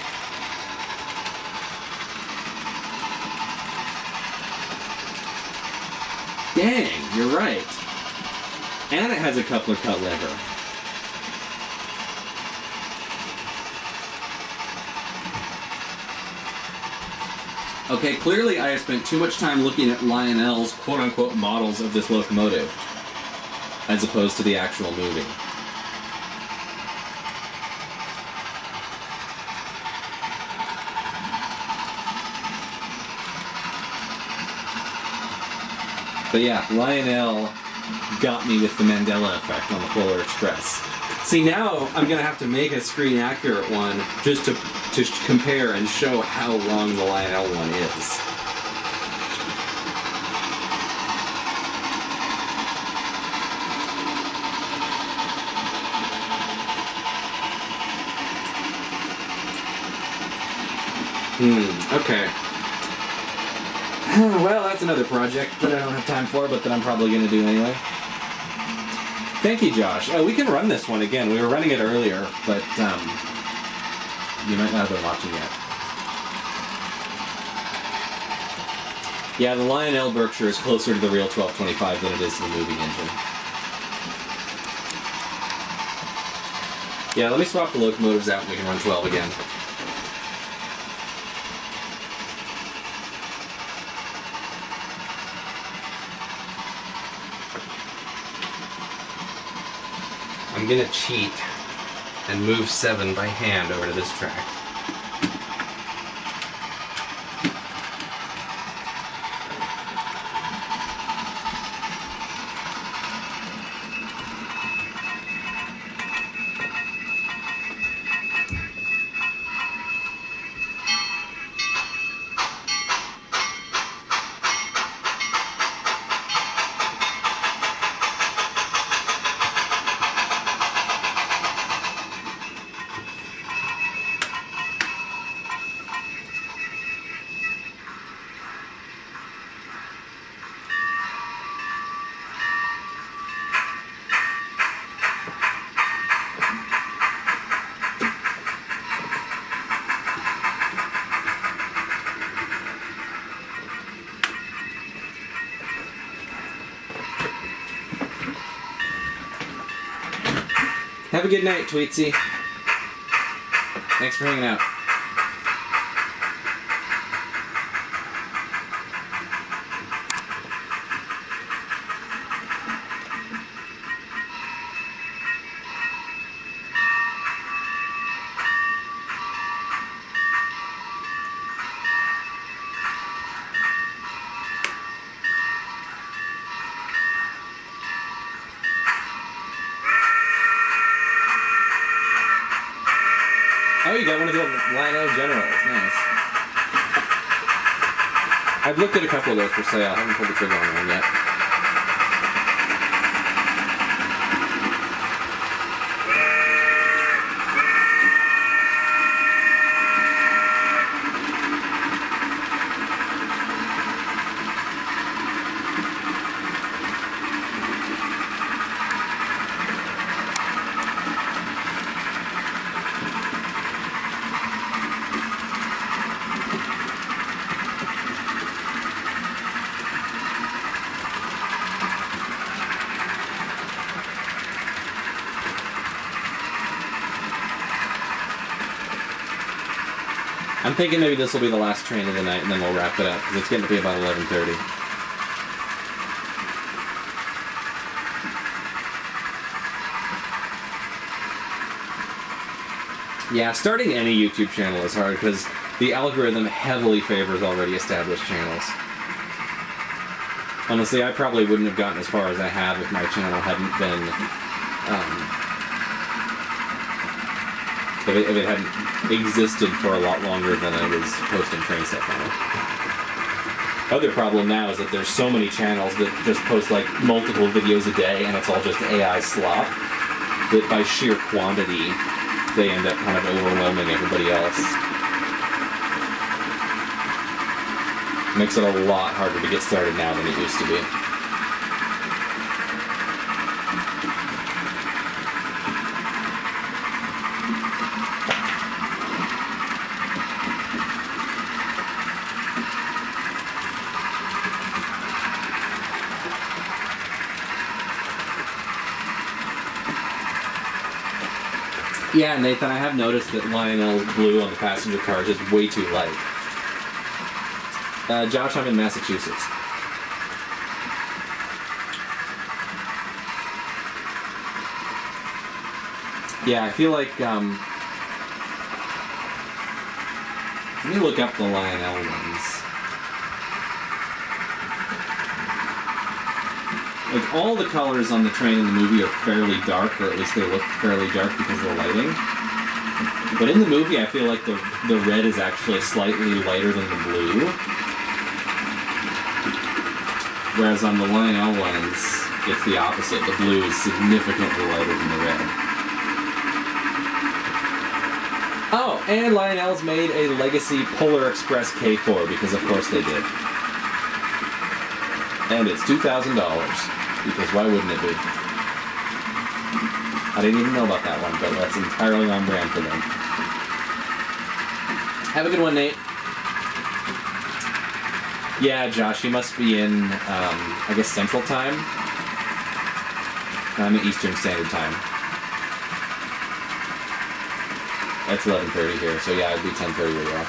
Dang, you're right. And it has a coupler cut lever. Okay, clearly I have spent too much time looking at Lionel's quote-unquote models of this locomotive, as opposed to the actual movie. But yeah, Lionel got me with the Mandela effect on the Polar Express. See, now I'm going to have to make a screen-accurate one just to compare and show how wrong the Lionel one is. Okay. Well, that's another project that I don't have time for, but that I'm probably going to do anyway. Thank you, Josh. We can run this one again. We were running it earlier, but you might not have been watching yet. Yeah, the Lionel Berkshire is closer to the real 1225 than it is to the movie engine. Yeah, let me swap the locomotives out and we can run 12 again. I'm gonna cheat and move 7 by hand over to this track. Have a good night, Tweetsy. Thanks for hanging out. Oh, you got one of the Lionel Generals. Nice. I've looked at a couple of those for sale. I haven't pulled the trigger on one yet. I'm thinking maybe this will be the last train of the night, and then we'll wrap it up, because it's getting to be about 11:30. Yeah, starting any YouTube channel is hard, because the algorithm heavily favors already established channels. Honestly, I probably wouldn't have gotten as far as I have if my channel hadn't been... if it hadn't existed for a lot longer than I was posting train stuff on it. Other problem now is that there's so many channels that just post like multiple videos a day, and it's all just AI slop, that by sheer quantity, they end up kind of overwhelming everybody else. Makes it a lot harder to get started now than it used to be. Yeah, Nathan, I have noticed that Lionel's blue on the passenger cars is way too light. Josh, I'm in Massachusetts. Yeah, I feel like, let me look up the Lionel ones. Like, all the colors on the train in the movie are fairly dark, or at least they look fairly dark because of the lighting. But in the movie, I feel like the red is actually slightly lighter than the blue. Whereas on the Lionel ones, it's the opposite. The blue is significantly lighter than the red. Oh, and Lionel's made a Legacy Polar Express K4, because of course they did. And it's $2,000, because why wouldn't it be? I didn't even know about that one, but that's entirely on brand for them. Have a good one, Nate. Yeah, Josh, you must be in, I guess, Central Time? I'm in Eastern Standard Time. That's 11:30 here, so yeah, it'd be 10:30 where you are.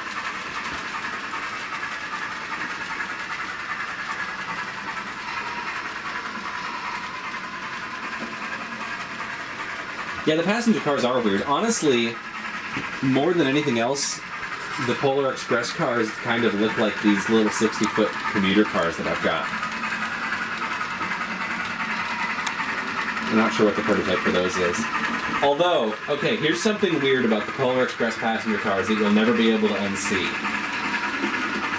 Yeah, the passenger cars are weird. Honestly, more than anything else, the Polar Express cars kind of look like these little 60-foot commuter cars that I've got. I'm not sure what the prototype for those is. Although, okay, here's something weird about the Polar Express passenger cars that you'll never be able to unsee.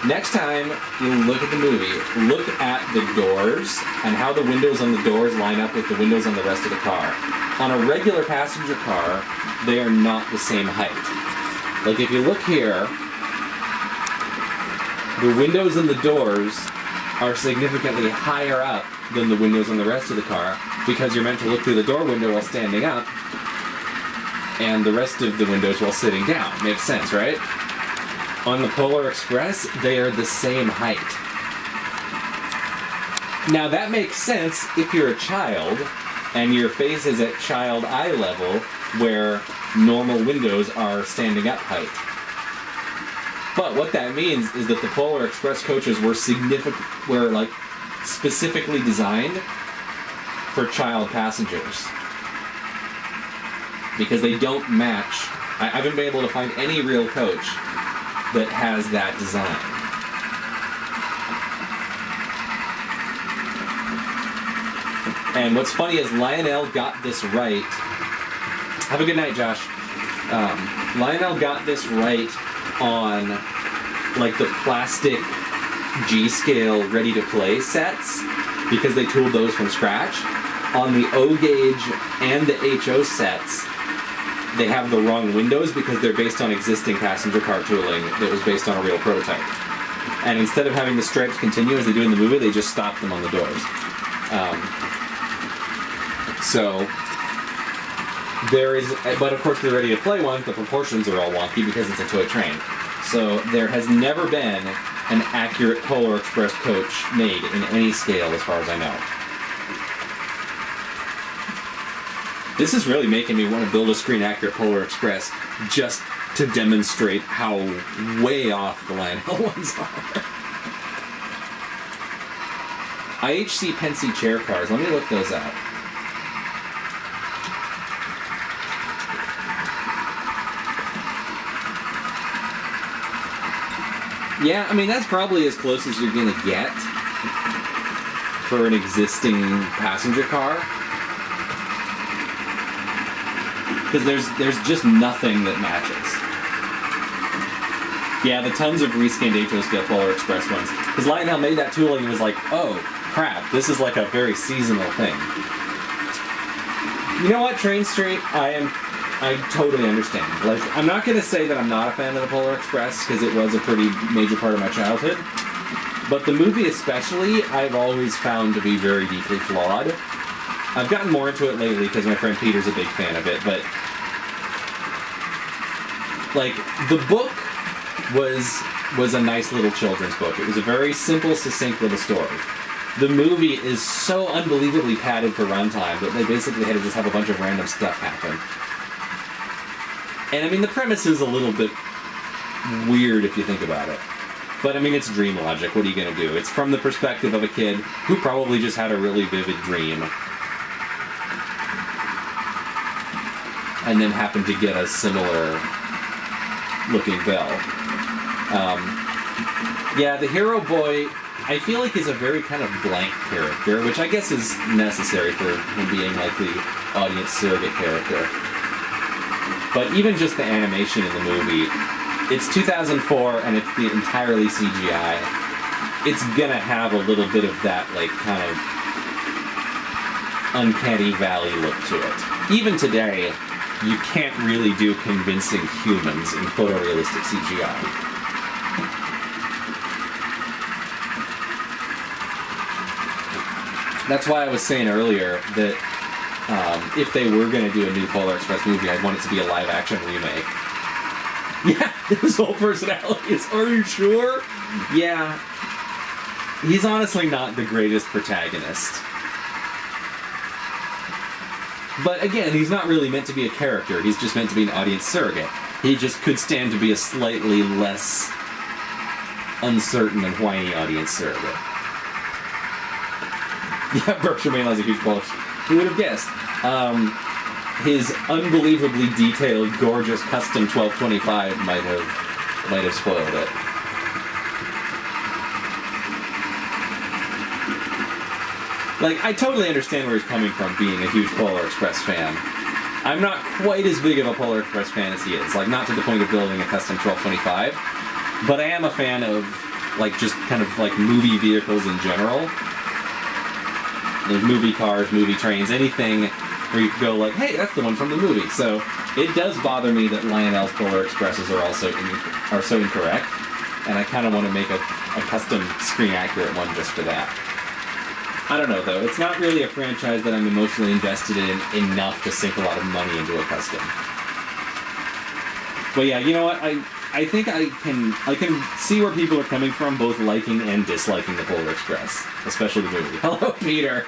Next time you look at the movie, look at the doors and how the windows on the doors line up with the windows on the rest of the car. On a regular passenger car, they are not the same height. Like if you look here, the windows and the doors are significantly higher up than the windows on the rest of the car, because you're meant to look through the door window while standing up, and the rest of the windows while sitting down. Makes sense, right? On the Polar Express, they are the same height. Now that makes sense if you're a child, and your face is at child eye level, where normal windows are standing up height. But what that means is that the Polar Express coaches were specifically designed for child passengers, because they don't match. I haven't been able to find any real coach that has that design. And what's funny is Lionel got this right. Have a good night, Josh. Lionel got this right on like the plastic G-scale ready-to-play sets, because they tooled those from scratch. On the O-gauge and the HO sets, they have the wrong windows because they're based on existing passenger car tooling that was based on a real prototype. And instead of having the stripes continue as they do in the movie, they just stopped them on the doors. So there is, but of course the ready-to-play ones, the proportions are all wonky because it's a toy train. So there has never been an accurate Polar Express coach made in any scale as far as I know. This is really making me want to build a screen-accurate Polar Express just to demonstrate how way off the Lionel ones are. IHC Pensy chair cars. Let me look those up. Yeah, I mean, that's probably as close as you're going to get for an existing passenger car. Because there's just nothing that matches. Yeah, the tons of reskinned HO scale Polar Express ones. Because Lionel made that tool and he was like, oh, crap, this is like a very seasonal thing. You know what, Train Street? I totally understand. Like, I'm not going to say that I'm not a fan of the Polar Express, because it was a pretty major part of my childhood. But the movie especially, I've always found to be very deeply flawed. I've gotten more into it lately because my friend Peter's a big fan of it, but... like, the book was a nice little children's book. It was a very simple, succinct little story. The movie is so unbelievably padded for runtime that they basically had to just have a bunch of random stuff happen. And I mean, the premise is a little bit weird if you think about it. But I mean, it's dream logic. What are you going to do? It's from the perspective of a kid who probably just had a really vivid dream. And then happened to get a similar looking bell. Yeah, the hero boy, I feel like is a very kind of blank character, which I guess is necessary for him being like the audience surrogate character. But even just the animation in the movie, it's 2004 and it's the entirely CGI. It's gonna have a little bit of that, like, kind of uncanny valley look to it. Even today, you can't really do convincing humans in photorealistic CGI. That's why I was saying earlier that if they were going to do a new Polar Express movie, I'd want it to be a live-action remake. Yeah, his whole personality is, are you sure? Yeah. He's honestly not the greatest protagonist. But again, he's not really meant to be a character. He's just meant to be an audience surrogate. He just could stand to be a slightly less uncertain and whiny audience surrogate. Yeah, Berkshire Mainline's a huge bulge. Who would have guessed? His unbelievably detailed, gorgeous custom 1225 might have spoiled it. Like, I totally understand where he's coming from, being a huge Polar Express fan. I'm not quite as big of a Polar Express fan as he is. Like, not to the point of building a custom 1225, but I am a fan of, like, just kind of, like, movie vehicles in general. There's movie cars, movie trains, anything where you can go like, hey, that's the one from the movie. So it does bother me that Lionel's Polar Expresses are also so incorrect, and I kind of want to make a custom screen-accurate one just for that. I don't know, though. It's not really a franchise that I'm emotionally invested in enough to sink a lot of money into a custom. But yeah, you know what? I think I can see where people are coming from, both liking and disliking the Polar Express, especially the movie. Hello, Peter.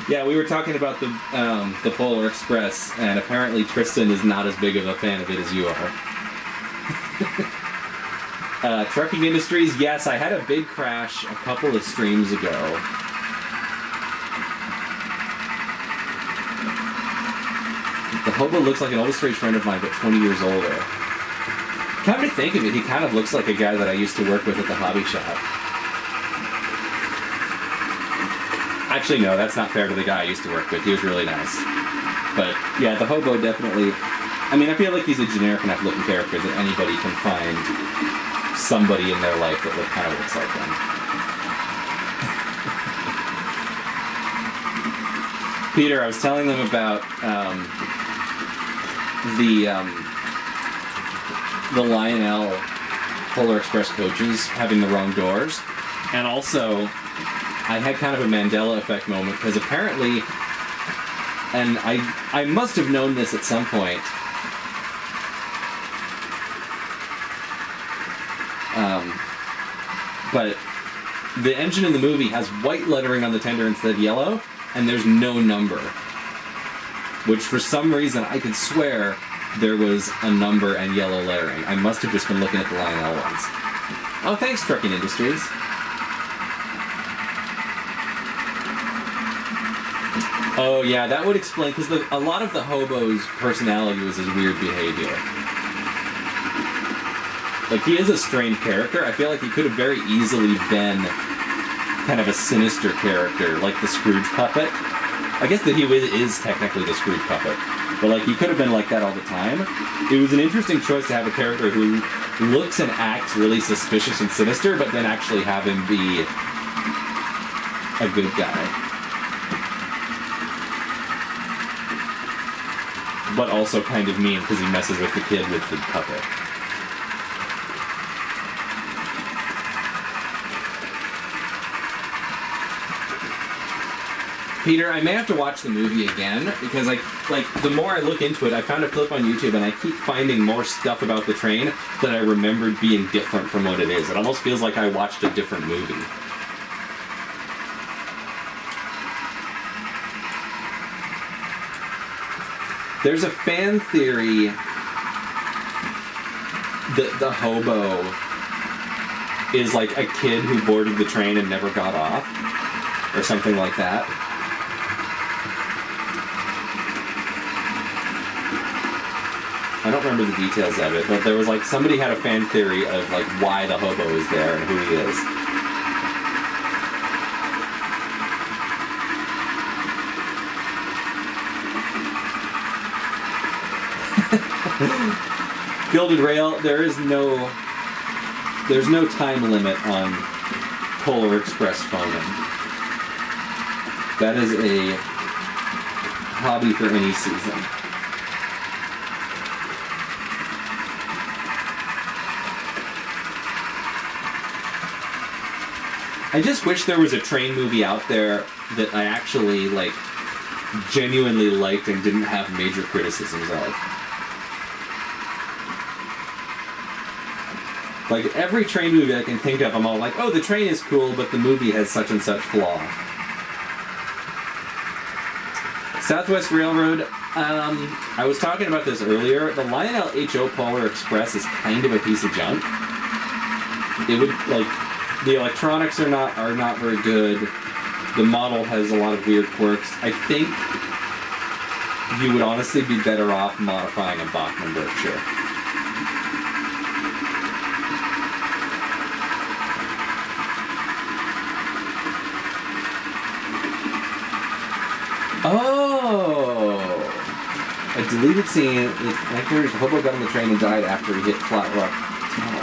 Yeah, we were talking about the Polar Express, and apparently Tristan is not as big of a fan of it as you are. Trucking Industries, yes, I had a big crash a couple of streams ago. The hobo looks like an old estranged friend of mine, but 20 years older. Come to think of it, he kind of looks like a guy that I used to work with at the hobby shop. Actually, no, that's not fair to the guy I used to work with. He was really nice. But, yeah, the hobo definitely... I mean, I feel like he's a generic enough looking character that anybody can find somebody in their life that kind of looks like them. Peter, I was telling them about the Lionel Polar Express coaches having the wrong doors, and also I had kind of a Mandela effect moment, because apparently, and I must have known this at some point, but the engine in the movie has white lettering on the tender instead of yellow, and there's no number, which for some reason I could swear there was a number and yellow lettering. I must have just been looking at the Lionel ones. Oh, thanks, Trucking Industries. Oh, yeah, that would explain, because a lot of the hobo's personality was his weird behavior. Like, he is a strange character. I feel like he could have very easily been kind of a sinister character, like the Scrooge puppet. I guess that he is technically the Scrooge puppet. But, like, he could have been like that all the time. It was an interesting choice to have a character who looks and acts really suspicious and sinister, but then actually have him be a good guy. But also kind of mean because he messes with the kid with the puppet. Peter, I may have to watch the movie again because the more I look into it, I found a clip on YouTube and I keep finding more stuff about the train that I remembered being different from what it is. It almost feels like I watched a different movie. There's a fan theory that the hobo is like a kid who boarded the train and never got off, or something like that. I don't remember the details of it, but there was like somebody had a fan theory of like why the hobo is there and who he is. Gilded Rail, there's no time limit on Polar Express phoning. That is a hobby for any season. I just wish there was a train movie out there that I actually, like, genuinely liked and didn't have major criticisms of. Like, every train movie I can think of, I'm all like, oh, the train is cool, but the movie has such and such flaw. Southwest Railroad, I was talking about this earlier. The Lionel H.O. Polar Express is kind of a piece of junk. It would, like, the electronics are not very good. The model has a lot of weird quirks. I think you would honestly be better off modifying a Bachmann Berkshire. Oh! A deleted scene. The hobo got on the train and died after he hit Flat Rock Tunnel.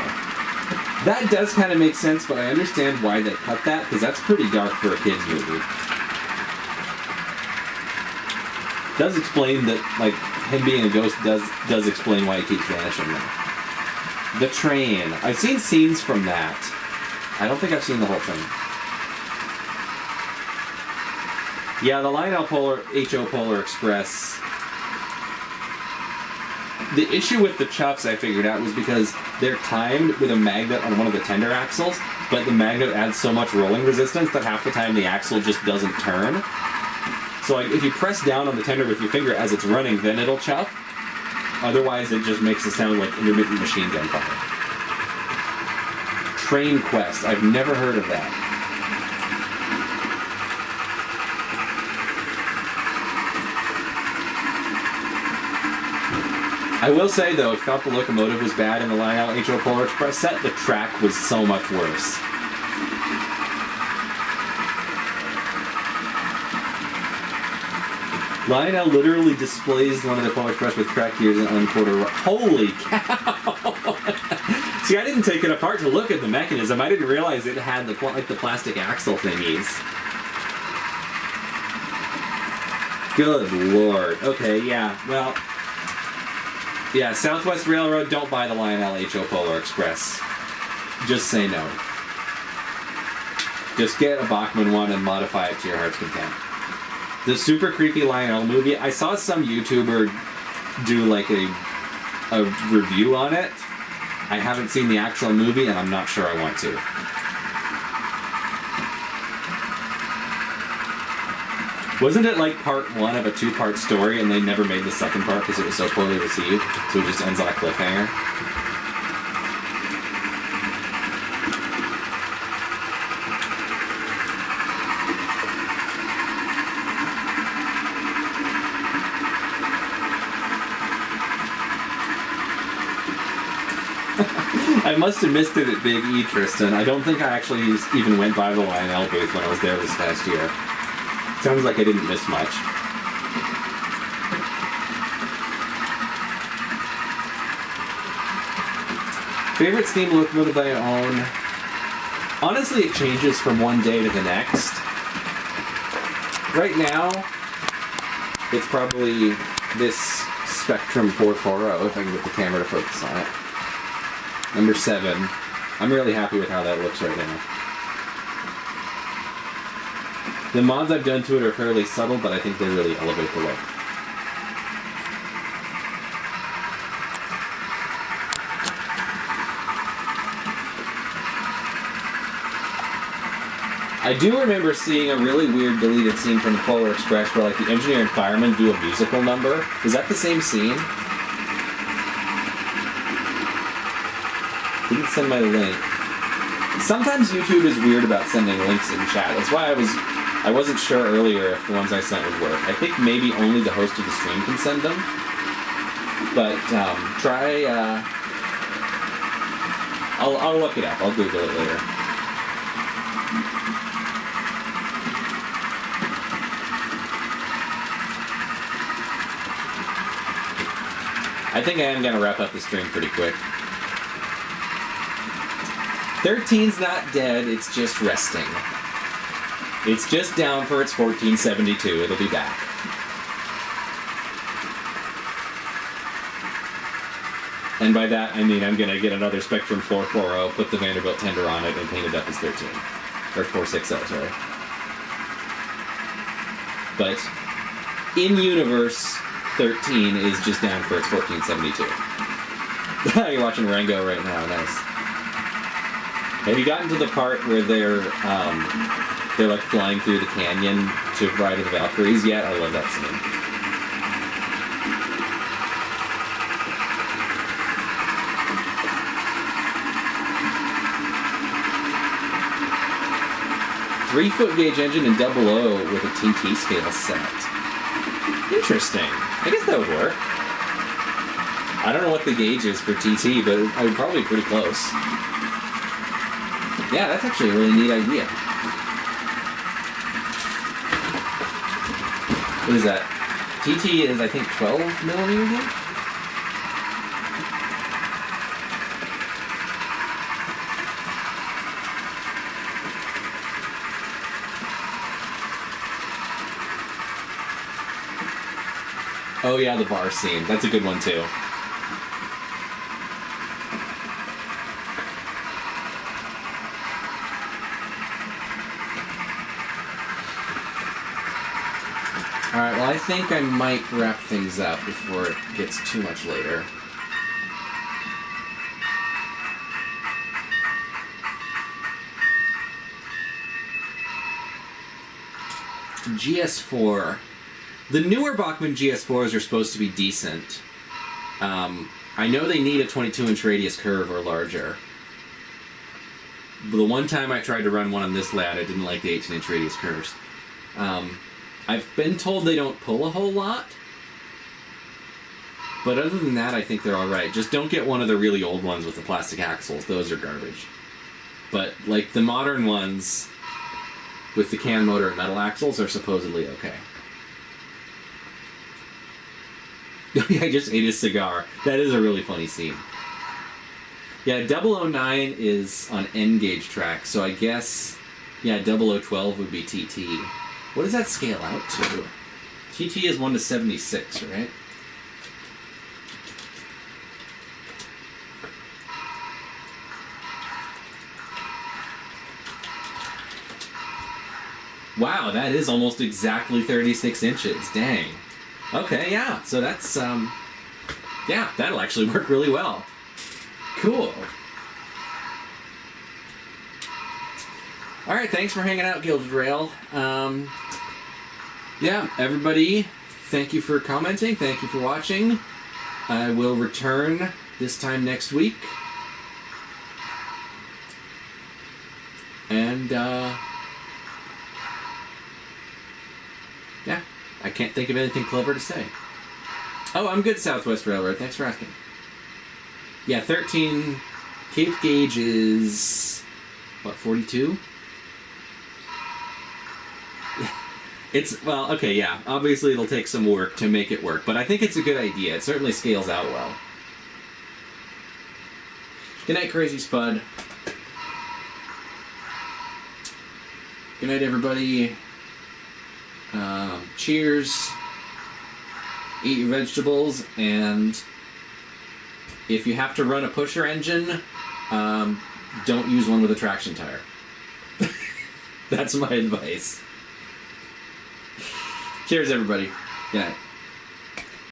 That does kind of make sense, but I understand why they cut that, because that's pretty dark for a kid's movie. Does explain that, like, him being a ghost does explain why he keeps vanishing though. The train. I've seen scenes from that. I don't think I've seen the whole thing. Yeah, the Lionel H.O. Polar Express. The issue with the chuffs, I figured out, was because they're timed with a magnet on one of the tender axles, but the magnet adds so much rolling resistance that half the time the axle just doesn't turn. So like, if you press down on the tender with your finger as it's running, then it'll chuff. Otherwise, it just makes it sound like intermittent machine gun fire. Train Quest. I've never heard of that. I will say, though, if you thought the locomotive was bad in the Lionel H.O. Polar Express set, the track was so much worse. Lionel literally displays one of the Polar Express with track gears and unquarter. Holy cow! See, I didn't take it apart to look at the mechanism. I didn't realize it had the plastic axle thingies. Good lord. Okay, yeah, well... Yeah, Southwest Railroad, don't buy the Lionel H.O. Polar Express. Just say no. Just get a Bachmann one and modify it to your heart's content. The super creepy Lionel movie, I saw some YouTuber do like a review on it. I haven't seen the actual movie and I'm not sure I want to. Wasn't it like part one of a two-part story, and they never made the second part because it was so poorly received? So it just ends on a cliffhanger. I must have missed it at Big E, Tristan. I don't think I actually even went by the Lionel booth when I was there this past year. Sounds like I didn't miss much. Favorite steam locomotive I own? Honestly, it changes from one day to the next. Right now, it's probably this Spectrum 440, if I can get the camera to focus on it. Number 7. I'm really happy with how that looks right now. The mods I've done to it are fairly subtle, but I think they really elevate the look. I do remember seeing a really weird deleted scene from the Polar Express where like the engineer and fireman do a musical number. Is that the same scene? Didn't send my link. Sometimes YouTube is weird about sending links in chat. That's why I wasn't sure earlier if the ones I sent would work. I think maybe only the host of the stream can send them. But try. I'll look it up. I'll Google it later. I think I am going to wrap up the stream pretty quick. 13's not dead, it's just resting. It's just down for its 1472. It'll be back. And by that, I mean I'm going to get another Spectrum 440, put the Vanderbilt tender on it, and paint it up as 13. Or 460, sorry. But, in universe, 13 is just down for its 1472. You're watching Rango right now, nice. Have you gotten to the part where they're like flying through the canyon to Ride of the Valkyries yet? I love that scene. Three-foot gauge engine and 00 with a TT scale set. Interesting. I guess that would work. I don't know what the gauge is for TT, but I would probably be pretty close. Yeah, that's actually a really neat idea. What is that? TT is, I think, 12 millimeter gauge? Oh yeah, the bar scene. That's a good one too. Alright, well I think I might wrap things up before it gets too much later. GS4. The newer Bachmann GS4s are supposed to be decent. I know they need a 22-inch radius curve or larger. But the one time I tried to run one on this layout, I didn't like the 18-inch radius curves. I've been told they don't pull a whole lot. But other than that, I think they're alright. Just don't get one of the really old ones with the plastic axles. Those are garbage. But, like, the modern ones with the can motor and metal axles are supposedly okay. I just ate a cigar. That is a really funny scene. Yeah, 009 is on N-gauge track, so I guess, yeah, 0012 would be TT. What does that scale out to? TT is 1 to 76, right? Wow, that is almost exactly 36 inches. Dang. Okay, yeah. So that's, yeah, that'll actually work really well. Cool. Alright, thanks for hanging out, Gilded Rail. Yeah, everybody, thank you for commenting. Thank you for watching. I will return this time next week. And, yeah, I can't think of anything clever to say. Oh, I'm good, Southwest Railroad. Thanks for asking. Yeah, 13. Cape Gauge is, what, 42? It's, well, okay, yeah. Obviously, it'll take some work to make it work, but I think it's a good idea. It certainly scales out well. Good night, Crazy Spud. Good night, everybody. Cheers. Eat your vegetables, and if you have to run a pusher engine, don't use one with a traction tire. That's my advice. Cheers, everybody. Good night.